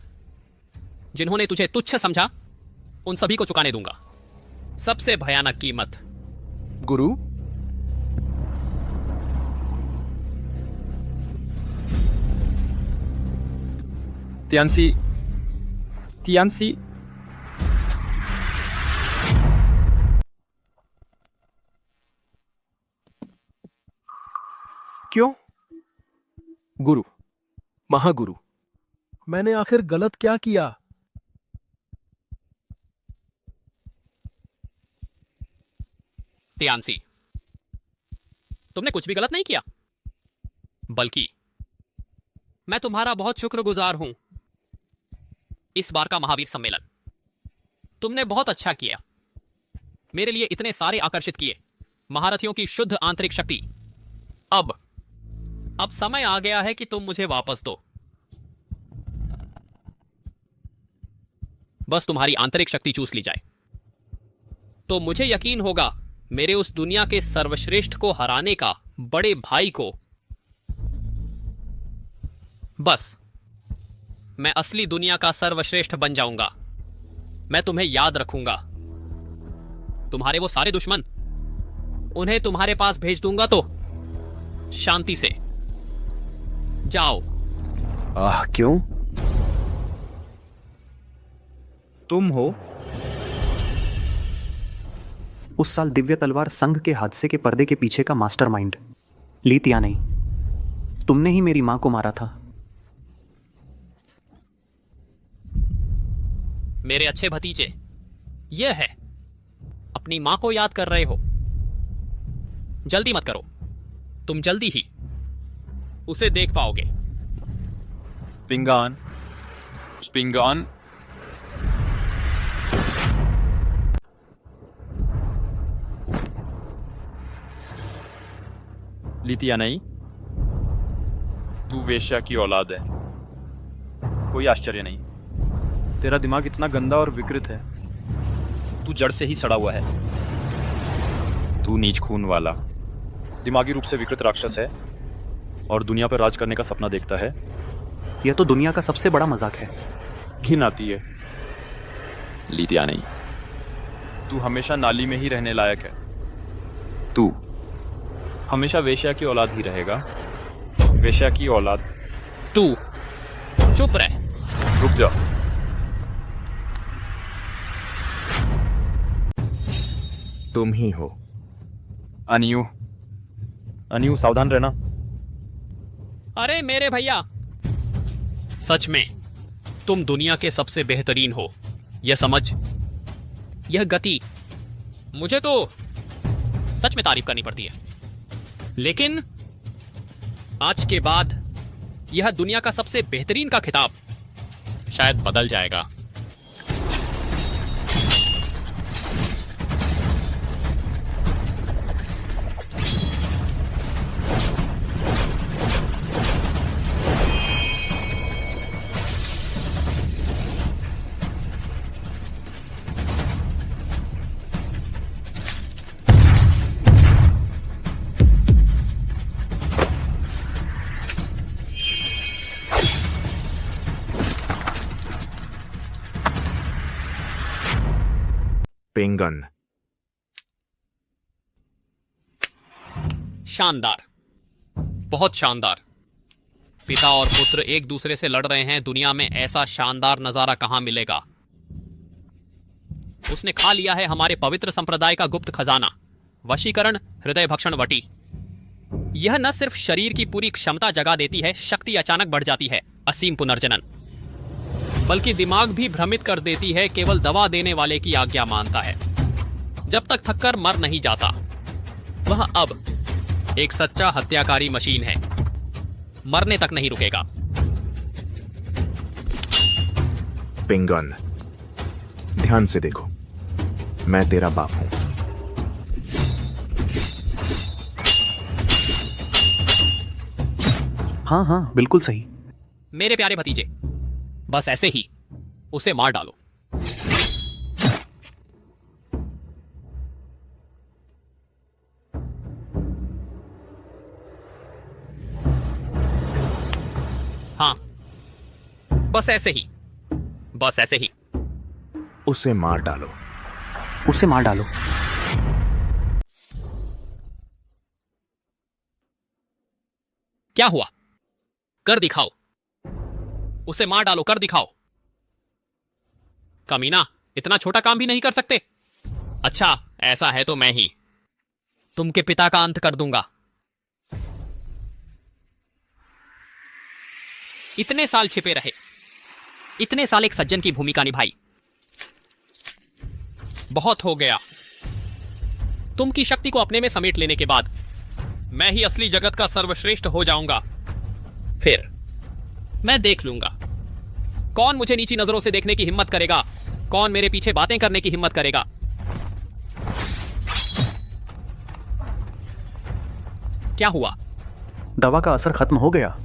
I: जिन्होंने तुझे तुच्छ समझा, उन सभी को चुकाने दूंगा सबसे भयानक कीमत।
E: गुरु,
D: तियानसी, तियानसी,
E: क्यों? गुरु, महागुरु, मैंने आखिर गलत क्या किया?
I: तियानसी, तुमने कुछ भी गलत नहीं किया, बल्कि मैं तुम्हारा बहुत शुक्रगुजार हूं। इस बार का महावीर सम्मेलन तुमने बहुत अच्छा किया। मेरे लिए इतने सारे आकर्षित किए, महारथियों की शुद्ध आंतरिक शक्ति। अब समय आ गया है कि तुम मुझे वापस दो। बस तुम्हारी आंतरिक शक्ति चूस ली जाए तो मुझे यकीन होगा मेरे उस दुनिया के सर्वश्रेष्ठ को हराने का, बड़े भाई को। बस मैं असली दुनिया का सर्वश्रेष्ठ बन जाऊंगा। मैं तुम्हें याद रखूंगा। तुम्हारे वो सारे दुश्मन, उन्हें तुम्हारे पास भेज दूंगा। तो शांति से जाओ।
E: क्यों?
D: तुम हो।
J: उस साल दिव्य तलवार संघ के हादसे के पर्दे के पीछे का मास्टरमाइंड ली तियानई, तुमने ही मेरी मां को मारा था।
I: मेरे अच्छे भतीजे, यह है, अपनी मां को याद कर रहे हो। जल्दी मत करो, तुम जल्दी ही उसे देख पाओगे।
D: पिंगान, पिंगान, ली तियानई, तू वेश्या की औलाद है। कोई आश्चर्य नहीं, तेरा दिमाग इतना गंदा और विकृत है। तू जड़ से ही सड़ा हुआ है। तू नीच खून वाला, दिमागी रूप से विकृत राक्षस है और दुनिया पर राज करने का सपना देखता है।
J: यह तो दुनिया का सबसे बड़ा मजाक है।
D: घिन आती है। ली तियानई, तू हमेशा नाली में ही रहने लायक है। तू हमेशा वेश्या की औलाद ही रहेगा। वेश्या की औलाद।
I: तू चुप रह।
D: रुक जा।
A: तुम ही हो।
D: अनियू, अनियू सावधान रहना।
I: अरे मेरे भैया, सच में तुम दुनिया के सबसे बेहतरीन हो, यह समझ, यह गति, मुझे तो सच में तारीफ करनी पड़ती है। लेकिन आज के बाद यह दुनिया का सबसे बेहतरीन का खिताब शायद बदल जाएगा।
A: पेंगन।
I: शानदार, बहुत शानदार। पिता और पुत्र एक दूसरे से लड़ रहे हैं। दुनिया में ऐसा शानदार नजारा कहां मिलेगा। उसने खा लिया है हमारे पवित्र संप्रदाय का गुप्त खजाना, वशीकरण, हृदय भक्षण वटी। यह न सिर्फ शरीर की पूरी क्षमता जगा देती है, शक्ति अचानक बढ़ जाती है, असीम पुनर्जनन, बल्कि दिमाग भी भ्रमित कर देती है। केवल दवा देने वाले की आज्ञा मानता है। जब तक थककर मर नहीं जाता। वह अब एक सच्चा हत्याकारी मशीन है, मरने तक नहीं रुकेगा।
A: पेंगन, ध्यान से देखो, मैं तेरा बाप हूं।
J: हाँ हाँ, बिल्कुल सही।
I: मेरे प्यारे भतीजे, बस ऐसे ही उसे मार डालो। हाँ, बस ऐसे ही, बस ऐसे ही।
A: उसे मार डालो।
J: उसे मार डालो।
I: क्या हुआ? कर दिखाओ। उसे मार डालो, कर दिखाओ। कमीना, इतना छोटा काम भी नहीं कर सकते? अच्छा, ऐसा है तो मैं ही तुमके पिता का अंत कर दूंगा। इतने साल छिपे रहे, इतने साल एक सज्जन की भूमिका निभाई। बहुत हो गया। तुम की शक्ति को अपने में समेट लेने के बाद मैं ही असली जगत का सर्वश्रेष्ठ हो जाऊंगा। फिर मैं देख लूंगा कौन मुझे नीची नजरों से देखने की हिम्मत करेगा, कौन मेरे पीछे बातें करने की हिम्मत करेगा। क्या हुआ?
J: दवा का असर खत्म हो गया?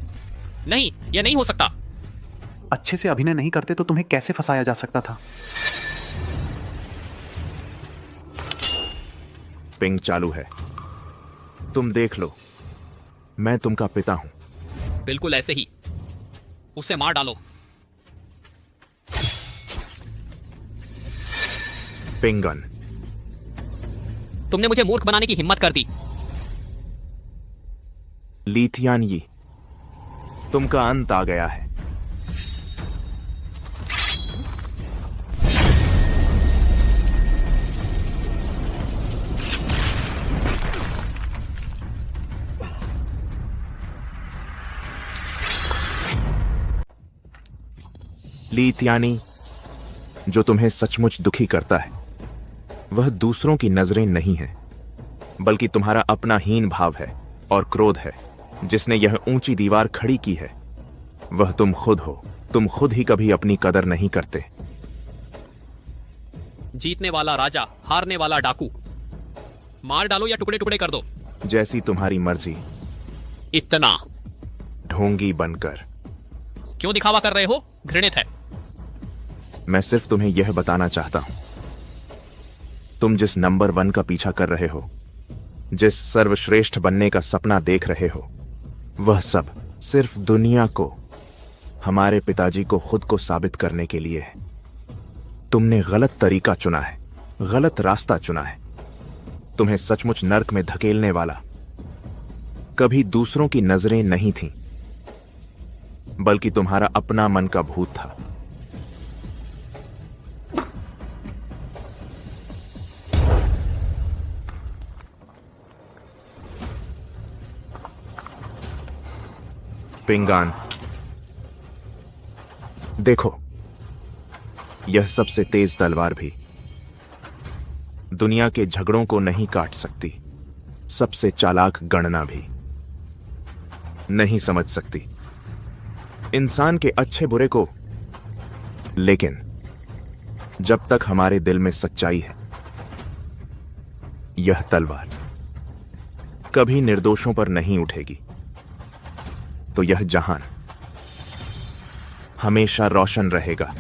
I: नहीं, यह नहीं हो सकता।
J: अच्छे से अभिनय नहीं करते तो तुम्हें कैसे फंसाया जा सकता था?
A: पिंग चालू है, तुम देख लो। मैं तुमका पिता हूं।
I: बिल्कुल ऐसे ही। उसे मार डालो।
A: पेंगन,
I: तुमने मुझे मूर्ख बनाने की हिम्मत कर दी।
A: लीथियानयी, तुमका अंत आ गया है। लीथियानी, जो तुम्हें सचमुच दुखी करता है वह दूसरों की नजरें नहीं है, बल्कि तुम्हारा अपना हीन भाव है और क्रोध है जिसने यह ऊंची दीवार खड़ी की है। वह तुम खुद हो। तुम खुद ही कभी अपनी कदर नहीं करते।
I: जीतने वाला राजा, हारने वाला डाकू। मार डालो या टुकड़े टुकड़े कर दो।
A: जैसी तुम्हारी मर्जी।
I: इतना
A: ढोंगी बनकर
I: क्यों दिखावा कर रहे हो? घृणित है।
A: मैं सिर्फ तुम्हें यह बताना चाहता हूं, तुम जिस नंबर 1 का पीछा कर रहे हो, जिस सर्वश्रेष्ठ बनने का सपना देख रहे हो, वह सब सिर्फ दुनिया को, हमारे पिताजी को खुद को साबित करने के लिए है। तुमने गलत तरीका चुना है, गलत रास्ता चुना है। तुम्हें सचमुच नर्क में धकेलने वाला कभी दूसरों की नजरें नहीं थीं, बल्कि तुम्हारा अपना मन का भूत था। पिंगान, देखो, यह सबसे तेज तलवार भी दुनिया के झगड़ों को नहीं काट सकती। सबसे चालाक गणना भी नहीं समझ सकती इंसान के अच्छे बुरे को। लेकिन जब तक हमारे दिल में सच्चाई है, यह तलवार कभी निर्दोषों पर नहीं उठेगी। तो यह जहान हमेशा रोशन रहेगा।